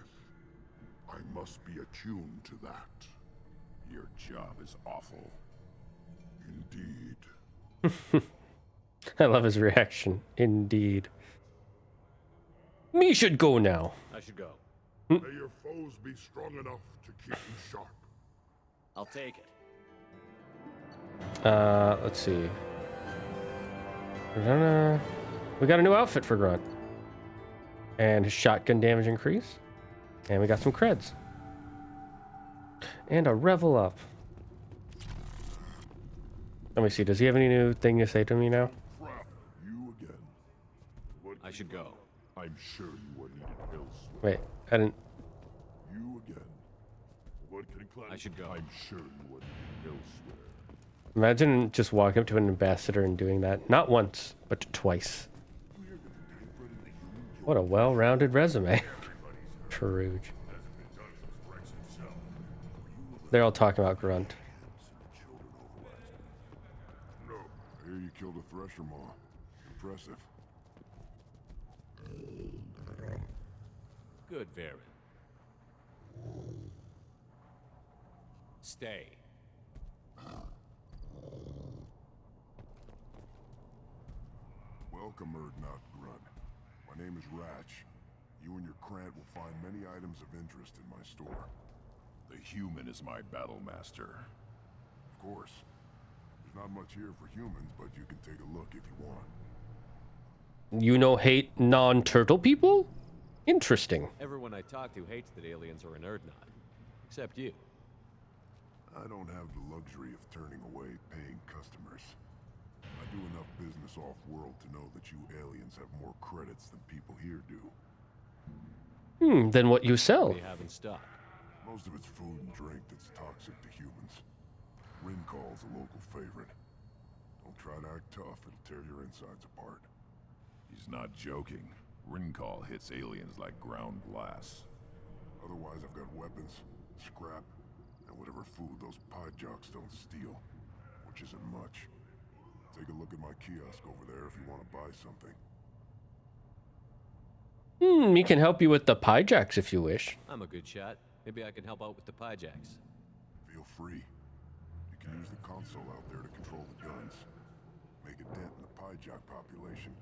I must be attuned to that. Your job is awful. Indeed. I love his reaction. Indeed. Me should go now. I should go. May your foes be strong enough to keep you sharp. I'll take it. Let's see. We got a new outfit for Grunt. And his shotgun damage increase. And we got some creds. And a revel up. Let me see, does he have any new thing to say to me now? You again. I should go. I'm sure you are needed elsewhere. Wait, I didn't... You again. What can I should go. I'm sure you are needed elsewhere. Imagine just walking up to an ambassador and doing that. Not once, but twice. What a well-rounded resume. Peruge. They're all talking about Grunt. No, I hear you killed a Thresher Maw. Impressive. Good, Varen. stay. Welcome, Erdnot Grunt. My name is Ratch. You and your Krant will find many items of interest in my store. The human is my battle master. Of course. There's not much here for humans, but you can take a look if you want. You know, hate non-turtle people? Interesting. Everyone I talk to hates that aliens are an Erdnot. Except you. I don't have the luxury of turning away paying customers. I do enough business off-world to know that you aliens have more credits than people here do. Then what you sell? What do you have in stock? Most of it's food and drink that's toxic to humans. Rincall's a local favorite. Don't try to act tough, it'll tear your insides apart. He's not joking. Rincall hits aliens like ground glass. Otherwise, I've got weapons, scrap, and whatever food those pie jocks don't steal, which isn't much. Take a look at my kiosk over there if you want to buy something. We can help you with the pie jacks if you wish. I'm a good shot. Maybe I can help out with the pie jacks. Feel free. You can use the console out there to control the guns. Make a dent in the pie jock population,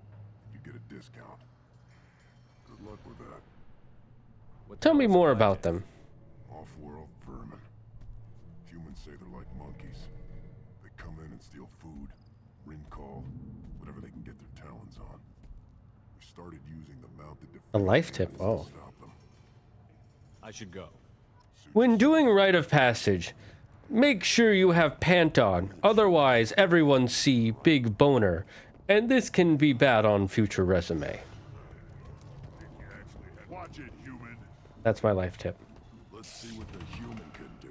and you get a discount. Good luck with that. Tell me more about them. Off-world vermin. Humans say they're like monkeys. They come in and steal food, Rincall, whatever they can get their talons on. We started using the mounted defense. A life tip. Oh. I should go. When doing rite of passage, make sure you have pant on. Otherwise, everyone see big boner, and this can be bad on future resume. Watch it, human. That's my life tip. Let's see what the human can do.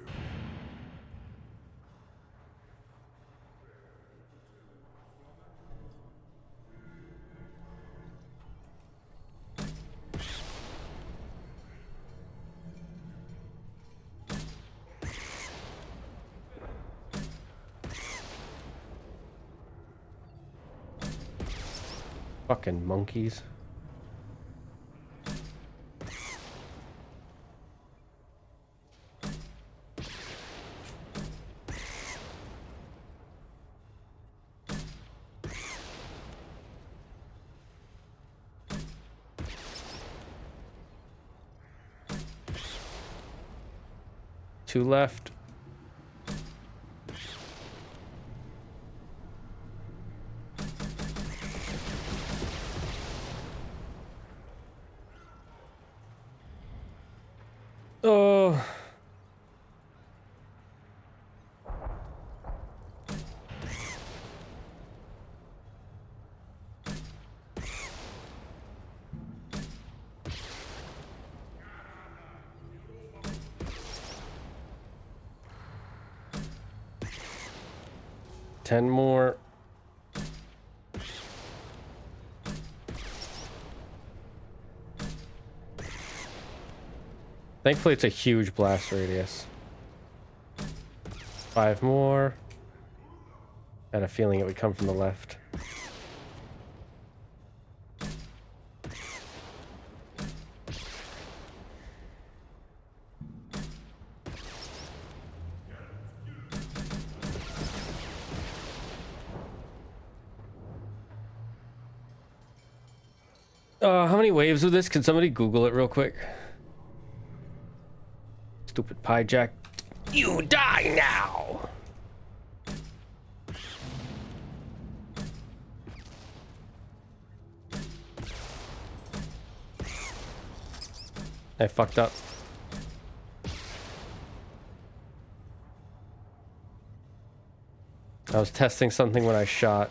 Fucking monkeys. Two left. Oh. Ten more. Thankfully, it's a huge blast radius. 5 more. Had a feeling it would come from the left. How many waves of this? Can somebody Google it real quick? Stupid pie jack. You die now! I fucked up. I was testing something when I shot.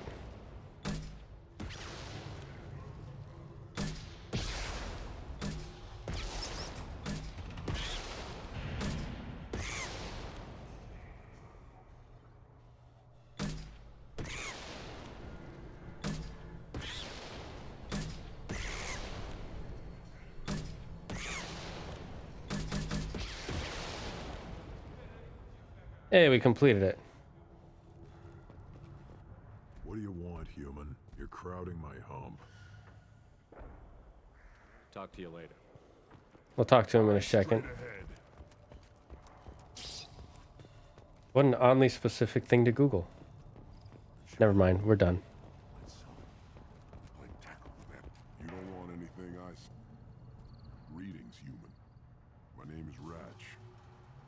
Hey, we completed it. What do you want, human? You're crowding my hump. Talk to you later. We'll talk to him in a second. What an oddly specific thing to Google. Never mind, we're done. You don't want anything I say. Greetings, human. My name is Ratch.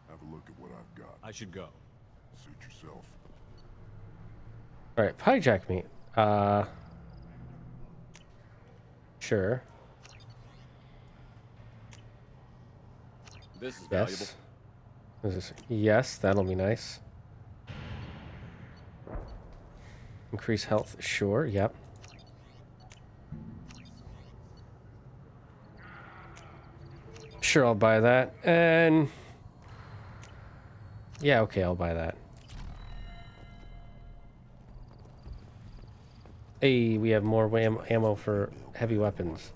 Have a look at what I've got. I should go. Suit yourself. Alright, hijack me. Sure. This is valuable. Yes. What is this? Yes, that'll be nice. Increase health. Sure, yep. Sure, I'll buy that. And... yeah, okay, I'll buy that. Hey, we have more ammo for heavy weapons.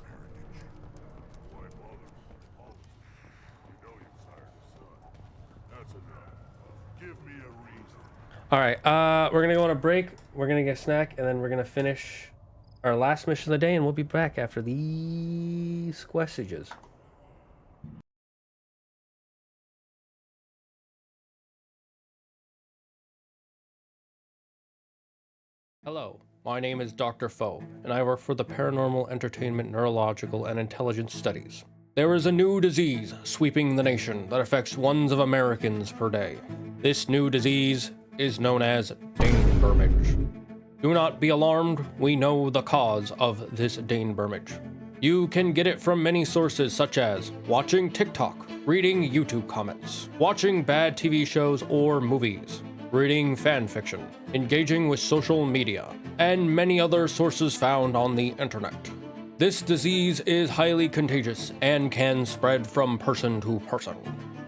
Alright, we're gonna go on a break. We're gonna get a snack, and then we're gonna finish our last mission of the day, and we'll be back after these messages. Hello, my name is Dr. Foe, and I work for the Paranormal Entertainment Neurological and Intelligence Studies. There is a new disease sweeping the nation that affects ones of Americans per day. This new disease is known as Dane-Burmage. Do not be alarmed, we know the cause of this Dane-Burmage. You can get it from many sources such as watching TikTok, reading YouTube comments, watching bad TV shows or movies, reading fan fiction, engaging with social media, and many other sources found on the internet. This disease is highly contagious and can spread from person to person.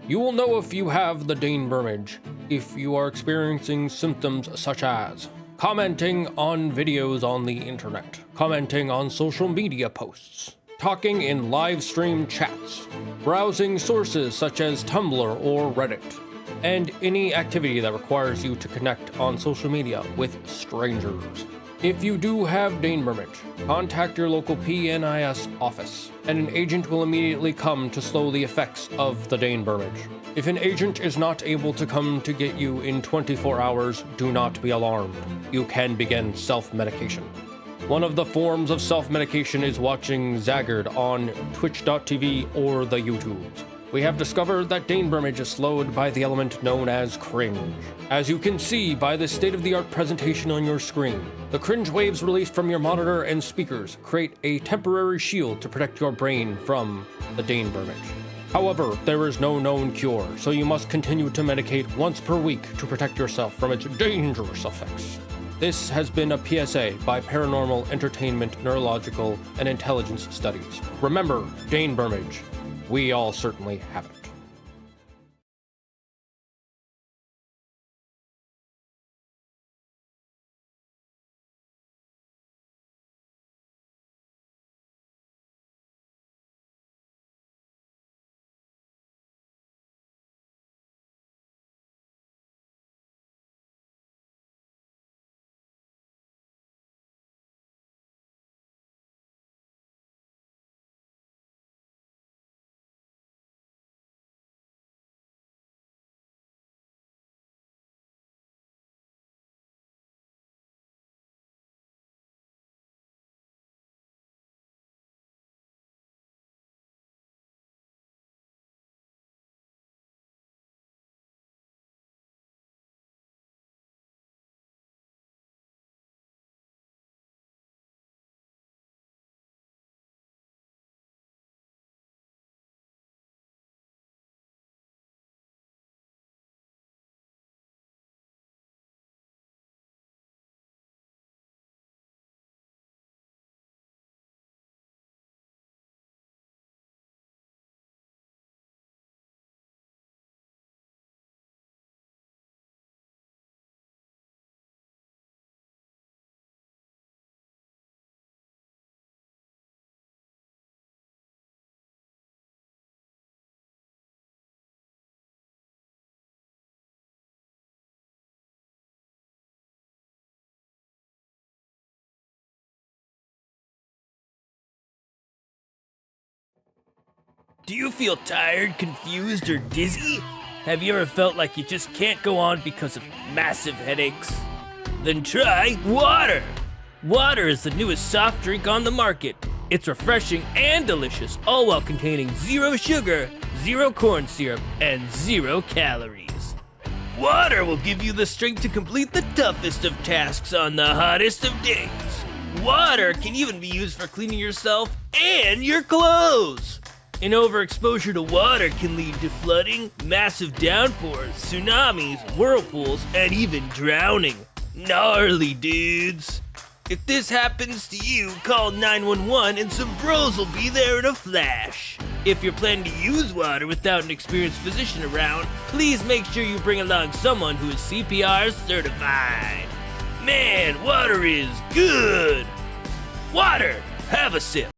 You will know if you have the Dane-Burmage if you are experiencing symptoms such as commenting on videos on the internet, commenting on social media posts, talking in live stream chats, browsing sources such as Tumblr or Reddit, and any activity that requires you to connect on social media with strangers. If you do have Dane-Burmage, contact your local PNIS office, and an agent will immediately come to slow the effects of the Dane-Burmage. If an agent is not able to come to get you in 24 hours, do not be alarmed. You can begin self-medication. One of the forms of self-medication is watching Zaggard on Twitch.tv or the YouTubes. We have discovered that Dane-Burmage is slowed by the element known as cringe. As you can see by the state-of-the-art presentation on your screen, the cringe waves released from your monitor and speakers create a temporary shield to protect your brain from the Dane-Burmage. However, there is no known cure, so you must continue to medicate once per week to protect yourself from its dangerous effects. This has been a PSA by Paranormal Entertainment Neurological and Intelligence Studies. Remember, Dane-Burmage. We all certainly have it. Do you feel tired, confused, or dizzy? Have you ever felt like you just can't go on because of massive headaches? Then try water! Water is the newest soft drink on the market. It's refreshing and delicious, all while containing 0 sugar, 0 corn syrup, and 0 calories. Water will give you the strength to complete the toughest of tasks on the hottest of days. Water can even be used for cleaning yourself and your clothes. An overexposure to water can lead to flooding, massive downpours, tsunamis, whirlpools, and even drowning. Gnarly, dudes. If this happens to you, call 911 and some bros will be there in a flash. If you're planning to use water without an experienced physician around, please make sure you bring along someone who is CPR certified. Man, water is good! Water! Have a sip.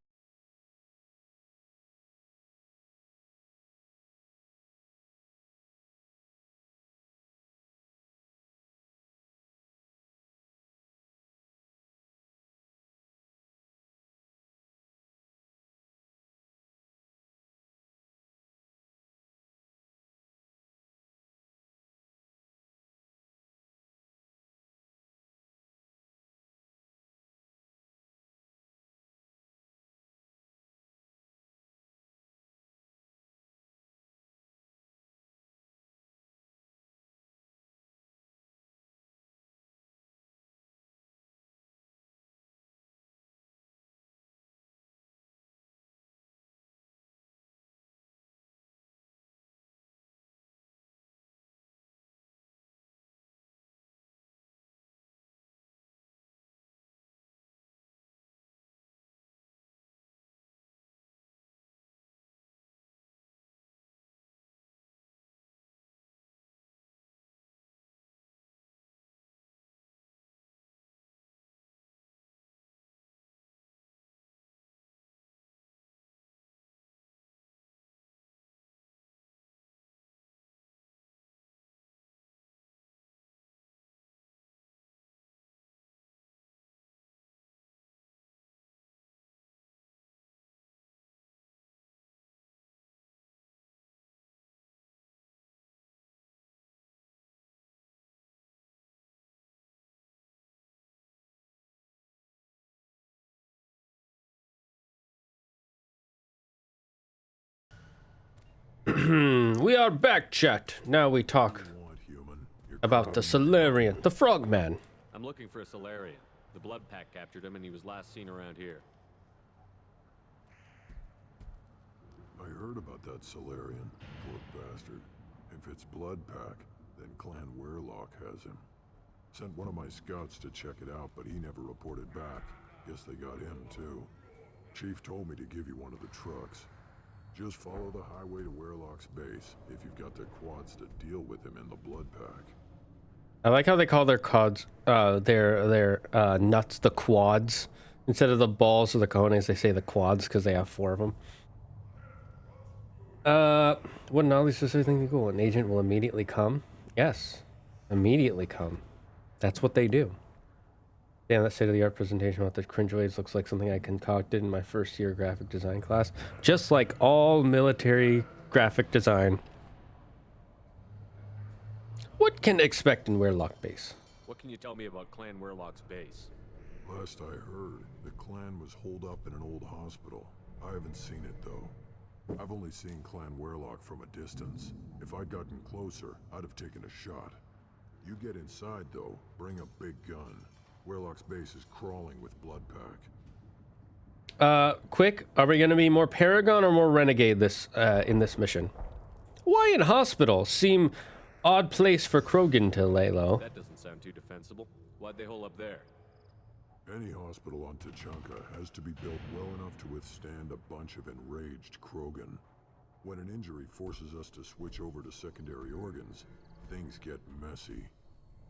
We are back, chat. Now we talk about the Solarian, the Frogman. I'm looking for a Solarian. The Blood Pack captured him and he was last seen around here. I heard about that Solarian, poor bastard. If it's Blood Pack, then Clan Werelock has him. Sent one of my scouts to check it out, but he never reported back. Guess they got him too. Chief told me to give you one of the trucks. Just follow the highway to Werelock's base if you've got the quads to deal with him in the Blood Pack. I like how they call their quads, their nuts the quads. Instead of the balls or the cojones, they say the quads because they have 4 of them. What an oddly specific thing to go. An agent will immediately come. Yes, immediately come. That's what they do. Damn, that state-of-the-art presentation about the cringe waves looks like something I concocted in my first year graphic design class. Just like all military graphic design. What can expect in Werelock base? What can you tell me about Clan Werelock's base? Last I heard, the clan was holed up in an old hospital. I haven't seen it though. I've only seen Clan Werelock from a distance. If I'd gotten closer, I'd have taken a shot. You get inside though, bring a big gun. Werelock's base is crawling with Blood Pack. Quick, are we gonna be more Paragon or more Renegade this in this mission? Why in hospital? Seem odd place for Krogan to lay low. That doesn't sound too defensible. Why'd they hole up there? Any hospital on Tachanka has to be built well enough to withstand a bunch of enraged Krogan. When an injury forces us to switch over to secondary organs, things get messy.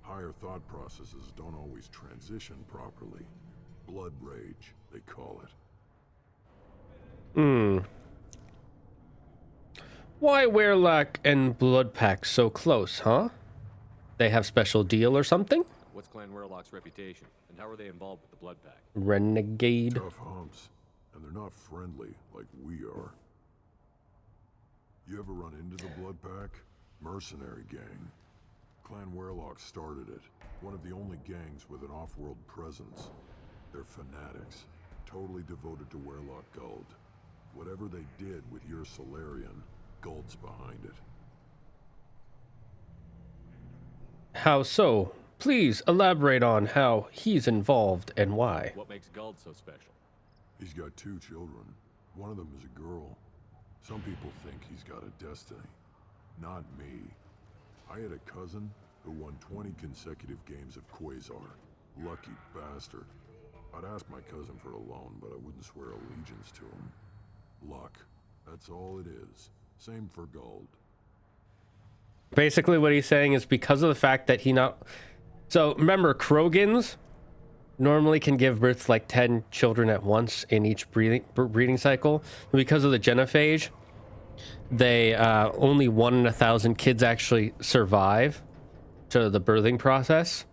Higher thought processes don't always transition properly. Blood rage, they call it. Why Werelock and Blood Pack so close, huh? They have special deal or something? What's Clan Werelock's reputation, and how are they involved with the Blood Pack? Renegade. Tough humps, and they're not friendly like we are. You ever run into the Blood Pack? Mercenary gang. Clan Werlock started it. One of the only gangs with an off-world presence. They're fanatics, totally devoted to Werlock Guld. Whatever they did with your Solarian, Guld's behind it. How so? Please elaborate on how he's involved and why. What makes Guld so special? He's got 2 children. One of them is a girl. Some people think he's got a destiny. Not me. I had a cousin who won 20 consecutive games of Quasar. Lucky bastard. I'd ask my cousin for a loan, but I wouldn't swear allegiance to him. Luck. That's all it is. Same for Guld. Basically what he's saying is because of the fact that he not... So remember, Krogans normally can give birth to like 10 children at once in each breeding cycle. But because of the genophage, they only 1 in 1,000 kids actually survive to the birthing process.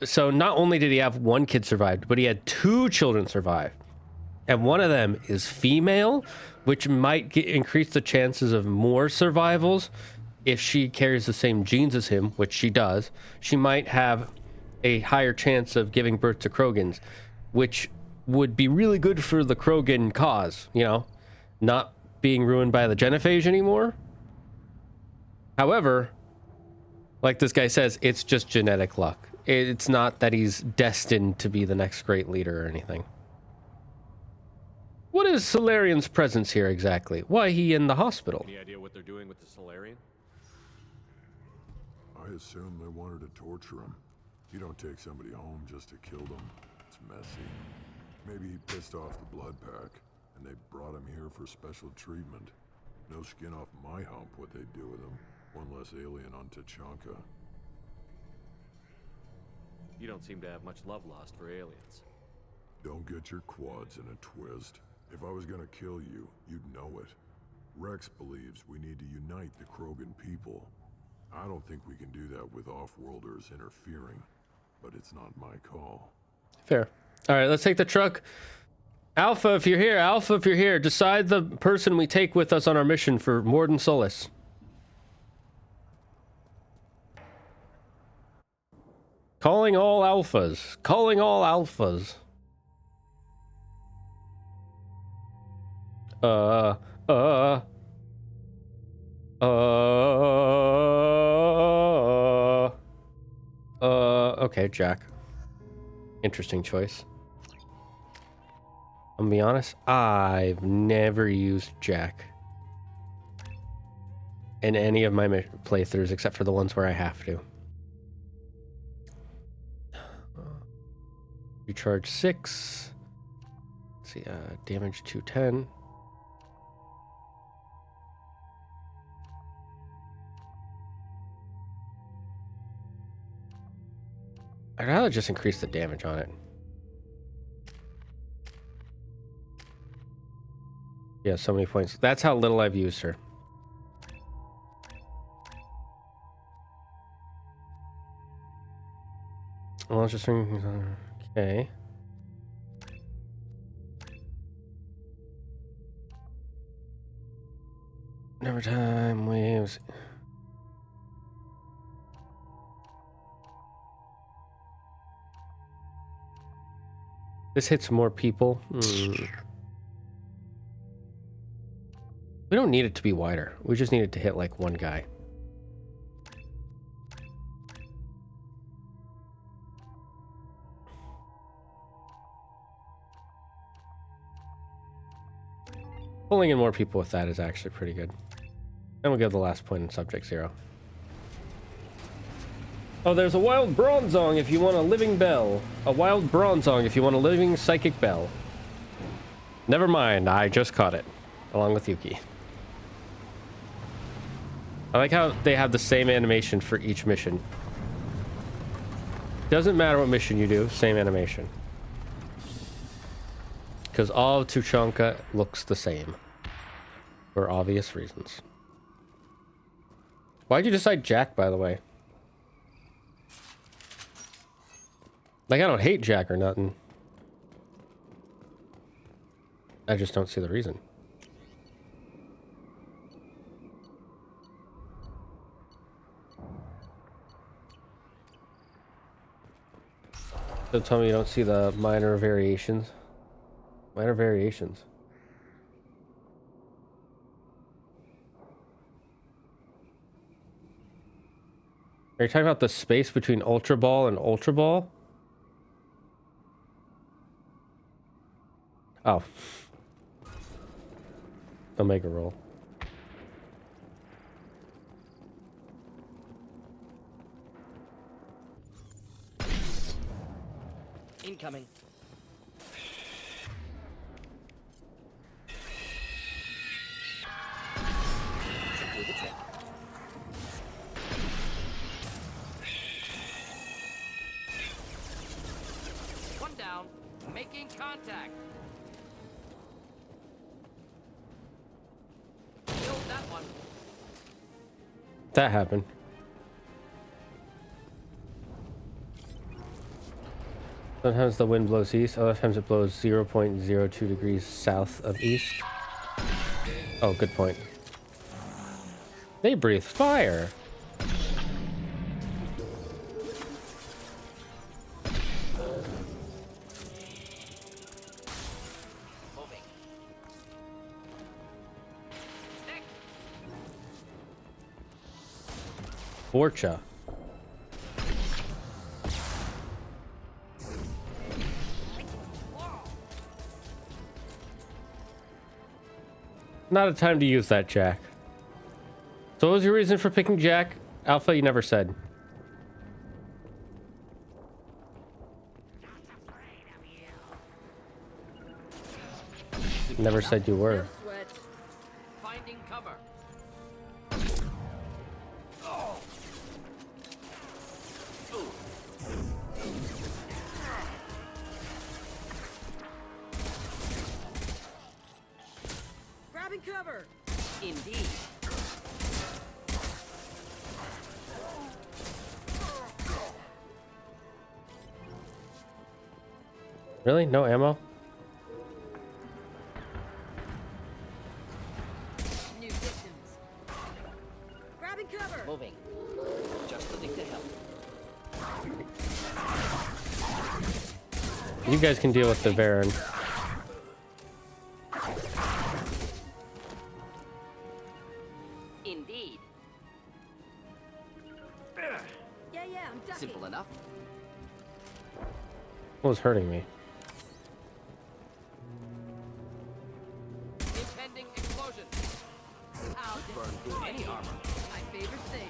So not only did he have 1 kid survive, but he had 2 children survive. And one of them is female, which might increase the chances of more survivals. If she carries the same genes as him, which she does, she might have a higher chance of giving birth to Krogans, which would be really good for the Krogan cause, you know, not being ruined by the genophage anymore. However, like this guy says, it's just genetic luck. It's not that he's destined to be the next great leader or anything. What is Solarian's presence here exactly? Why he in the hospital? Any idea what they're doing with the Solarian? I assume they wanted to torture him. You don't take somebody home just to kill them. It's messy. Maybe he pissed off the blood pack, and they brought him here for special treatment. No skin off my hump what they do with him. One less alien on Tachanka. You don't seem to have much love lost for aliens. Don't get your quads in a twist. If I was gonna kill you, you'd know it. Rex believes we need to unite the Krogan people. I don't think we can do that with off-worlders interfering, but it's not my call. Fair. All right, let's take the truck. Alpha, if you're here. Alpha, if you're here. Decide the person we take with us on our mission for Morden Solis. Calling all alphas. Calling all alphas. Okay, Jack. Interesting choice. I'm gonna be honest, I've never used Jack in any of my playthroughs except for the ones where I have to. Recharge 6. Let's see, damage 210. I'd rather just increase the damage on it. Yeah, so many points. That's how little I've used her. Well, let's just okay. Never time waves. This hits more people. We don't need it to be wider. We just need it to hit like one guy. Pulling in more people with that is actually pretty good. And we'll get the last point in subject 0. Oh, there's a wild bronzong if you want a living bell. A wild bronzong if you want a living psychic bell. Never mind, I just caught it. Along with Yuki. I like how they have the same animation for each mission. Doesn't matter what mission you do, same animation. Because all of Tuchanka looks the same. For obvious reasons. Why'd you decide Jack, by the way? Like, I don't hate Jack or nothing. I just don't see the reason. So tell me you don't see the minor variations. Minor variations. Are you talking about the space between Ultra Ball and Ultra Ball? Oh. Omega roll. Incoming. Do the trick. One down. Making contact. Killed that one. That happened. Sometimes the wind blows east, other times it blows 0.02 degrees south of east. Oh, good point. They breathe fire. Moving. Borcha. Not a time to use that, Jack. So what was your reason for picking Jack? Alpha, you never said. Never said you were. Finding cover. Grabbing cover. Indeed. Really? No ammo? New victims. Grabbing cover. Moving. Just the thing to help. You guys can deal with the Varen. Indeed. Yeah, I'm ducking. Simple enough. What was hurting me? Impending explosion. Ow, Burn through any armor. my favorite thing.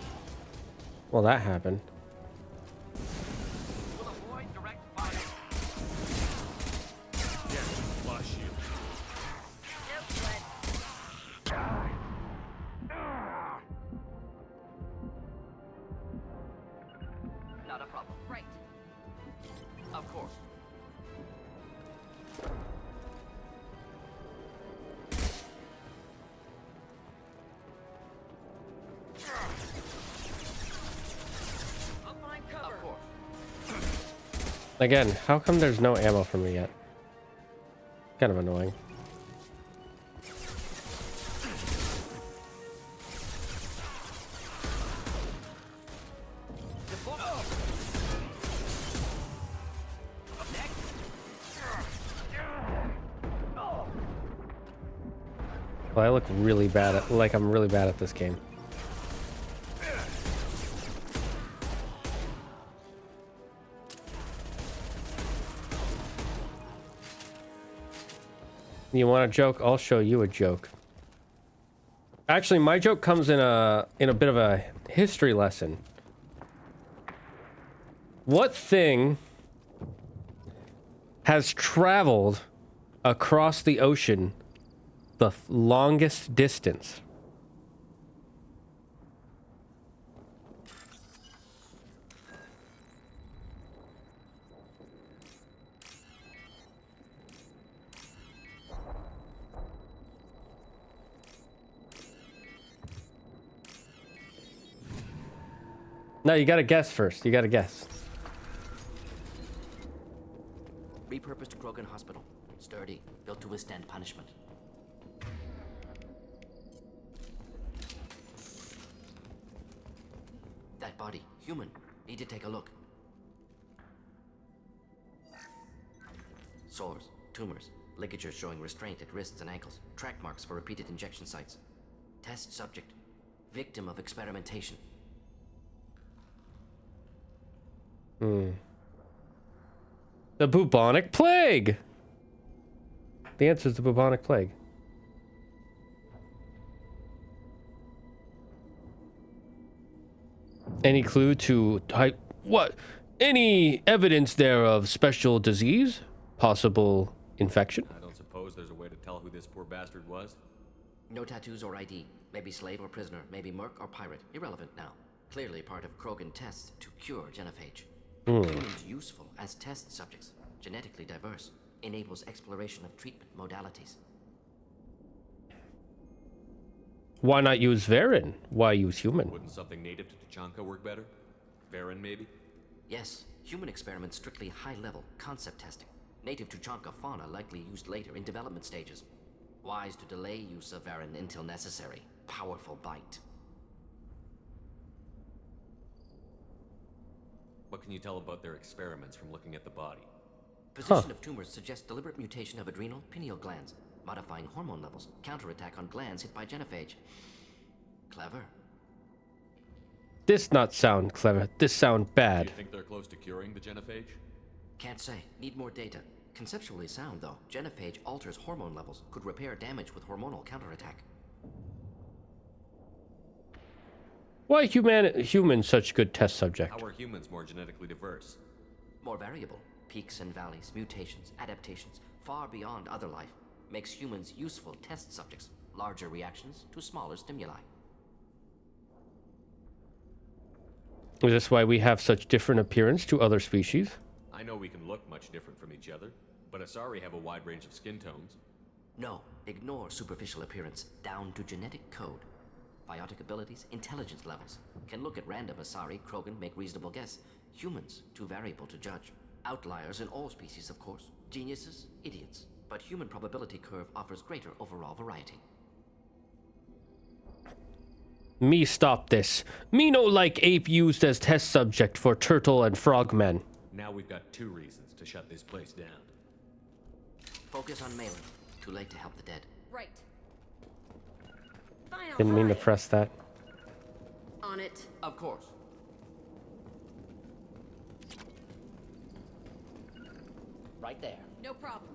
Well, that happened. Will avoid direct fire. Flash shield. Not a problem. Right. Of course. I'll find cover. Of course. Again, how come there's no ammo for me yet? Kind of annoying. Well, I look really bad at, like I'm really bad at this game. You want a joke? I'll show you a joke. Actually, my joke comes in a bit of a history lesson. What thing has traveled across the ocean the longest distance? No, you gotta guess first. You gotta guess. Repurposed Krogan Hospital. Sturdy. Built to withstand punishment. That body. Human. Need to take a look. Sores, tumors, ligatures showing restraint at wrists and ankles, track marks for repeated injection sites. Test subject, victim of experimentation. The bubonic plague. The answer is the bubonic plague. Any clue to what? Any evidence there of special disease? Possible infection? I don't suppose there's a way to tell who this poor bastard was? No tattoos or ID. Maybe slave or prisoner. Maybe merc or pirate. Irrelevant now. Clearly part of Krogan tests to cure genophage. Humans useful as test subjects. Genetically diverse. Enables exploration of treatment modalities. Why not use Varen? Why use human? Wouldn't something native to Tuchanka work better? Varen, maybe? Yes, human experiments strictly high-level concept testing. Native Tuchanka fauna likely used later in development stages. Wise to delay use of Varen until necessary. Powerful bite. What can you tell about their experiments from looking at the body? Position of tumors suggests deliberate mutation of adrenal, pineal glands, modifying hormone levels, counterattack on glands hit by genophage. Clever. This not sound clever. This sound bad. Do you think they're close to curing the genophage? Can't say. Need more data. Conceptually sound, though. Genophage alters hormone levels, could repair damage with hormonal counterattack. Why humans such good test subject? How are humans more genetically diverse? More variable. Peaks and valleys, mutations, adaptations, far beyond other life. Makes humans useful test subjects. Larger reactions to smaller stimuli. Is this why we have such different appearance to other species? I know we can look much different from each other, but Asari have a wide range of skin tones. No, ignore superficial appearance, down to genetic code. Biotic abilities, intelligence levels. Can look at random Asari, Krogan, make reasonable guess. Humans, too variable to judge. Outliers in all species, of course. Geniuses, idiots. But human probability curve offers greater overall variety. Me stop this. Me no like ape used as test subject for turtle and frogmen. Now we've got 2 reasons to shut this place down. Focus on Malin. Too late to help the dead. Right. Fine, Didn't mean to press that. On it. Of course. Right there. No problem.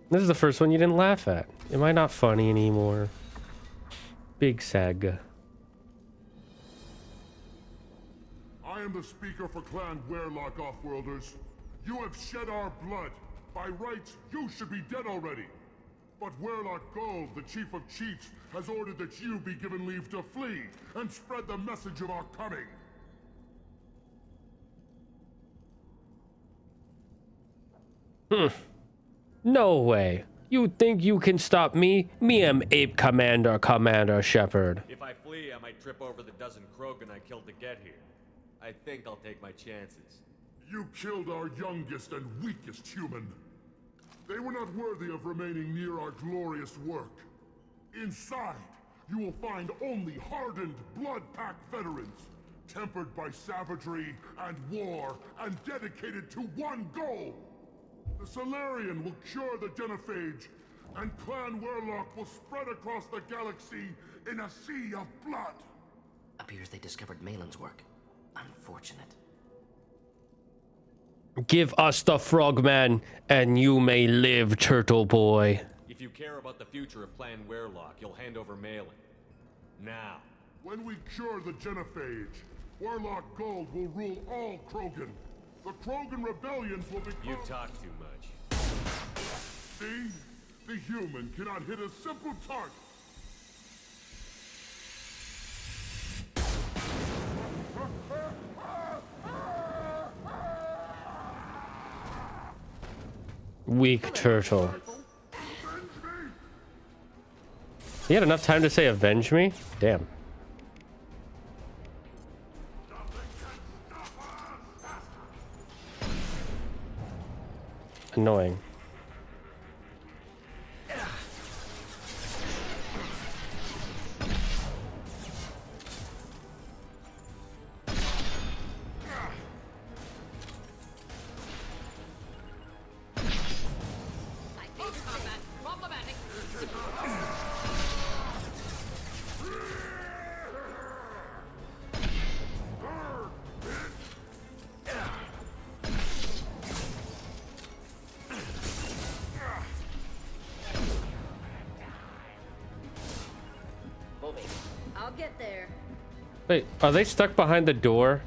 This is the first one you didn't laugh at. Am I not funny anymore? Big sag. I am the speaker for Clan Werlock, Offworlders. You have shed our blood. By rights, you should be dead already. But Werlock Gold, the Chief of Chiefs, has ordered that you be given leave to flee and spread the message of our coming. No way. You think you can stop me? Me am Ape Commander Shepard. If I flee, I might trip over the dozen Krogan I killed to get here. I think I'll take my chances. You killed our youngest and weakest human. They were not worthy of remaining near our glorious work. Inside, you will find only hardened, blood-packed veterans, tempered by savagery and war, and dedicated to one goal. The Solarian will cure the genophage, and Clan Werlock will spread across the galaxy in a sea of blood. Appears they discovered Malin's work. Unfortunate. Give us the frogman, and you may live, turtle boy. If you care about the future of Clan Werlock, you'll hand over Malin. Now. When we cure the genophage, Werlock Gold will rule all Krogan. The Krogan rebellions will become... You talk too much. See? The human cannot hit a simple target. Weak turtle. He had enough time to say avenge me? Damn. Annoying. I'll get there. Wait, are they stuck behind the door?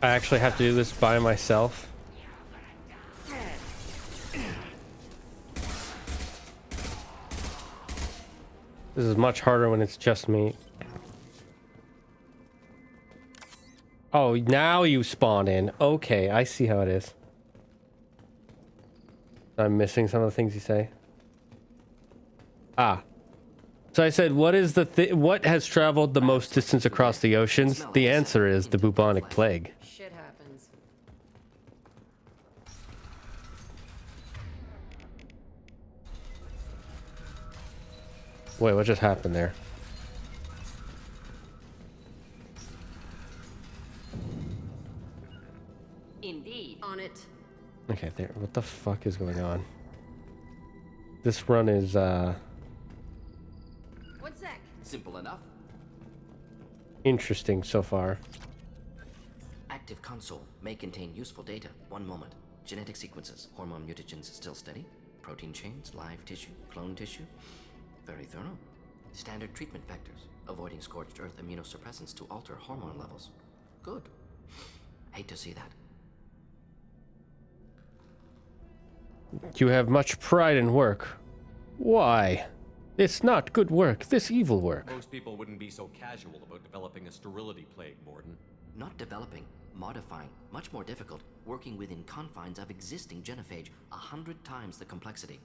I actually have to do this by myself. This is much harder when it's just me. Oh, now you spawn in. Okay, I see how it is. I'm missing some of the things you say. Ah. So I said, what is what has traveled the most distance across the oceans? The answer is the bubonic plague. Shit happens. Wait, what just happened there? Indeed. On it. Okay, there. What the fuck is going on? This run is, One sec. Simple enough. interesting so far. Active console may contain useful data. One moment. Genetic sequences. Hormone mutagens still steady. Protein chains, live tissue, clone tissue. Very thorough. Standard treatment vectors. Avoiding scorched earth immunosuppressants to alter hormone levels. Good. Hate to see that. You have much pride in work. Why? It's not good work, this evil work. Most people wouldn't be so casual about developing a sterility plague, Morden. Not developing, modifying, much more difficult, working within confines of existing genophage, 100 times the complexity.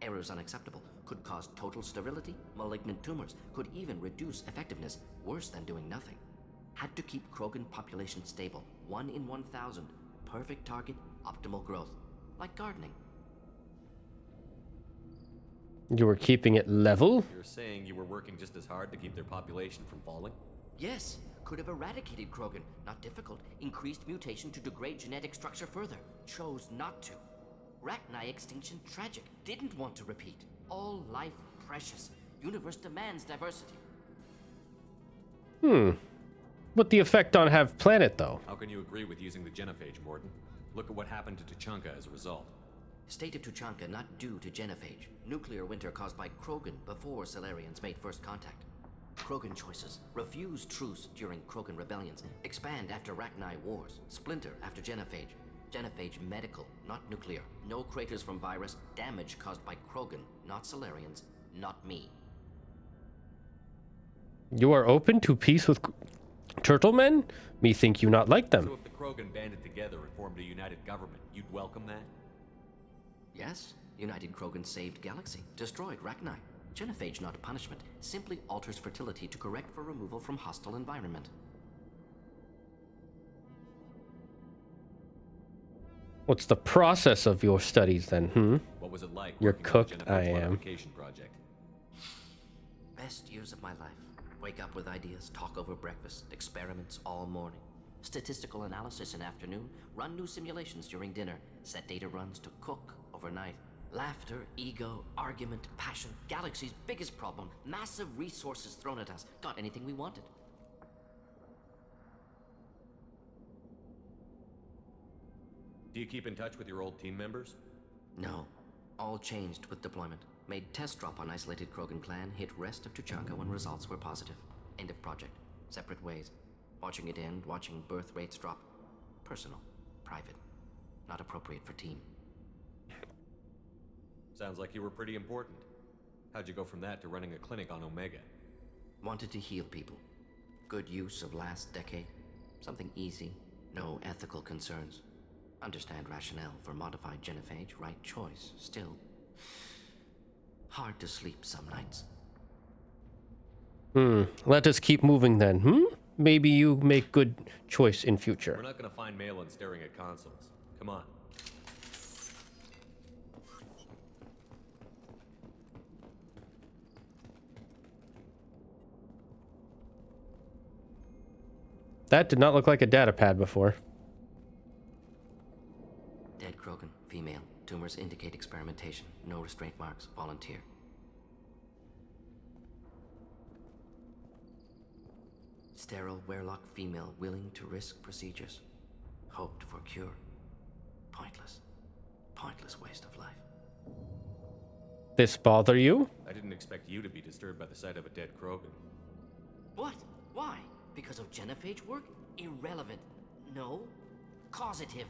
Errors unacceptable, could cause total sterility, malignant tumors, could even reduce effectiveness, worse than doing nothing. Had to keep Krogan population stable, 1 in 1,000, perfect target, optimal growth, like gardening. You were keeping it level? You're saying you were working just as hard to keep their population from falling? Yes, could have eradicated Krogan, not difficult, increased mutation to degrade genetic structure further, chose not to. Rachni extinction tragic, didn't want to repeat. All life precious, universe demands diversity. What the effect on Have Planet, though? How can you agree with using the genophage, Morden? Look at what happened to Tuchanka as a result. State of Tuchanka not due to genophage. Nuclear winter caused by Krogan before Solarians made first contact. Krogan choices. Refuse truce during Krogan rebellions. Expand after Rachni wars. Splinter after genophage. Genophage medical, not nuclear. No craters from virus. Damage caused by Krogan, not Solarians, not me. You are open to peace with turtle men? Me think you not like them. So if the Krogan banded together and formed a united government, you'd welcome that? Yes, United Krogan saved Galaxy, destroyed Rachni. Genophage not a punishment, simply alters fertility to correct for removal from hostile environment. What's the process of your studies then, What was it like? You're working on the cooked, genophage I am. modification project? Best years of my life. Wake up with ideas, talk over breakfast, experiments all morning. Statistical analysis in afternoon, run new simulations during dinner, set data runs to cook overnight. Laughter, ego, argument, passion, Galaxy's biggest problem, massive resources thrown at us. Got anything we wanted. Do you keep in touch with your old team members? No. All changed with deployment. Made test drop on isolated Krogan clan, hit rest of Tuchanka when results were positive. End of project. Separate ways. Watching it end, watching birth rates drop. Personal. Private. Not appropriate for team. Sounds like you were pretty important. How'd you go from that to running a clinic on Omega? Wanted to heal people. Good use of last decade. Something easy. No ethical concerns. Understand rationale for modified genophage, right choice. Still, hard to sleep some nights. Let us keep moving then, Maybe you make good choice in future. We're not gonna find Malin staring at consoles. Come on. That did not look like a data pad before. Dead Krogan, female. Tumors indicate experimentation. No restraint marks. Volunteer. Sterile Werelock female willing to risk procedures. Hoped for cure. Pointless. Pointless waste of life. This bother you? I didn't expect you to be disturbed by the sight of a dead Krogan. What? Why? Because of genophage work? Irrelevant. No. Causative.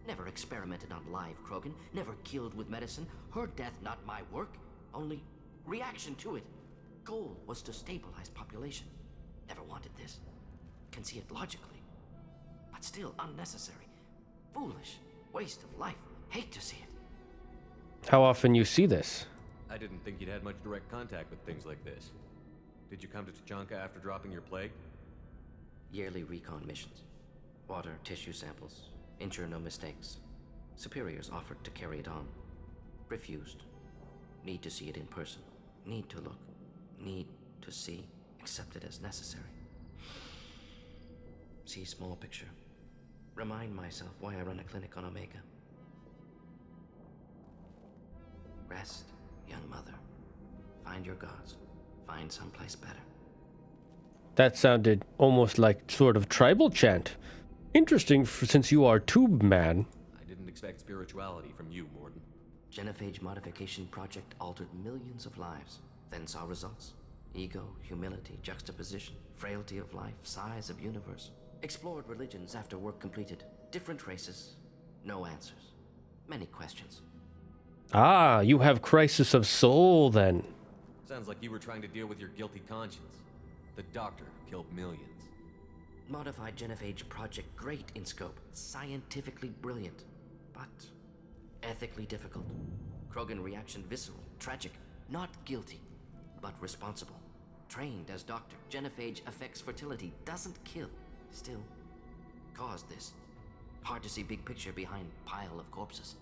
Never experimented on live Krogan. Never killed with medicine. Her death not my work. Only reaction to it. Goal was to stabilize population. Never wanted this. Can see it logically. But still unnecessary. Foolish. Waste of life. Hate to see it. How often you see this? I didn't think you'd had much direct contact with things like this. Did you come to Tuchanka after dropping your plague? Yearly recon missions. Water, tissue samples. Ensure no mistakes. Superiors offered to carry it on. Refused. Need to see it in person. Need to look. Need to see. Accept it as necessary. See small picture. Remind myself why I run a clinic on Omega. Rest, young mother. Find your gods. Find someplace better. That sounded almost like sort of tribal chant. Interesting, since you are tube man. I didn't expect spirituality from you, Morden. Genophage modification project altered millions of lives. Then saw results. Ego, humility, juxtaposition, frailty of life, size of universe. Explored religions after work completed. Different races. No answers. Many questions. Ah, you have crisis of soul then. Sounds like you were trying to deal with your guilty conscience. The doctor killed millions. Modified genophage project great in scope. Scientifically brilliant. But ethically difficult. Krogan reaction visceral, tragic. Not guilty, but responsible. Trained as doctor. Genophage affects fertility. Doesn't kill. Still, caused this. Hard to see big picture behind pile of corpses.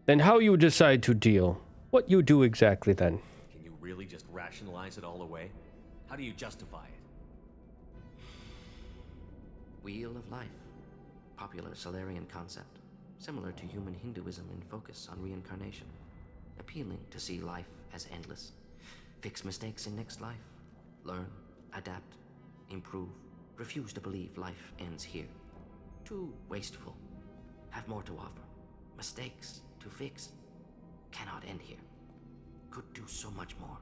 Then how you decide to deal? What you do exactly then? Can you really just rationalize it all away? How do you justify it? Wheel of life. Popular Solarian concept. Similar to human Hinduism in focus on reincarnation. Appealing to see life as endless. Fix mistakes in next life. Learn, adapt, improve. Refuse to believe life ends here. Too wasteful. Have more to offer. Mistakes to fix. Cannot end here. Could do so much more.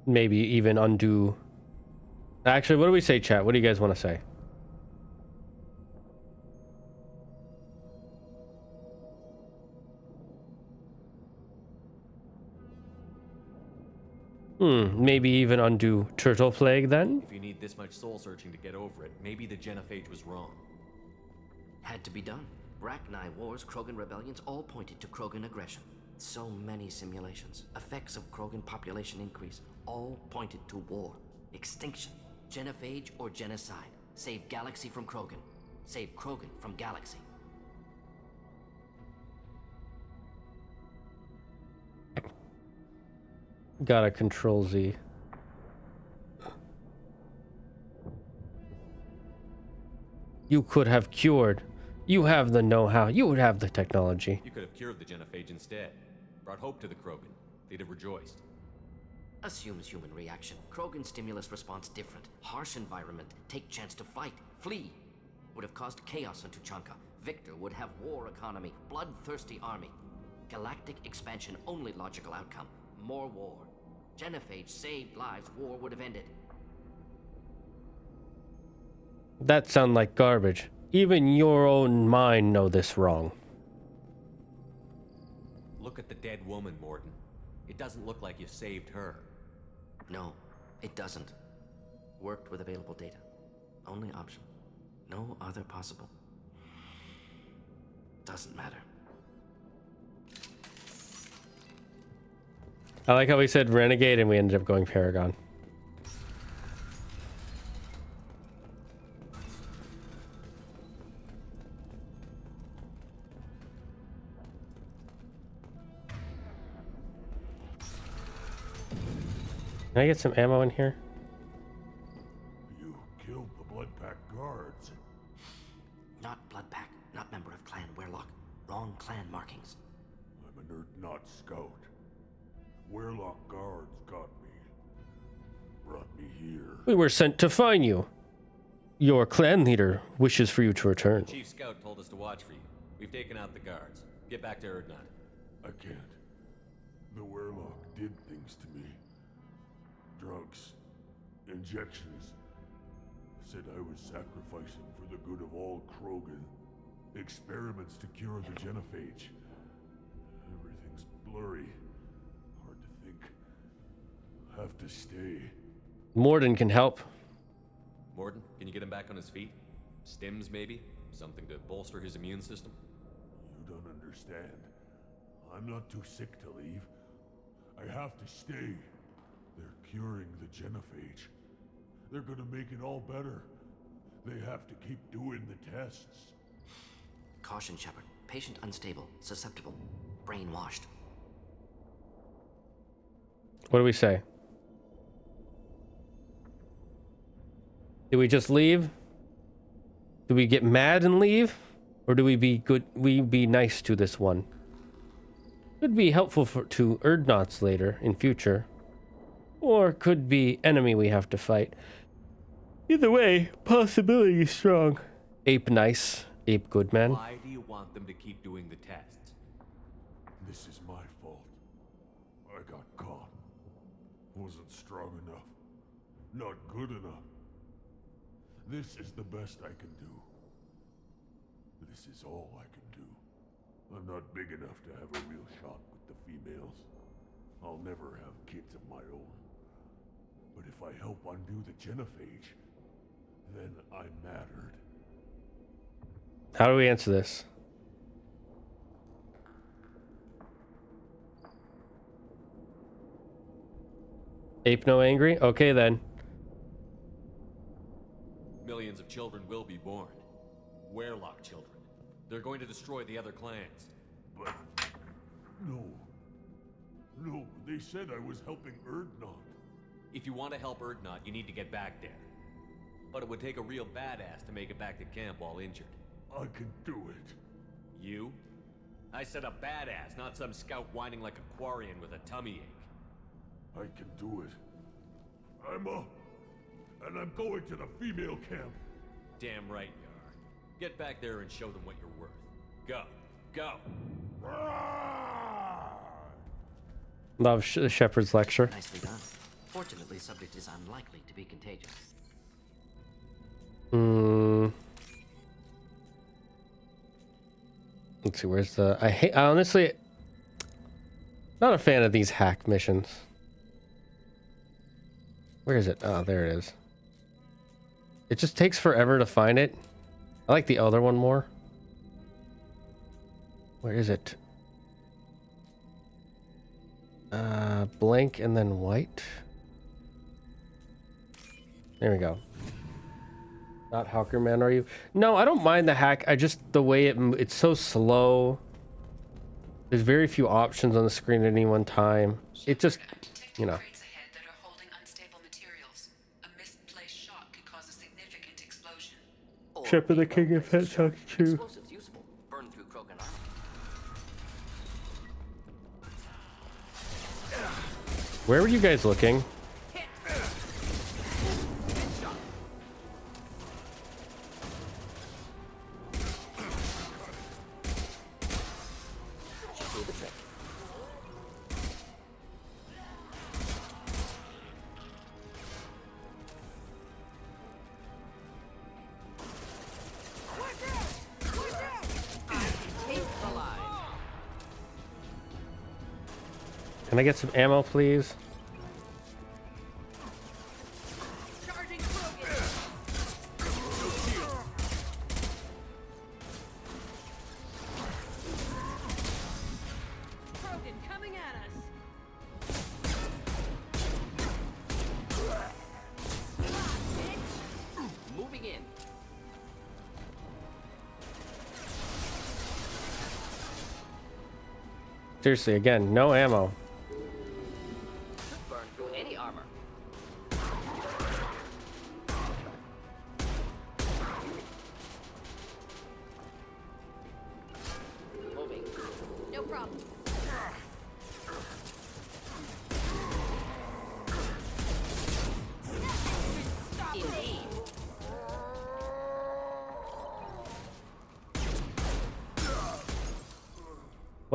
Maybe even undo. Actually, what do we say, chat? What do you guys want to say? Maybe even undo Turtle Plague then? If you need this much soul searching to get over it, maybe the genophage was wrong. Had to be done. Rachni wars, Krogan rebellions, all pointed to Krogan aggression. So many simulations. Effects of Krogan population increase. All pointed to war. Extinction. Genophage or genocide. Save galaxy from Krogan. Save Krogan from galaxy. Gotta control Z. You could have cured. You have the know-how. You would have the technology. You could have cured the genophage instead. Brought hope to the Krogan. They'd have rejoiced. Assumes human reaction. Krogan stimulus response different. Harsh environment. Take chance to fight. Flee. Would have caused chaos in Tuchanka. Victor would have war economy. Bloodthirsty army. Galactic expansion only logical outcome. More war. Genophage saved lives. War would have ended. That sound like garbage. Even your own mind know this wrong. Look at the dead woman, Morden. It doesn't look like you saved her. No, it doesn't. Worked with available data. Only option. No other possible. Doesn't matter. I like how we said Renegade and we ended up going Paragon. Can I get some ammo in here? You killed the Blood Pack guards. Not Blood Pack, not member of Clan Werlock. Wrong clan markings. I'm an not scout. Werlock guards got me. Brought me here. We were sent to find you. Your clan leader wishes for you to return. Chief Scout told us to watch for you. We've taken out the guards. Get back to Erdnot. I can't. The Werlock did things to me. Drugs. Injections. Said I was sacrificing for the good of all Krogan. Experiments to cure the genophage. Everything's blurry. Hard to think. Have to stay. Morden can help. Morden, can you get him back on his feet? Stims, maybe? Something to bolster his immune system? You don't understand. I'm not too sick to leave. I have to stay. They're curing the genophage. They're gonna make it all better. They have to keep doing the tests. Caution, Shepard. Patient unstable, susceptible, brainwashed. What do we say? Do we just leave? Do we get mad and leave? Or do we be good? We be nice to this one? Could be helpful to Erdnots later in future. Or could be enemy we have to fight. Either way, possibility is strong. Ape nice, ape good man. Why do you want them to keep doing the tests? This is my fault. I got caught. Wasn't strong enough. Not good enough. This is the best I can do. This is all I can do. I'm not big enough to have a real shot with the females. I'll never have kids of my own. But if I help undo the genophage, then I'm mattered. How do we answer this? Ape no angry? Okay then. Millions of children will be born. Werlock children. They're going to destroy the other clans. But... No. No, they said I was helping Erdnot. If you want to help Erdnot, you need to get back there. But it would take a real badass to make it back to camp while injured. I can do it. You? I said a badass, not some scout whining like a Quarian with a tummy ache. I can do it. I'm up. And I'm going to the female camp. Damn right you are. Get back there and show them what you're worth. Go. Go. Love Shepard's lecture. Nicely done. Fortunately, subject is unlikely to be contagious. Let's see, where's the... I honestly... Not a fan of these hack missions. Where is it? Oh, there it is. It just takes forever to find it. I like the other one more. Where is it? Blank and then white. There we go. Not Hawker Man, are you? No, I don't mind the hack. I just, the way it's so slow. There's very few options on the screen at any one time. It just, you know. Shepard the King of Pet talking to. Explosives useful. Burn through Krogan armor. Where were you guys looking? Can I get some ammo, please? Seriously, again, no ammo. Burn through any armor.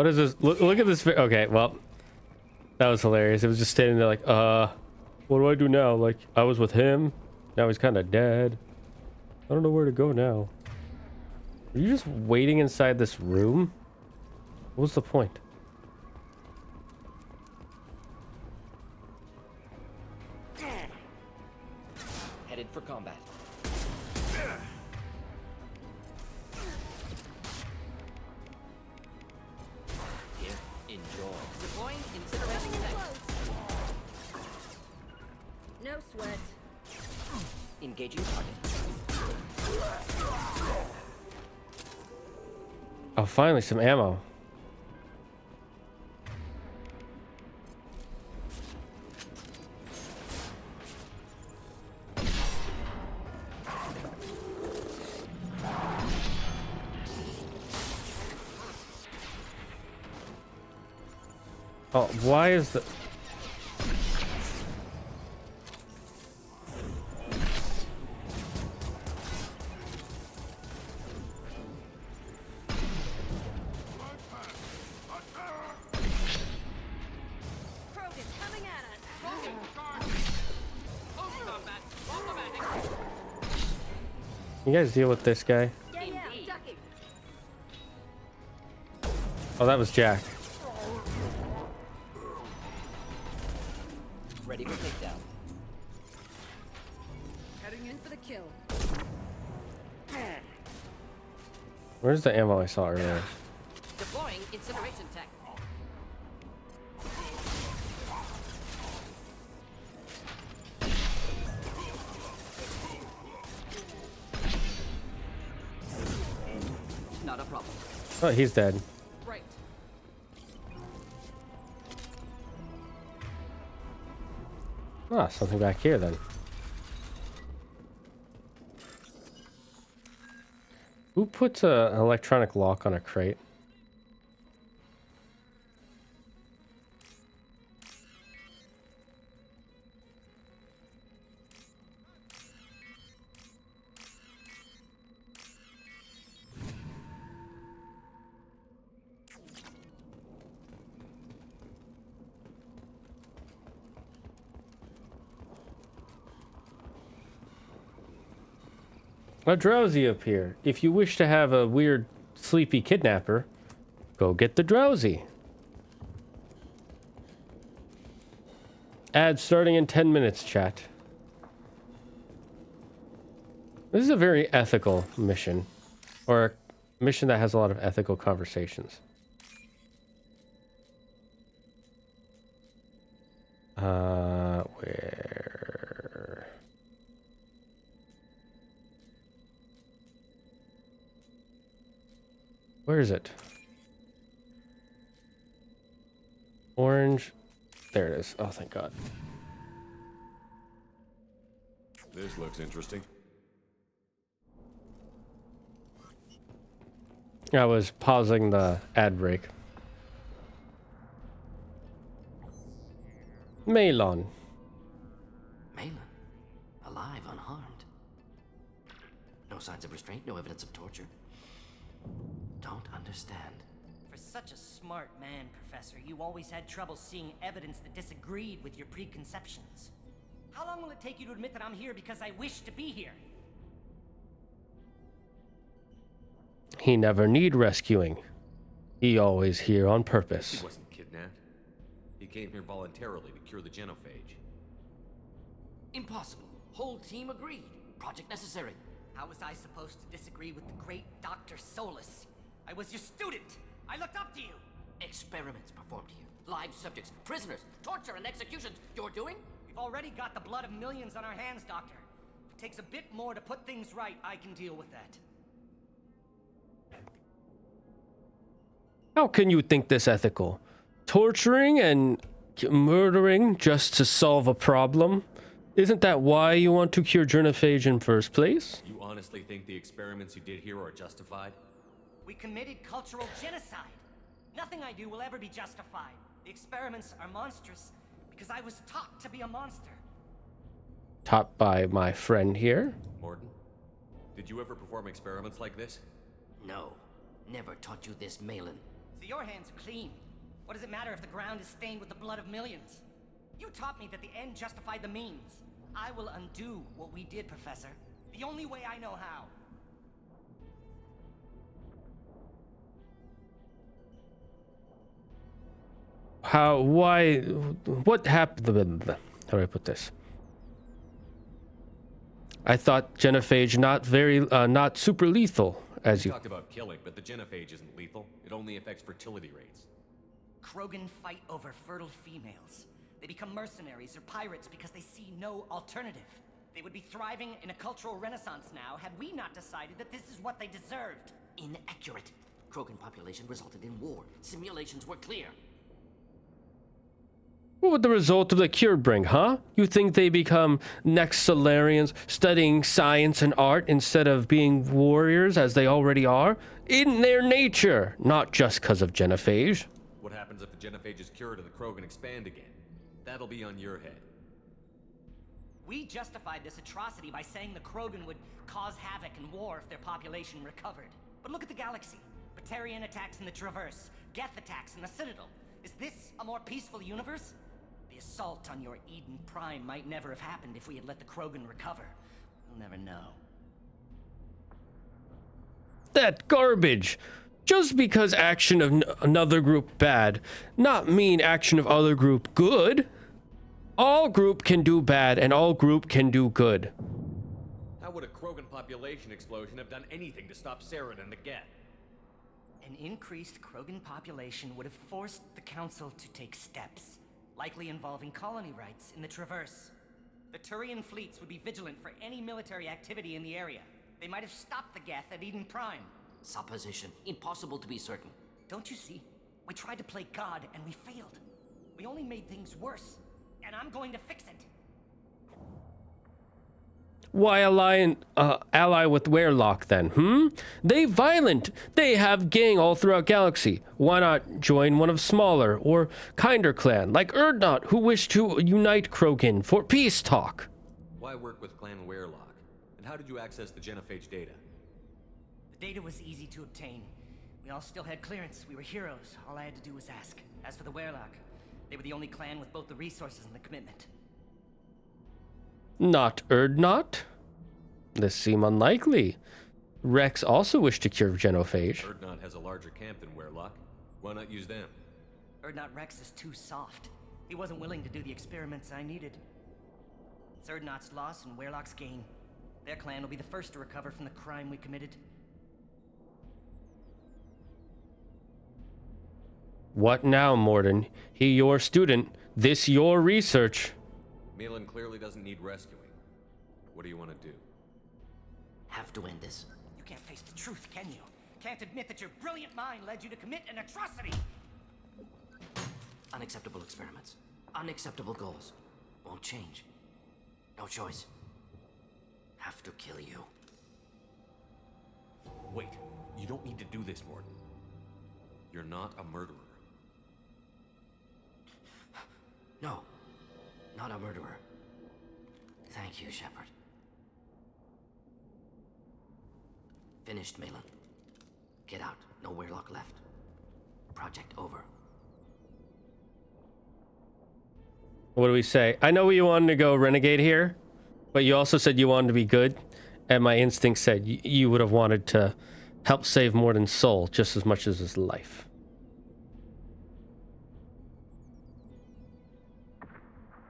What is this? Look at this. Okay, well, that was hilarious. It was just standing there like, what do I do now? Like, I was with him. Now he's kind of dead. I don't know where to go now. Are you just waiting inside this room? What was the point? Headed for combat. Here, enjoy. Deploying incineration tech. No sweat. Engaging target. Oh, finally some ammo. Oh, why is the... You guys deal with this guy? Oh, that was Jack. Ready for takedown. Heading in for the kill. Where's the ammo I saw earlier? Deploying incineration tech. Not a problem. Oh, he's dead. Right. Ah, something back here then. Who puts an electronic lock on a crate? A drowsy up here. If you wish to have a weird, sleepy kidnapper, go get the drowsy. Ad starting in 10 minutes, chat. This is a very ethical mission, or a mission that has a lot of ethical conversations. Where? Where is it? Orange. There it is. Oh, thank God. This looks interesting. I was pausing the ad break. Malon. Malon, alive, unharmed. No signs of restraint, no evidence of torture. Don't understand. For such a smart man, Professor, you always had trouble seeing evidence that disagreed with your preconceptions. How long will it take you to admit that I'm here because I wish to be here? He never need rescuing. He always here on purpose. He wasn't kidnapped. He came here voluntarily to cure the genophage. Impossible. Whole team agreed. Project necessary. How was I supposed to disagree with the great Dr. Solus? I was your student. I looked up to you. Experiments performed here. Live subjects, prisoners, torture and executions. You're doing? We've already got the blood of millions on our hands, Doctor. If it takes a bit more to put things right, I can deal with that. How can you think this ethical? Torturing and murdering just to solve a problem? Isn't that why you want to cure genophage in first place? You honestly think the experiments you did here are justified? We committed cultural genocide. Nothing I do will ever be justified. The experiments are monstrous because I was taught to be a monster. Taught by my friend here. Morton, did you ever perform experiments like this? No. Never taught you this, Malin. So your hands are clean. What does it matter if the ground is stained with the blood of millions? You taught me that the end justified the means. I will undo what we did, Professor. The only way I know how. What happened? How do I put this? I thought genophage not super lethal, as you talked about killing, but the genophage isn't lethal. It only affects fertility rates. Krogan fight over fertile females. They become mercenaries or pirates because they see no alternative. They would be thriving in a cultural renaissance now had we not decided that this is what they deserved. Inaccurate. Krogan population resulted in war. Simulations were clear. What would the result of the cure bring, huh? You think they become next Solarians, studying science and art instead of being warriors as they already are? In their nature, not just because of genophage. What happens if the genophage is cured and the Krogan expand again? That'll be on your head. We justified this atrocity by saying the Krogan would cause havoc and war if their population recovered. But look at the galaxy. Batarian attacks in the Traverse, Geth attacks in the Citadel. Is this a more peaceful universe? The assault on your Eden Prime might never have happened if we had let the Krogan recover. We'll never know. That garbage. Just because action of another group bad, not mean action of other group good. All group can do bad and all group can do good. How would a Krogan population explosion have done anything to stop Saren and the Geth? An increased Krogan population would have forced the Council to take steps, likely involving colony rights in the Traverse. The Turian fleets would be vigilant for any military activity in the area. They might have stopped the Geth at Eden Prime. Supposition. Impossible to be certain. Don't you see? We tried to play God and we failed. We only made things worse. And I'm going to fix it. Why ally with Werelock then, They violent. They have gang all throughout galaxy. Why not join one of smaller or kinder clan, like Urdnot, who wish to unite Krogan for peace talk? Why work with Clan Werelock? And how did you access the genophage data? The data was easy to obtain. We all still had clearance. We were heroes. All I had to do was ask. As for the Werelock, they were the only clan with both the resources and the commitment. Not Urdnot? This seem unlikely. Rex also wished to cure genophage. Urdnot has a larger camp than Werelock. Why not use them? Urdnot Rex is too soft. He wasn't willing to do the experiments I needed. It's Urdnot's loss and Werelock's gain. Their clan will be the first to recover from the crime we committed. What now, Morden? He your student. This your research. Malin clearly doesn't need rescuing. What do you want to do? Have to end this. You can't face the truth, can you? Can't admit that your brilliant mind led you to commit an atrocity! Unacceptable experiments. Unacceptable goals. Won't change. No choice. Have to kill you. Wait, you don't need to do this, Morden. You're not a murderer. No, not a murderer. Thank you, Shepard. Finished, Malin. Get out. No Werelock left. Project over. What do we say? I know you wanted to go renegade here, but you also said you wanted to be good, and my instinct said you would have wanted to help save Morden's soul just as much as his life.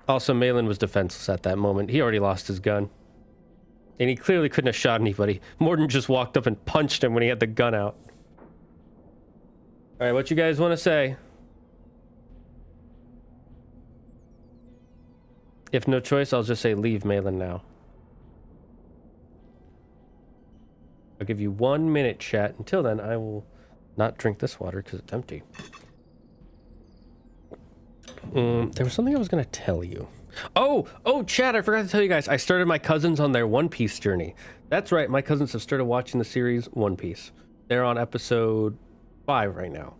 Also, Malin was defenseless at that moment. He already lost his gun. And he clearly couldn't have shot anybody. Morden just walked up and punched him when he had the gun out. Alright, what you guys want to say? If no choice, I'll just say leave Malin now. I'll give you 1 minute, chat. Until then, I will not drink this water because it's empty. There was something I was going to tell you. Oh, chat, I forgot to tell you guys. I started my cousins on their One Piece journey. That's right, my cousins have started watching the series One Piece. They're on episode 5 right now.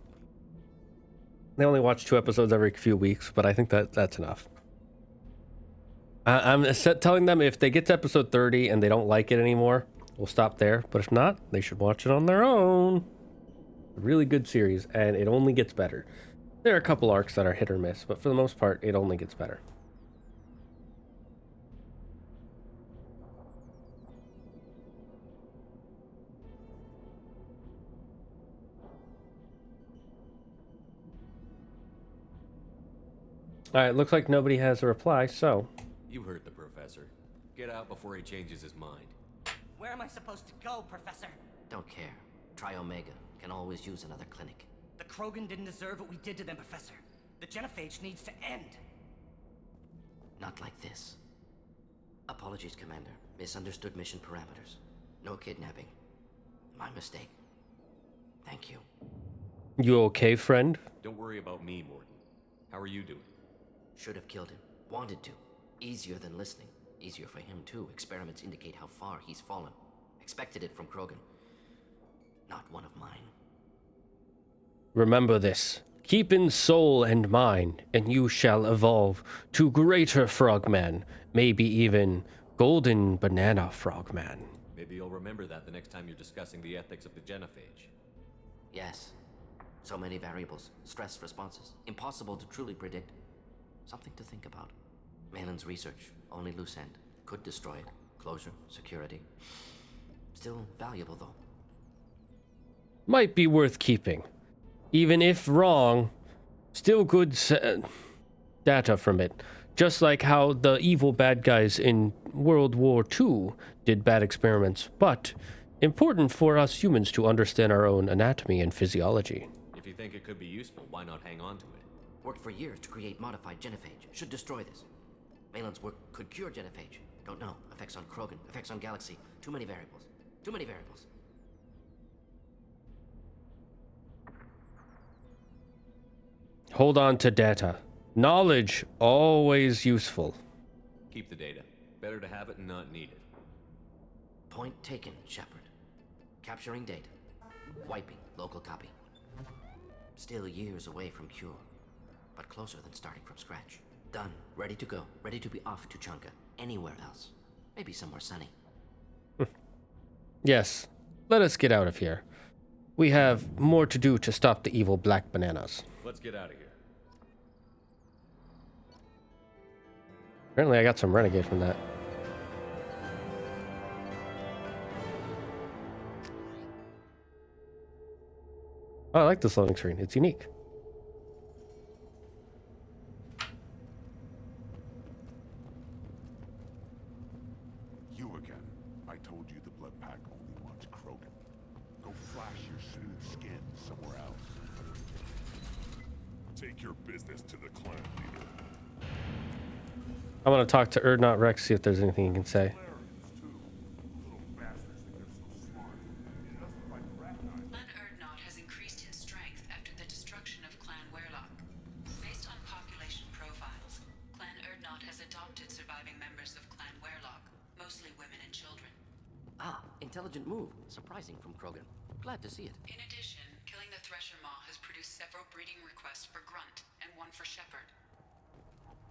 They only watch 2 episodes every few weeks, but I think that's enough. I'm telling them if they get to episode 30 and they don't like it anymore, we'll stop there. But if not, they should watch it on their own. Really good series, and it only gets better. There are a couple arcs that are hit or miss, but for the most part, it only gets better. Alright, looks like nobody has a reply, so... You heard the professor. Get out before he changes his mind. Where am I supposed to go, Professor? Don't care. Try Omega. Can always use another clinic. The Krogan didn't deserve what we did to them, Professor. The genophage needs to end. Not like this. Apologies, Commander. Misunderstood mission parameters. No kidnapping. My mistake. Thank you. You okay, friend? Don't worry about me, Morton. How are you doing? Should have killed him. Wanted to. Easier than listening. Easier for him, too. Experiments indicate how far he's fallen. Expected it from Krogan. Not one of mine. Remember this. Keep in soul and mind, and you shall evolve to greater frogman. Maybe even golden banana frogman. Maybe you'll remember that the next time you're discussing the ethics of the genophage. Yes. So many variables. Stress responses. Impossible to truly predict. Something to think about. Malin's research. Only loose end. Could destroy it. Closure. Security. Still valuable, though. Might be worth keeping. Even if wrong, still good data from it. Just like how the evil bad guys in World War II did bad experiments, but important for us humans to understand our own anatomy and physiology. If you think it could be useful, why not hang on to it? Worked for years to create modified genophage. Should destroy this. Malin's work could cure genophage. Don't know. Effects on Krogan. Effects on Galaxy. Too many variables. Too many variables. Hold on to data. Knowledge, always useful. Keep the data. Better to have it and not need it. Point taken, Shepard. Capturing data. Wiping local copy. Still years away from cure, but closer than starting from scratch. Done. Ready to go. Ready to be off to Chunka. Anywhere else. Maybe somewhere sunny. Yes. Let us get out of here. We have more to do to stop the evil black bananas. Let's get out of here. Apparently I got some renegade from that. Oh, I like this loading screen. It's unique. You again. I told you the blood pack only wants Krogan. Go flash your smooth skin somewhere else. Take your business to the clan leader. I want to talk to Urdnot Rex, see if there's anything he can say. Clan Urdnot has increased in strength after the destruction of Clan Werlock. Based on population profiles, Clan Urdnot has adopted surviving members of Clan Werlock, mostly women and children. Ah, intelligent move. Surprising from Krogan. Glad to see it. In addition, killing the Thresher Maw has produced several breeding requests for Grunt and one for Shepard.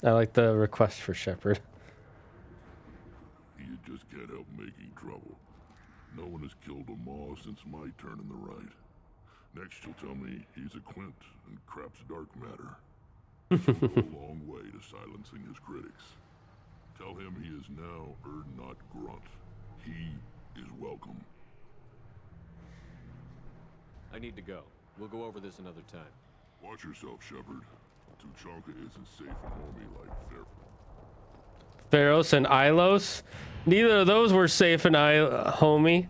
I like the request for Shepard. You just can't help making trouble. No one has killed a Maw since my turn in the right. Next you'll tell me he's a Quint and crap's dark matter. He'll go a long way to silencing his critics. Tell him he is now Urdnot Grunt. He is welcome. I need to go. We'll go over this another time. Watch yourself, Shepard. Tuchanka isn't safe and homey like Theros and Ilos? Neither of those were safe and homey.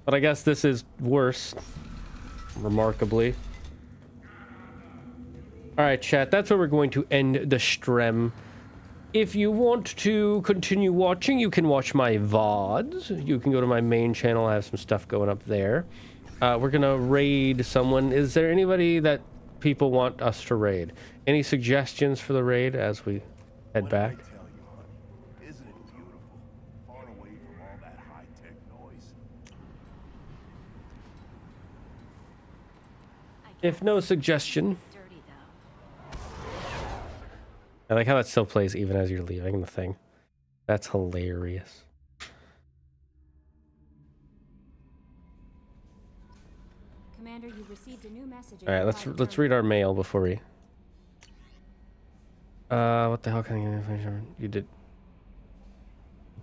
But I guess this is worse. Remarkably. Alright, chat. That's where we're going to end the stream. If you want to continue watching, you can watch my VODs. You can go to my main channel. I have some stuff going up there. We're going to raid someone. Is there anybody that people want us to raid? Any suggestions for the raid as we head back? Isn't it beautiful? Far away from all that high-tech noise. If no suggestion. I like how that still plays even as you're leaving the thing. That's hilarious. Commander, you've received a new message. All right, let's read our mail before we. What the hell kind of information you did?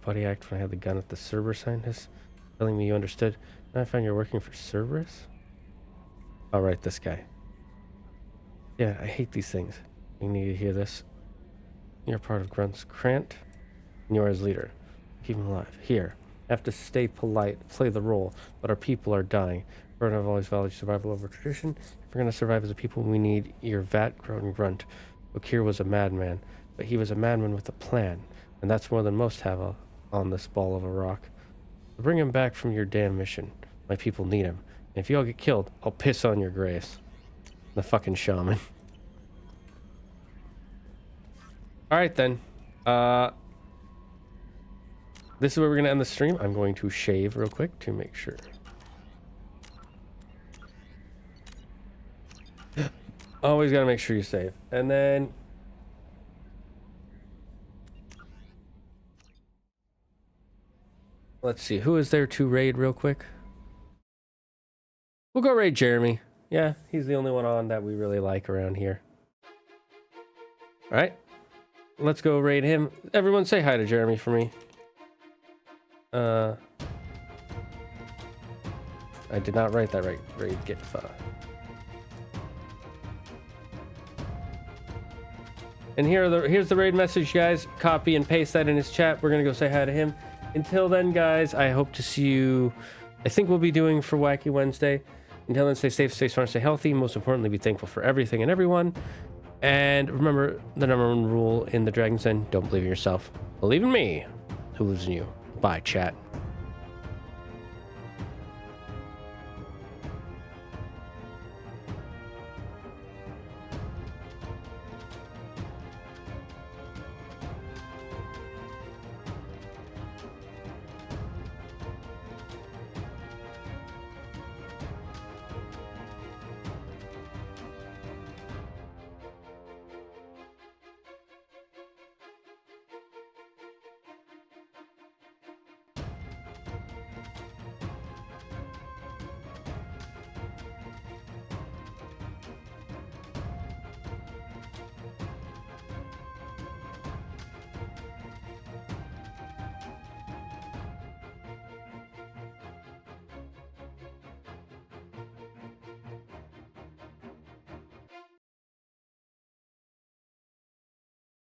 Buddy act when I had the gun at the Cerberus scientist, telling me you understood. Now I find you're working for Cerberus. All right, this guy. Yeah, I hate these things. You need to hear this. You're part of Grunt's Krant, and you're his leader. Keep him alive. Here, I have to stay polite, play the role, but our people are dying. Grunt have always valued survival over tradition. If we're going to survive as a people, we need your vat-grown Grunt. Okir was a madman, but he was a madman with a plan, and that's more than most have on this ball of a rock. So bring him back from your damn mission. My people need him. And if you all get killed, I'll piss on your grace. The fucking shaman. Alright then. This is where we're going to end the stream. I'm going to shave real quick to make sure. Always got to make sure you save. And then... let's see. Who is there to raid real quick? We'll go raid Jeremy. Yeah, he's the only one on that we really like around here. Alright. Let's go raid him. Everyone say hi to Jeremy for me. I did not write that right. Raid get And here's the raid message, guys. Copy and paste that in his chat. We're gonna go say hi to him. Until then, guys, I hope to see you. I think we'll be doing for Wacky Wednesday. Until then, stay safe, stay strong, stay healthy. Most importantly, be thankful for everything and everyone. And remember the #1 rule in the Dragon's Den: don't believe in yourself. Believe in me, who believes in you. Bye, chat.